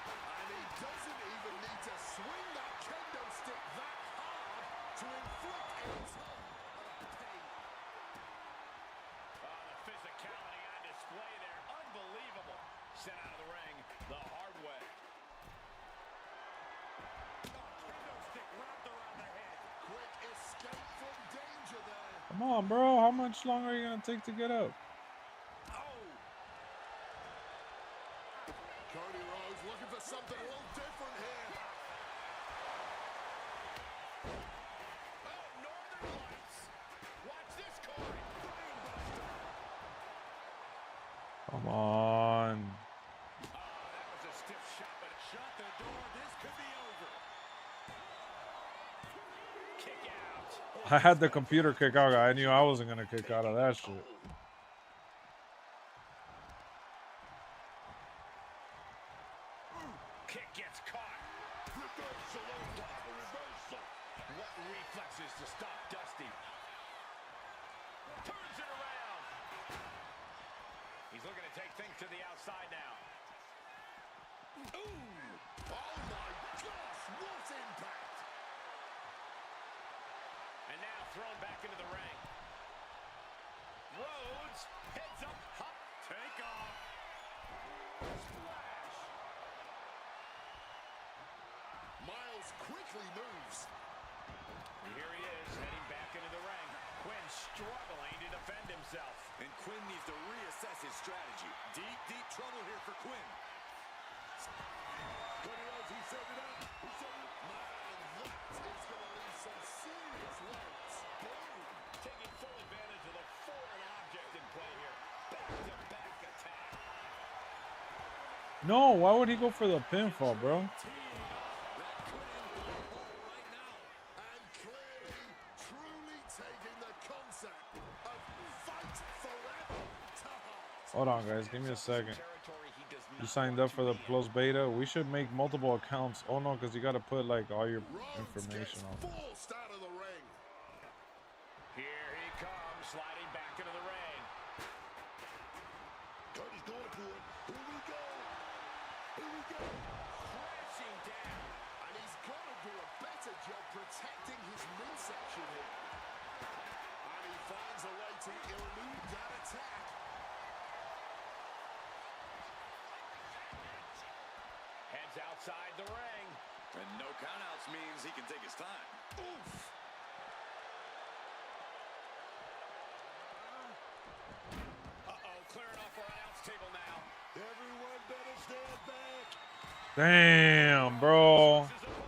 And he doesn't even need to swing that kendo stick that hard to inflict any type of pain. Oh, the physicality on display there. Unbelievable. Sent out of the ring the hard way. Kendo stick wrapped around the head. Quick escape from danger there. Come on, bro. How much longer are you going to take to get up? Cody Rhodes looking for something a little different here. Oh, Northern Lights. Watch this, Corey. Brainbuster. Come on. Oh, that was a stiff shot, but it shut the door. This could be over. Kick out. I had the computer kick out. I knew I wasn't going to kick out of that shit. Kick gets caught. Reversal on top of reversal. What reflexes to stop Dusty. Turns it around. He's looking to take things to the outside now. Ooh. Oh my gosh, what impact. And now thrown back into the ring. Rhodes, heads up, hop, take off. Splash. Miles quickly moves. And here he is, heading back into the ring. Quinn struggling to defend himself. And Quinn needs to reassess his strategy. Deep, deep trouble here for Quinn. Cody Rhodes, he set it up. He set it up. Man, that is going to leave some serious legs. Boom. Taking full advantage of the foreign object in play here. Back-to-back attack. No, why would he go for the pinfall, bro? And clearly, truly taking the concept of Fight Forever to heart. Hold on, guys. Give me a second. Territory he does You not signed up for the closed beta? We should make multiple accounts. Oh, no, because you got to put, like, all your Rhodes information gets on. forced out of the ring. Here he comes, sliding back into the ring. Cody's going for it. Here we go. Here we go. Crashing down. And he's got to do a better job protecting his midsection here. And he finds a way to elude that attack. Heads outside the ring. And no countouts means he can take his time. Oof. Uh-oh, clearing off our announce table now. Everyone better stand back. Damn, bro. This is a Rhodes.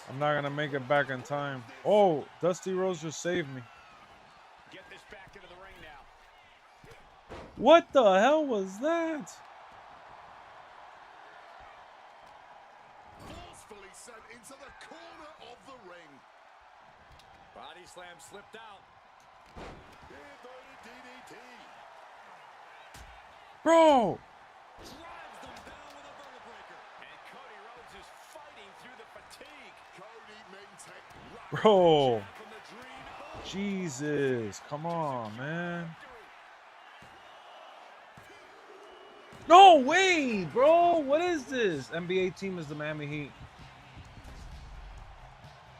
I'm not going to make it back in time. Oh, Dusty Rhodes just saved me. Get this back into the ring now. What the hell was that? Forcefully sent into the corner of the ring. Body slam slipped out. Inverted DDT. Bro. Drives them down with a vertebreaker. And Cody Rhodes is fighting through the fatigue. Cody maintains. Bro. From the dream. Jesus. Come on, man. No way, bro. What is this? NBA team is the Miami Heat.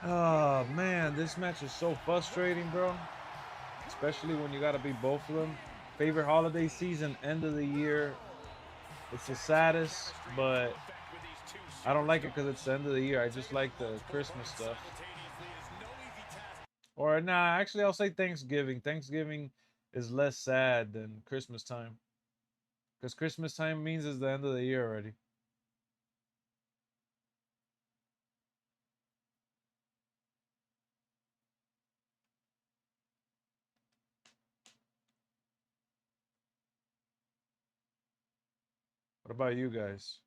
Oh, man. This match is so frustrating, bro. especially when you got to be both of them. Favorite holiday season, end of the year. It's the saddest, but I don't like it because it's the end of the year. I just like the Christmas stuff. Or nah, actually, I'll say Thanksgiving. Thanksgiving is less sad than Christmas time, because Christmas time means it's the end of the year already. What about you guys?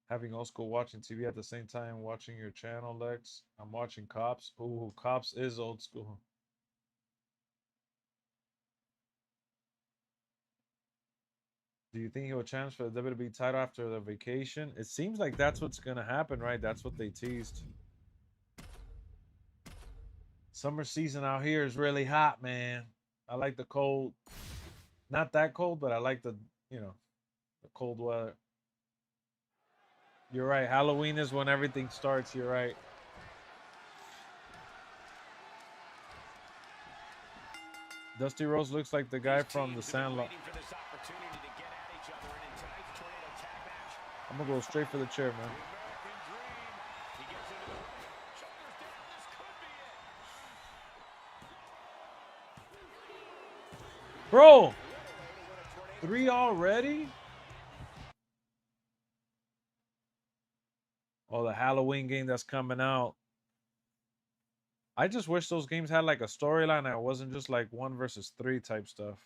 Having old school watching TV at the same time watching your channel, Lex? I'm watching Cops. Ooh, Cops is old school. Do you think he'll challenge for the WWE title after the vacation? It seems like that's what's gonna happen, right? That's what they teased. Summer season out here is really hot, man. I like the cold. Not that cold, but I like the, the cold weather. You're right. Halloween is when everything starts. You're right. Dusty Rose looks like the guy from the Sandlot. I'm gonna go straight for the chair, man. Bro, 3 already? Oh, the Halloween game that's coming out. I just wish those games had like a storyline and it wasn't just like 1 versus 3 type stuff.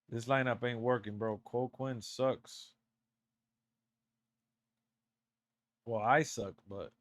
This lineup ain't working, bro. Cole Quinn sucks. Well, I suck, but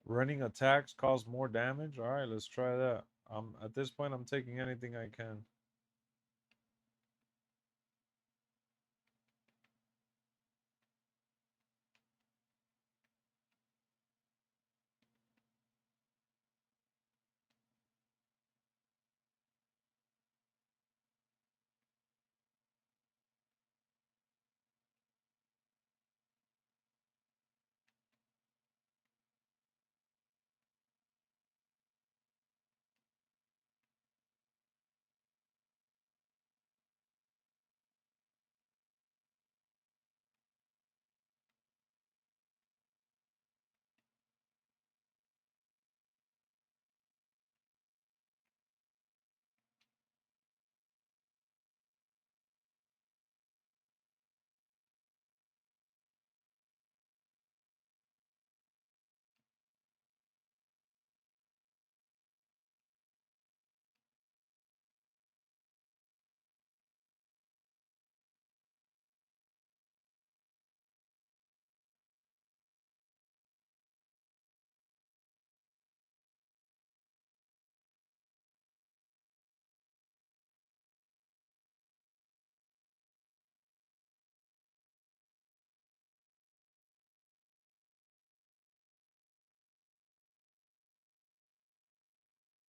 running attacks cause more damage. All right, let's try that. At this point, I'm taking anything I can.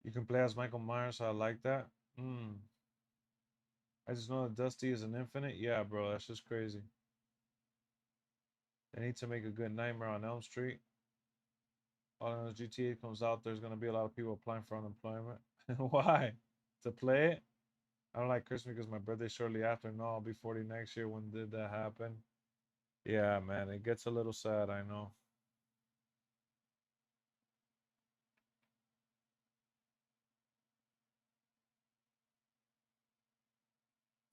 You can play as Michael Myers, so I like that. I just know that Dusty is an infinite. Yeah, bro, that's just crazy. They need to make a good Nightmare on Elm Street. When GTA comes out, there's gonna be a lot of people applying for unemployment. Why? To play it? I don't like Christmas because my birthday's shortly after. No, I'll be 40 next year. When did that happen? Yeah, man, it gets a little sad, I know.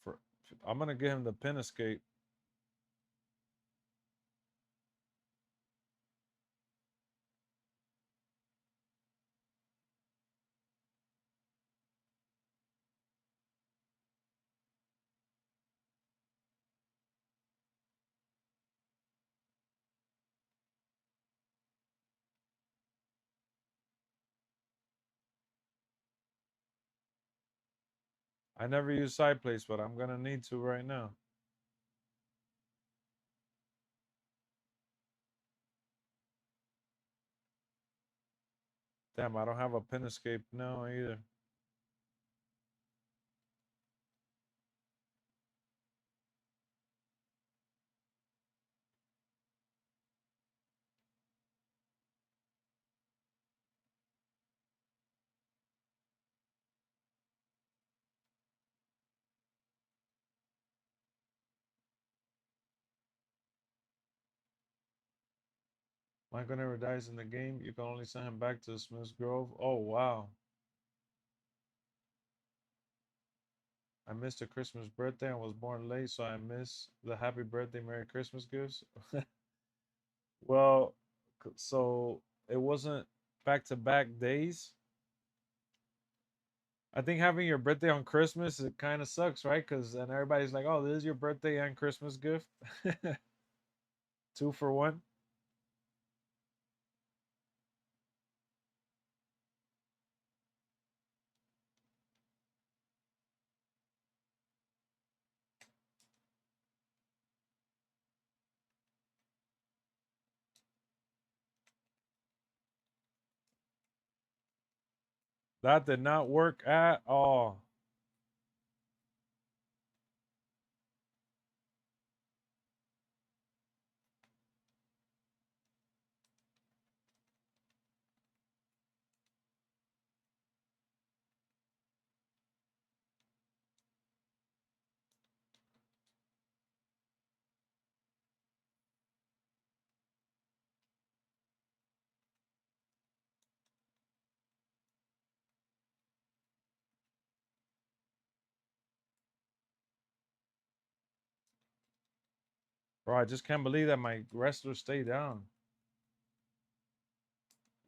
For I'm gonna get him the pin escape. I never use side plates, but I'm gonna need to right now. Damn, I don't have a pin escape now either. Michael never dies in the game. You can only send him back to Smith's Grove. Oh, wow. I missed a Christmas birthday and was born late, so I miss the happy birthday, Merry Christmas gifts. Well, so it wasn't back to back days. I think having your birthday on Christmas, it kind of sucks, right? Because then everybody's like, oh, this is your birthday and Christmas gift. Two for one. That did not work at all. Bro, I just can't believe that my wrestlers stay down.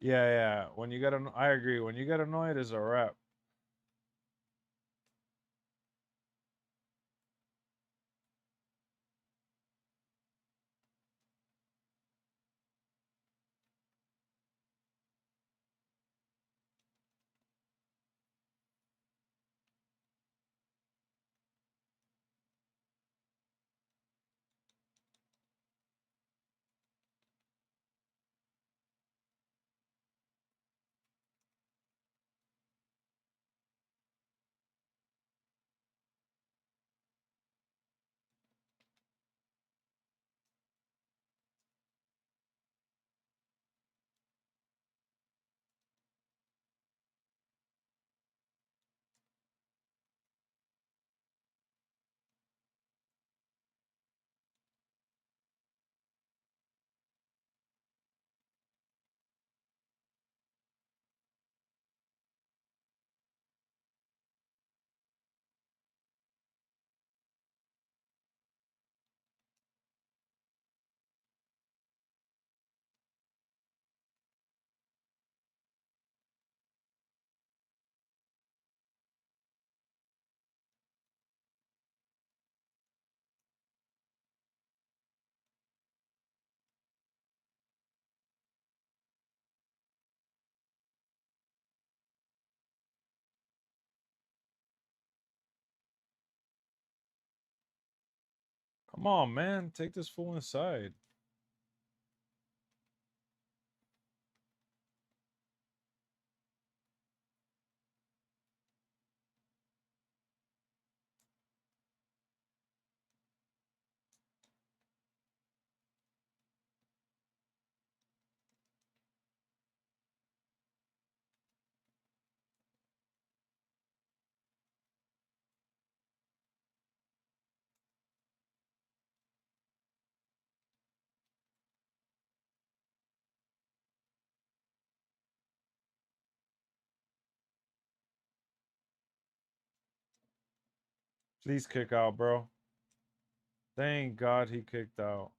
Yeah, yeah. When you get I agree. When you get annoyed, it's a wrap. Come on, man. Take this fool inside. Please kick out, bro. Thank God he kicked out.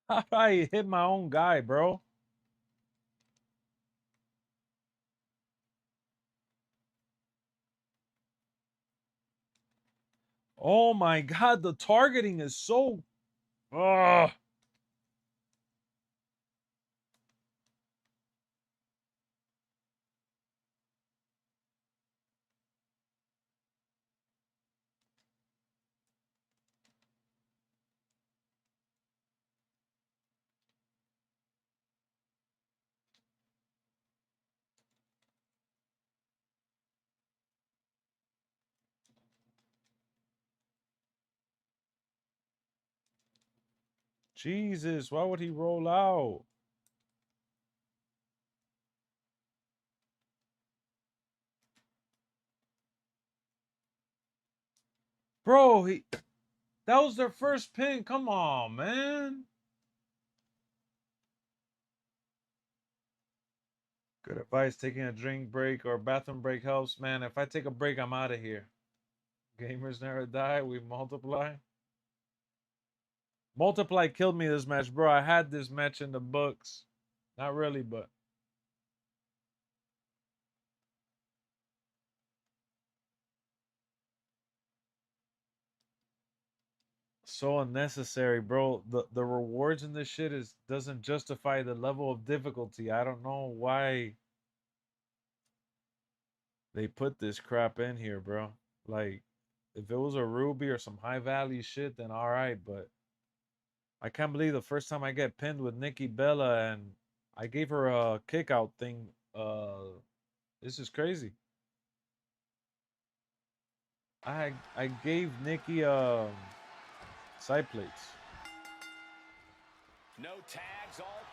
How did I hit my own guy, bro? Oh my god, the targeting is so. Ugh. Jesus, why would he roll out? Bro, that was their first pin. Come on, man. Good advice. Taking a drink break or bathroom break helps. Man, if I take a break, I'm out of here. Gamers never die. We multiply. Multiply killed me this match, bro. I had this match in the books. Not really, but so unnecessary, bro. The rewards in this shit is doesn't justify the level of difficulty. I don't know why they put this crap in here, bro. Like, if it was a ruby or some high value shit, then all right. But I can't believe the first time I get pinned with Nikki Bella and I gave her a kick out thing. This is crazy. I gave Nikki side plates. No tags, all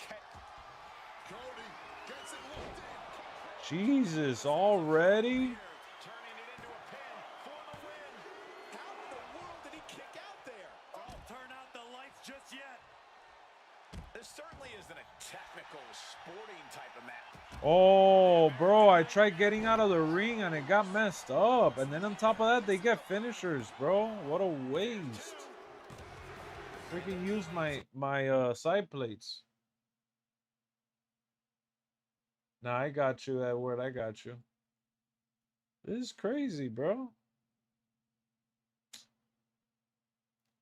Cody gets it locked in. Jesus, already? turning it into a pin for the win. How in the world did he kick out there? Don't turn out the lights just yet. This certainly isn't a technical sporting type of match. Oh, bro, I tried getting out of the ring and it got messed up. And then on top of that, they get finishers, bro. What a waste. Freaking use my side plates. Nah, I got you, Edward. I got you. This is crazy, bro.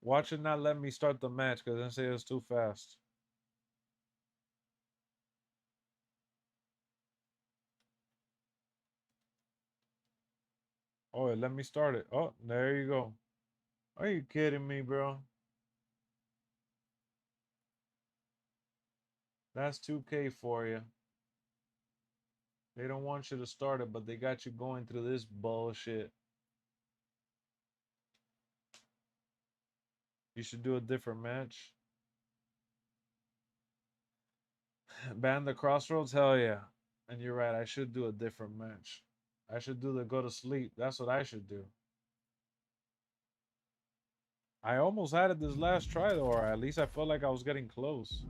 Watch it not let me start the match because then say it's too fast. Oh, let me start it. Oh, there you go. Are you kidding me, bro? That's 2K for you. They don't want you to start it, but they got you going through this bullshit. You should do a different match. Ban the Crossroads? Hell yeah. And you're right, I should do a different match. I should do the go to sleep. That's what I should do. I almost had it this last try, though, or at least I felt like I was getting close.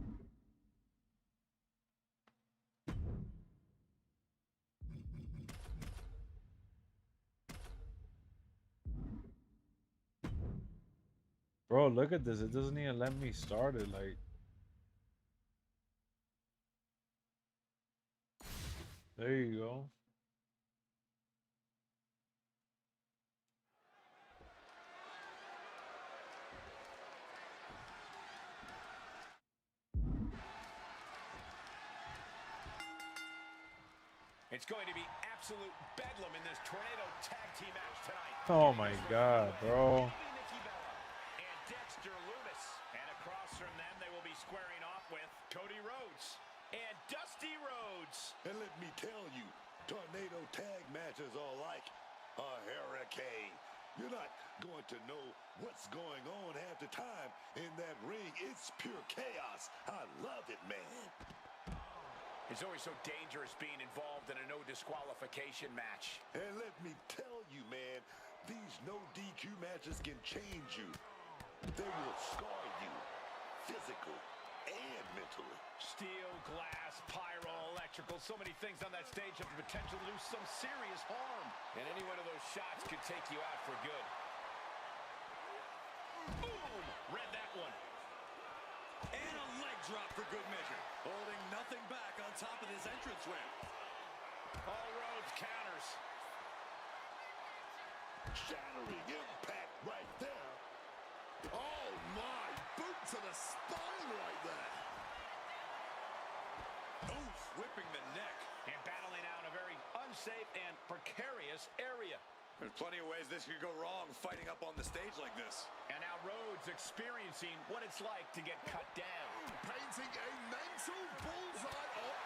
Bro, look at this. It doesn't even let me start it. Like, there you go. It's going to be absolute bedlam in this tornado tag team match tonight. Oh my god, bro. Nikki Bella and Dexter Lumis. And across from them, they will be squaring off with Cody Rhodes and Dusty Rhodes. And let me tell you, tornado tag matches are like a hurricane. You're not going to know what's going on half the time in that ring. It's pure chaos. I love it, man. It's always so dangerous being involved in a no disqualification match. And let me tell you, man, these no DQ matches can change you. They will scar you, physical and mentally. Steel, glass, pyro, electrical, so many things on that stage have the potential to do some serious harm. And any one of those shots could take you out for good. Boom! Read that one. And a leg drop for good measure. Holding nothing back on top of this entrance ramp. All roads counters. Shattering impact right there. Oh my, boot to the spine right there. Oof, whipping the neck. And battling out a very unsafe and precarious area. There's plenty of ways this could go wrong fighting up on the stage like this. And now Rhodes experiencing what it's like to get cut down. Painting a mental bullseye on.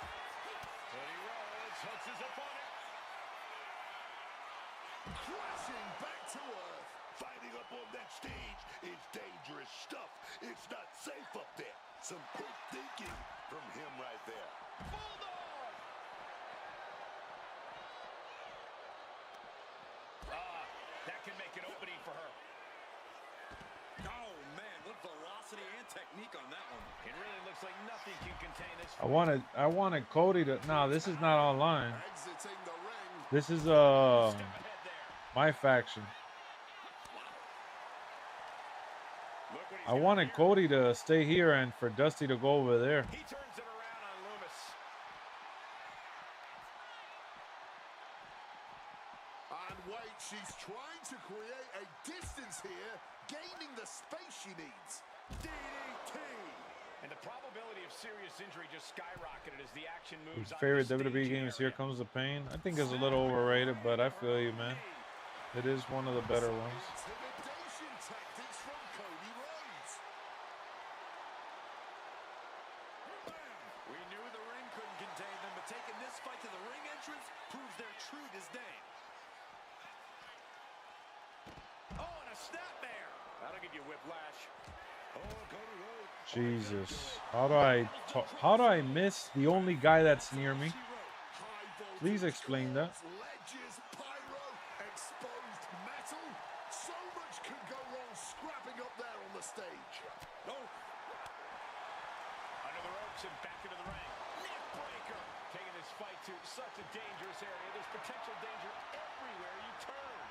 Cody Rhodes hooks his opponent. Crashing back to earth. Fighting up on that stage is dangerous stuff. It's not safe up there. Some quick thinking from him right there. Bulldog! That can make an opening for her. Oh, man, what velocity and technique on that one. It really looks like nothing can contain this. I wanted Cody to. No, this is not online. Exiting the ring. This is Step ahead there. my faction. Look what he's I got wanted here. Cody to stay here and for Dusty to go over there. He turns it around on Loomis. And wait, she's trying to create a distance here, gaining the space she needs. DDT. And the probability of serious injury just skyrocketed as the action moves on Favorite the WWE staging games, Here area. Comes the Pain. I think it's a little overrated, but I feel you, man. It is one of the better ones. Intimidation tactics from Cody Rhodes. We knew the ring couldn't contain them, but taking this fight to the ring entrance proves their true disdain. Oh, and a snapmare. That'll give you whiplash. Oh, Cody Rhodes. Jesus, how do I miss the only guy that's near me? Please explain that. Ledges, pyro, exposed metal. So much can go wrong scrapping up there on the stage. Oh, Under the ropes and back into the ring. Neck breaker. Taking this fight to such a dangerous area. There's potential danger everywhere you turn.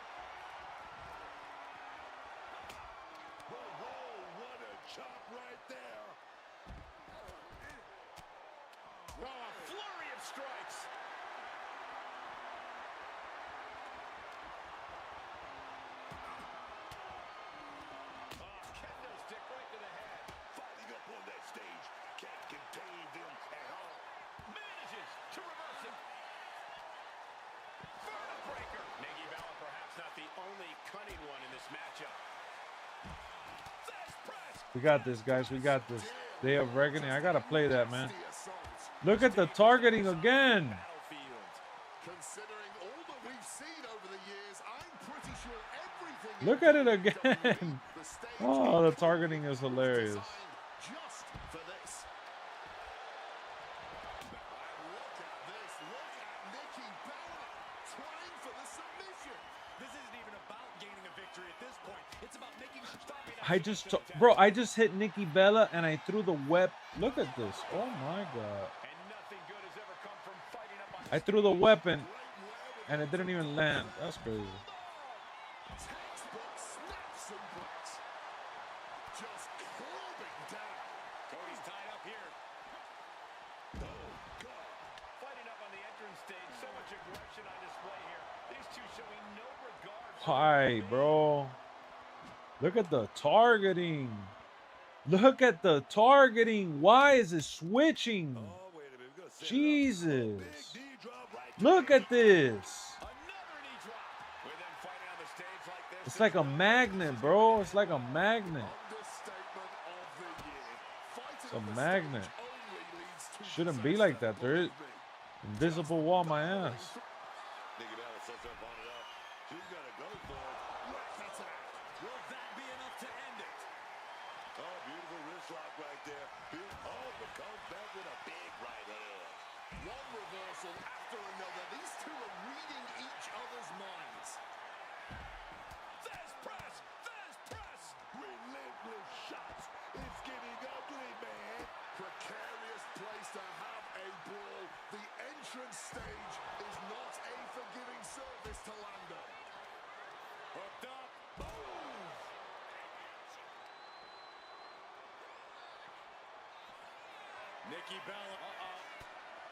Whoa, whoa, what a chop right there. Oh, a flurry of strikes. Kendo stick right to the head. Fighting up on that stage. Can't contain them at all. Manages to reverse it. Vertebreaker. Nikki Bella perhaps not the only cunning one in this matchup. Fast press. We got this, guys. We got this. Day of Reckoning. I gotta play that, man. The assault. Look at the targeting again. Battlefield. Considering all that we've seen over the years, I'm pretty sure everything. Look in at it WWE, again. the stage Oh, the is targeting is hilarious. designed just for this. And look at this. Look at Nikki Bella trying for the submission. this isn't even about gaining a victory at this point. It's about making sure I just hit Nikki Bella and I threw the web. Look at this. Oh my God. And nothing good has ever come from fighting up on I threw the weapon and it didn't even land. That's crazy. Textbook snap suplex. Just clubbing down. Cody's tied up here. Oh, God. Fighting up on the entrance stage. So much aggression on display here. These two showing no regard for Hi, bro. Look at the targeting. Look at the targeting. Why is it switching? Oh, wait a minute. We're gonna set it up. Jesus. Big knee drop right to Look the at this. another knee drop. With them fighting on the stage like this. It's like a magnet, bro. It's like a magnet. Understatement of the year. Fighting It's a on the magnet. stage only leads to Shouldn't be like that. There is invisible wall my ass. Nikki Bella sets up on it up. She's gonna go for it. Left attack. will that be enough to end it? Oh, beautiful wrist lock right there. Oh, but comes back with a big right hand. one reversal after another. These two are reading each other's minds. Fast press. Fast press. Relentless shots. It's getting ugly, man. Precarious place to have a brawl. The entrance stage is not a forgiving surface to land on. Hooked up. Nikki Bella.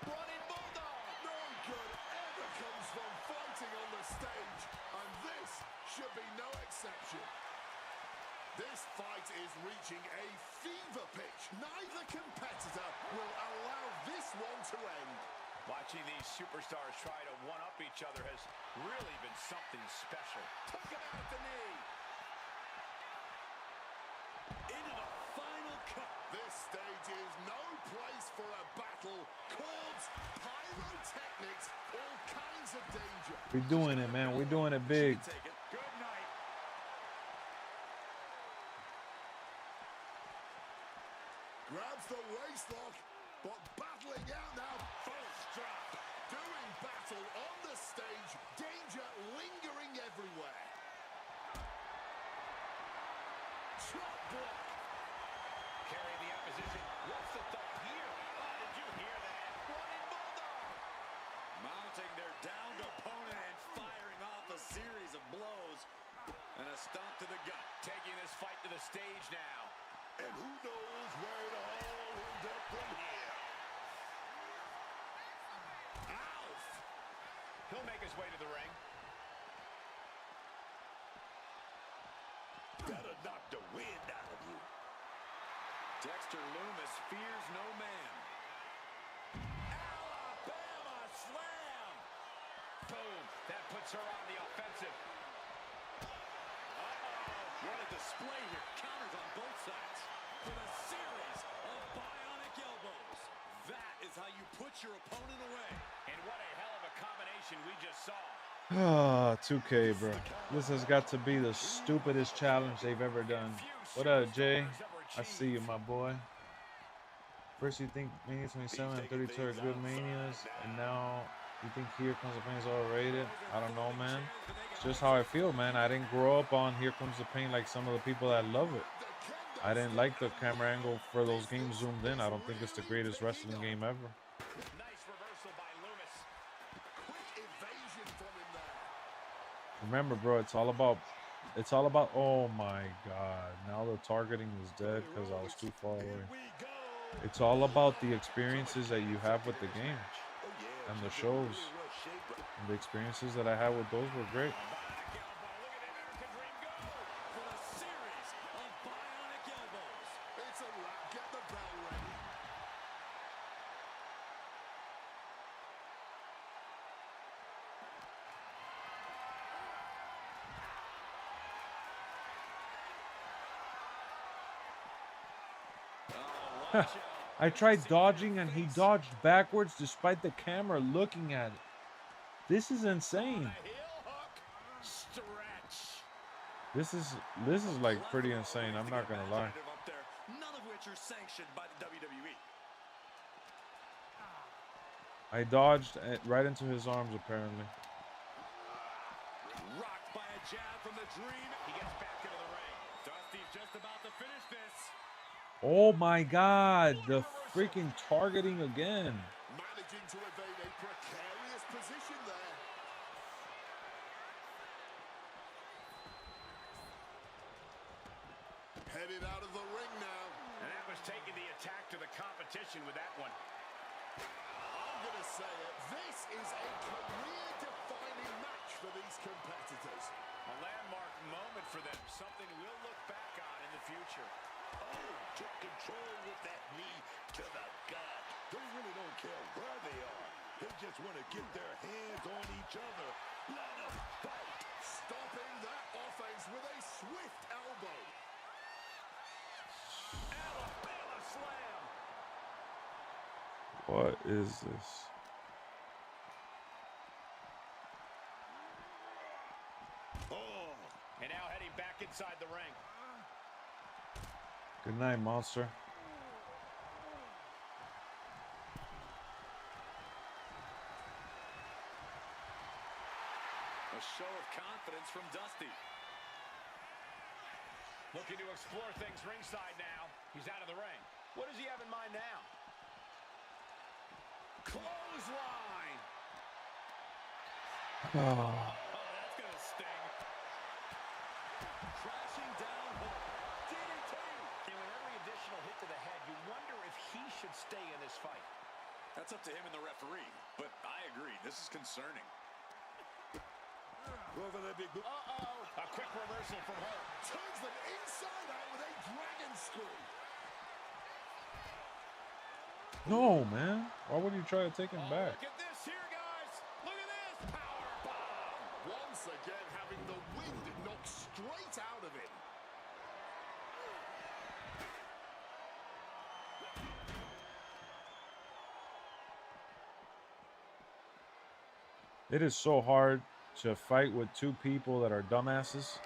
Running Bulldog. No good ever comes from fighting on the stage, and this should be no exception. This fight is reaching a fever pitch. Neither competitor will allow this one to end. Watching these superstars try to one-up each other has really been something special. Took him out at the knee. Into the final cut. This stage is no place for a battle. Cords, pyrotechnics, all kinds of danger. We're doing it, man. We're doing it big. Take it. Good night. Grabs the waistlock, but battling out now. False drop. Doing battle on the stage. Danger lingering everywhere. Chop block. Carry the opposition. What's the thought here? Oh, did you hear that? Running Bulldog. Mounting their downed opponent and firing off a series of blows. And a stomp to the gut. Taking this fight to the stage now. And who knows where it all ends up from here. Alf. He'll make his way to the ring. That'll knock the wind out of you. Dexter Loomis fears no man. Alabama slam. Boom. That puts her on the offensive. What a display here. Counters on both sides. With a series of bionic elbows. That is how you put your opponent away. And what a hell of a combination we just saw. Ah, 2K, bro. This has got to be the stupidest challenge they've ever done. What up, Jay? I see you, my boy. First you think Mania 27 and 32 are good Manias, and now you think Here Comes the Pain is overrated? I don't know, man. It's just how I feel, man. I didn't grow up on Here Comes the Pain like some of the people that love it. I didn't like the camera angle for those games zoomed in. I don't think it's the greatest wrestling game ever. Nice reversal by Loomis. Quick evasion from him there. Remember, bro, it's all about, oh my God. Now the targeting is dead because I was too far away. It's all about the experiences that you have with the game and the shows. And the experiences that I had with those were great. With a series of bionic elbows. It's a wrap. Get the bell ready. I tried dodging and he dodged backwards despite the camera looking at it. This is insane. Heel hook. Stretch. This is like pretty insane. I'm not gonna lie. Up there, none of which are sanctioned by the WWE. I dodged right into his arms apparently. Rocked by a jab from the Dream. He gets back into the ring. Dusty's just about to finish this. Oh my God, the freaking targeting again. Managing to evade a precarious position there. Headed out of the ring now. And that was taking the attack to the competition with that one. I'm going to say it. This is a career-defining match for these competitors. A landmark moment for them. Something we'll look back on in the future. Oh, took control with that knee to the gut. They really don't care where they are. They just want to get their hands on each other. Let them fight. Stopping that offense with a swift elbow. Alabama slam. What is this? Oh, And now heading back inside the ring. Good night, monster. A show of confidence from Dusty. Looking to explore things ringside now. He's out of the ring. What does he have in mind now? Clothesline. Oh. Oh, that's gonna sting. Crashing down hard. DDT. And with every additional hit to the head, you wonder if he should should stay in this fight? That's up to him and the referee, but I agree. This is concerning. Uh-oh. A quick reversal from her. Turns them inside out with a dragon screw. No, man. Why would you try to take him back? Look at this here, guys. Look at this. Power bomb. Once again having the wind knocked straight out of him. It is so hard to fight with two people that are dumbasses.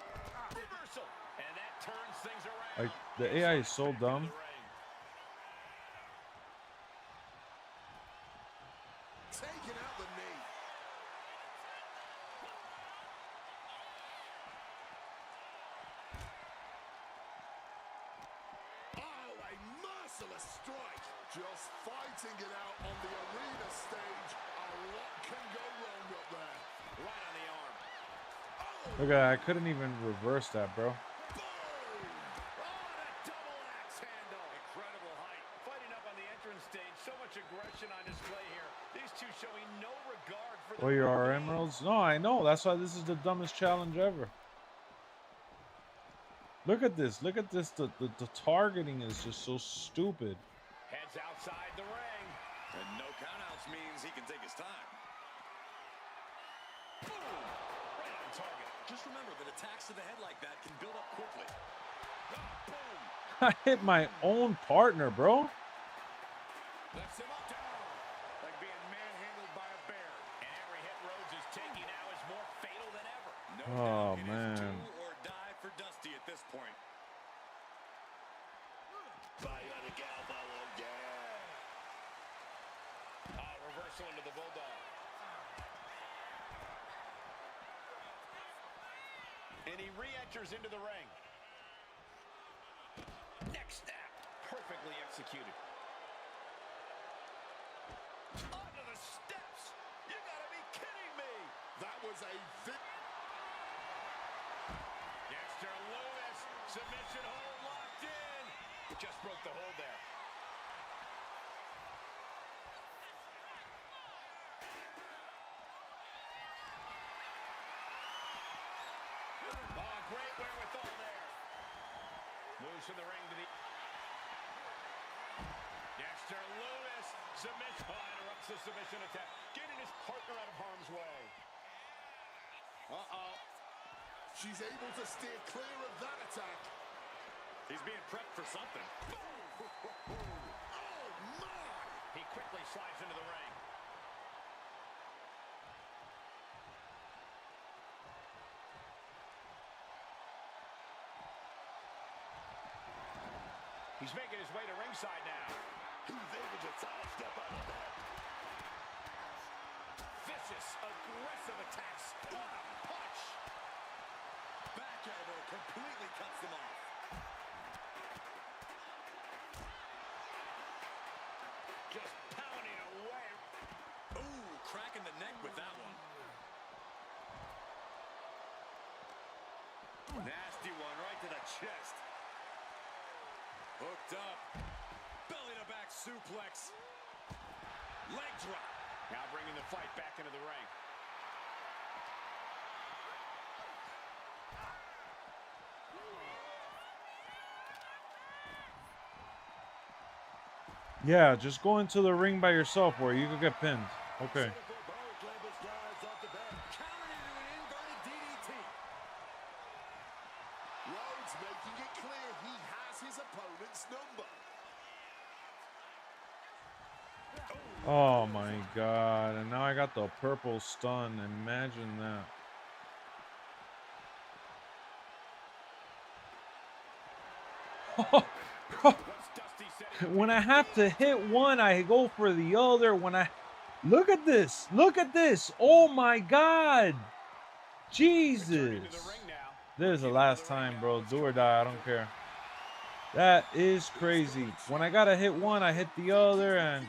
Reversal. And that turns things around. Like, the AI is so dumb. Taking out the knee. Oh, a merciless strike. Just fighting it out on the arena stage. A lot can go wrong up there. Right on the arm. Look at that. I couldn't even reverse that, bro. Oh, and a double axe handle. Incredible height. Fighting up on the entrance stage. So much aggression on display here. These two showing no regard for the... Oh, you are emeralds? No, I know. That's why this is the dumbest challenge ever. Look at this. Look at this. The targeting is just so stupid. Heads outside the ring. And no countouts means he can take his time. Boom. Right on target. Just remember that attacks to the head like that can build up quickly. Boom. I hit my own partner, bro. Lifts him up down. Like being manhandled by a bear. And every hit Rhodes is taking now is more fatal than ever. No Oh, doubt it is man. do or die for Dusty at this point. Bionic elbow, oh yeah. Reversal into the Bulldog. And he re-enters into the ring. Next snap. Perfectly executed. Onto the steps. You gotta be kidding me. That was a Dexter Lewis. Submission hold locked in. Just broke the hold there. Oh, great wherewithal there. Moves from the ring to the... Dexter Lewis. Submission. Oh, interrupts the submission attack. Getting his partner out of harm's way. Uh-oh. She's able to steer clear of that attack. He's being prepped for something. Oh, my! He quickly slides into the ring. He's making his way to ringside now. He's able to sidestep out of that. Vicious, aggressive attacks. What a punch! Back elbow completely cuts them off. Just pounding away. Ooh, cracking the neck with that one. Nasty one right to the chest. Hooked up. Belly to back suplex. Leg drop. Now bringing the fight back into the ring. Yeah, just go into the ring by yourself where you could get pinned. Okay. Rhodes making it clear he has his opponent's number. Oh my god. And now I got the purple stun. Imagine that. Bro. When I have to hit one, I go for the other. When I look at this. Look at this. Oh my god. Jesus. This is the last time, bro. Do or die. I don't care. That is crazy. When I gotta hit one, I hit the other, and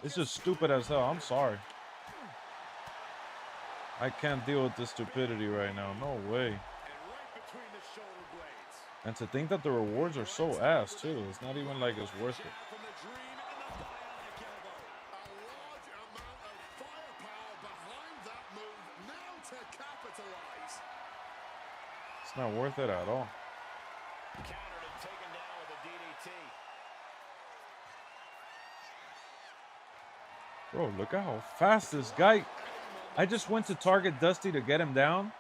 it's just stupid as hell. I'm sorry. I can't deal with this stupidity right now. No way. And to think that the rewards are so ass, too. It's not even like it's worth it. not worth it at all. Countered and taken down with a DDT. Bro, look at how fast this guy... I just went to target Dusty to get him down,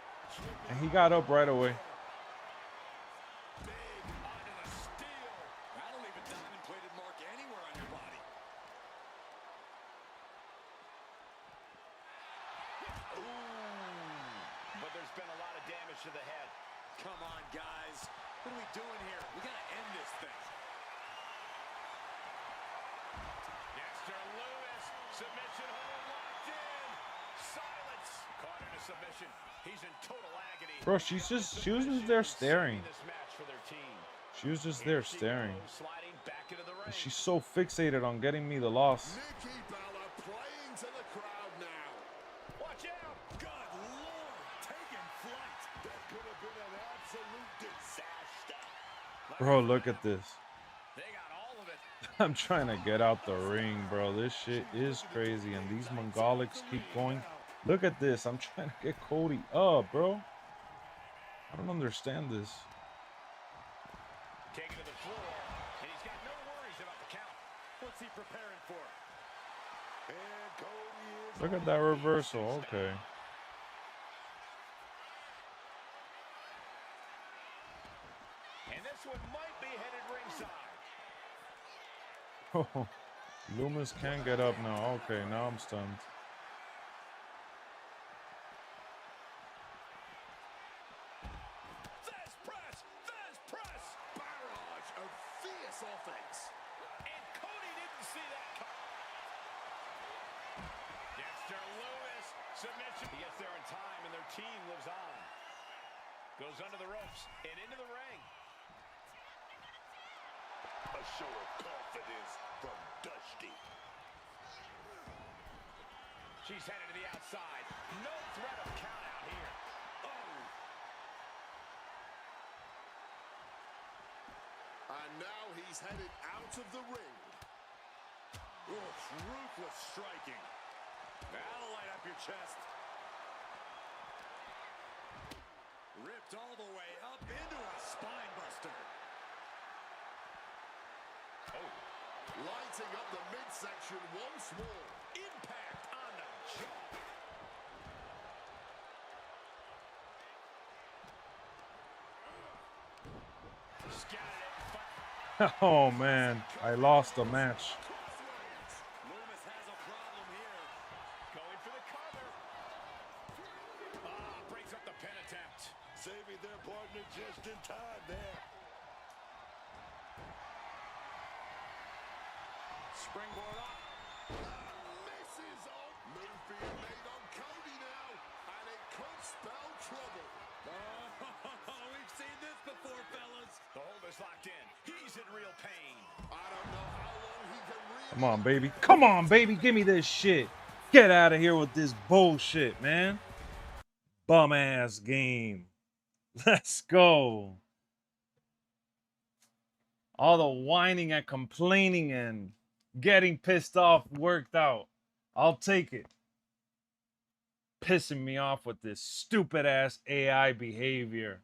and he got up right away. Big onto the steel. That'll leave a diamond-plated mark anywhere on your body. Ooh. But there's been a lot of damage to the head. Come on, guys. What are we doing here? We gotta end this thing. Dexter Lewis, submission hold locked in. Silence. Caught in a submission. He's in total agony. Bro, she was just there staring. This match for their team. She was just there staring. Sliding back into the ring. She's so fixated on getting me the loss. Nikki Bella playing to the crowd now. Watch out. Good Lord, taking flight. That could have been an absolute disaster. Bro, look at this. They got all of it. I'm trying to get out the ring, bro. This shit is crazy, and these Mongolics keep going. Look at this. I'm trying to get Cody up, bro. I don't understand this. Taken to the floor, and he's got no worries about the count. What's he preparing for? And Cody is Look at that reversal. Okay. And this one might be headed ringside. Oh, Loomis can't get up now. Okay, now I'm stunned. Fast press! Fast press! Barrage of fierce offense. And Cody didn't see that coming. Dexter Lewis, submission. He gets there in time, and their team lives on. Goes under the ropes and into the ring. a show of confidence from Dusty. She's headed to the outside. No threat of count out here. Oh. And now he's headed out of the ring. Oof, ruthless striking. That'll light up your chest. Ripped all the way up into a spine buster. Oh. Lighting up the midsection once more. Impact on the jaw. Oh man, I lost the match. Loomis has a problem here. Going for the cover. Ah, breaks up the pin attempt. Saving their partner just in time there. Springboard up. Misses on. Move being made on Cody now. And it could spell trouble. Oh, we've seen this before, fellas. The hold is locked in. He's in real pain. I don't know how long he can really... Come on, baby. Come on, baby. Give me this shit. Get out of here with this bullshit, man. Bum ass game. Let's go. All the whining and complaining and getting pissed off worked out. I'll take it. Pissing me off with this stupid ass AI behavior.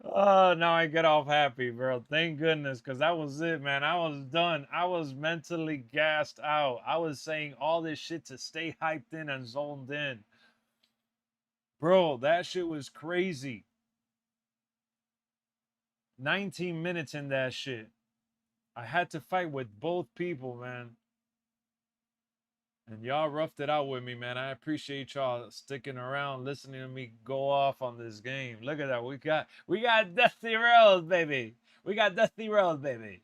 Oh, now I get off happy, bro. Thank goodness, because that was it, man. I was done. I was mentally gassed out. I was saying all this shit to stay hyped in and zoned in. Bro, that shit was crazy. 19 minutes in that shit. I had to fight with both people, man. And y'all roughed it out with me, man. I appreciate y'all sticking around, listening to me go off on this game. Look at that. We got Dusty Rhodes, baby. We got Dusty Rhodes, baby.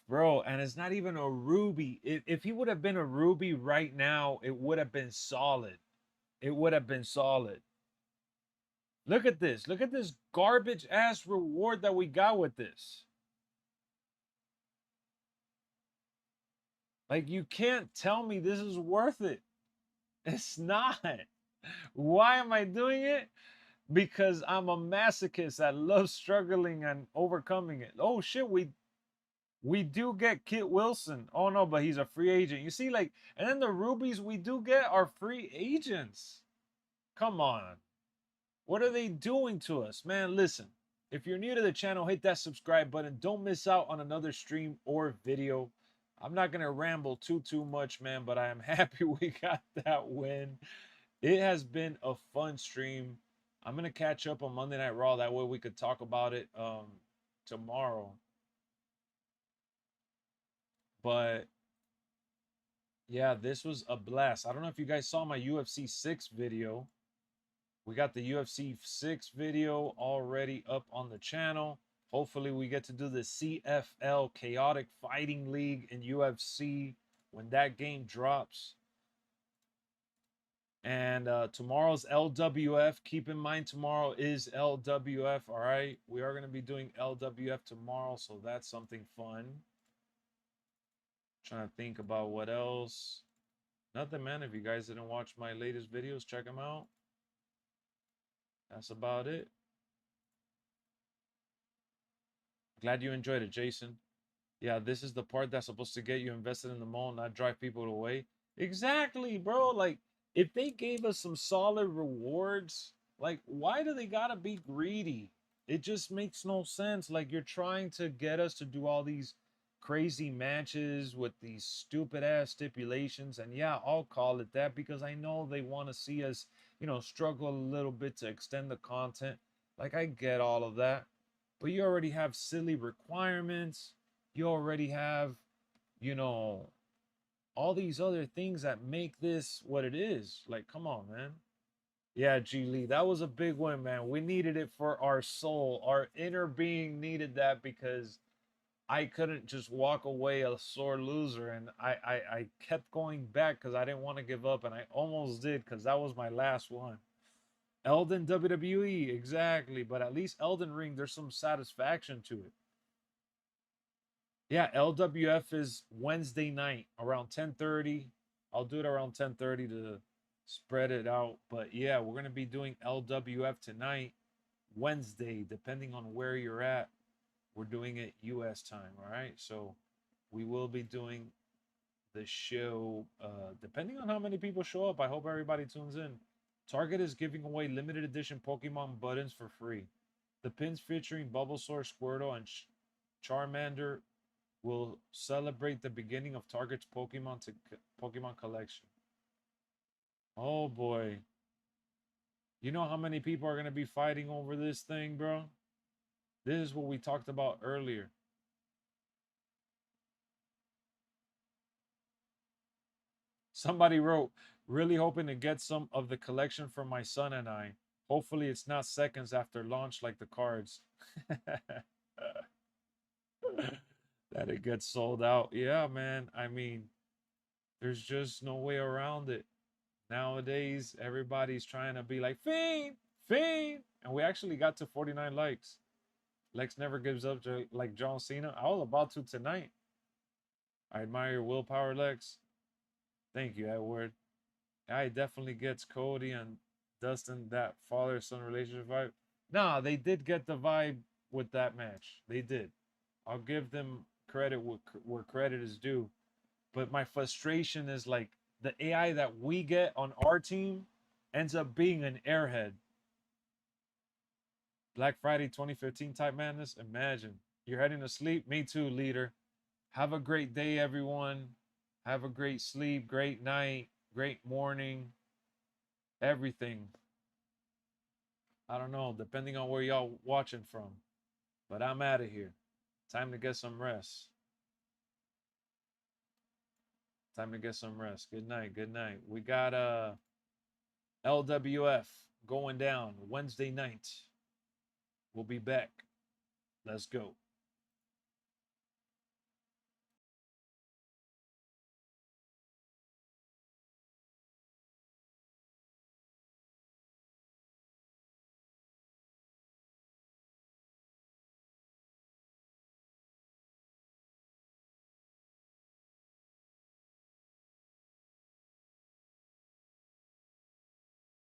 Bro, and it's not even a Ruby. If he would have been a Ruby right now, it would have been solid. It would have been solid. Look at this. Look at this garbage ass reward that we got with this. Like, you can't tell me this is worth it. It's not. Why am I doing it? Because I'm a masochist. I love struggling and overcoming it. Oh shit, we We do get Kit Wilson. Oh no, but he's a free agent. You see, like, and then the rubies we do get are free agents. Come on. What are they doing to us? Man, listen. If you're new to the channel, hit that subscribe button. Don't miss out on another stream or video. I'm not going to ramble too much, man, but I am happy we got that win. It has been a fun stream. I'm going to catch up on Monday Night Raw. That way we could talk about it tomorrow. But yeah, this was a blast. I don't know if you guys saw my UFC 6 video. We got the UFC 6 video already up on the channel. Hopefully we get to do the CFL Chaotic Fighting League in UFC when that game drops. And tomorrow's LWF. Keep in mind tomorrow is LWF, all right? We are going to be doing LWF tomorrow, so that's something fun. Trying to think about what else. Nothing, man. If you guys didn't watch my latest videos, check them out. That's about it. Glad you enjoyed it, Jason. Yeah, this is the part that's supposed to get you invested in the mall, not drive people away. Exactly, bro. Like, if they gave us some solid rewards, like, why do they gotta be greedy? It just makes no sense. Like, you're trying to get us to do all these crazy matches with these stupid ass stipulations. And yeah, I'll call it that because I know they want to see us, you know, struggle a little bit to extend the content. Like, I get all of that. But you already have silly requirements. You already have, you know, all these other things that make this what it is. Like, come on, man. Yeah, G Lee, that was a big win, man. We needed it for our soul. Our inner being needed that because I couldn't just walk away a sore loser. And I kept going back because I didn't want to give up. And I almost did because that was my last one. Elden WWE, exactly. But at least Elden Ring, there's some satisfaction to it. Yeah, LWF is Wednesday night around 10:30. I'll do it around 10:30 to spread it out. But yeah, we're going to be doing LWF tonight, Wednesday, depending on where you're at. We're doing it US time, all right? So we will be doing the show depending on how many people show up. I hope everybody tunes in. Target is giving away limited edition Pokemon buttons for free. The pins featuring Bulbasaur, Squirtle, and Charmander will celebrate the beginning of Target's Pokemon collection. Oh boy. You know how many people are going to be fighting over this thing, bro? This is what we talked about earlier. Somebody wrote, really hoping to get some of the collection for my son and I. Hopefully it's not seconds after launch like the cards. That it gets sold out. Yeah, man. I mean, there's just no way around it. Nowadays, everybody's trying to be like, Fiend, Fiend. And we actually got to 49 likes. Lex never gives up to like John Cena. I was about to tonight. I admire your willpower, Lex. Thank you, Edward. Yeah, it definitely gets Cody and Dustin that father-son relationship vibe. Nah, they did get the vibe with that match. They did. I'll give them credit where credit is due. But my frustration is like the AI that we get on our team ends up being an airhead. Black Friday 2015 type madness. Imagine. You're heading to sleep. Me too, leader. Have a great day, everyone. Have a great sleep, great night, great morning, everything. I don't know, depending on where y'all watching from. But I'm out of here. Time to get some rest. Time to get some rest. Good night. Good night. We got LWF going down Wednesday night. We'll be back. Let's go.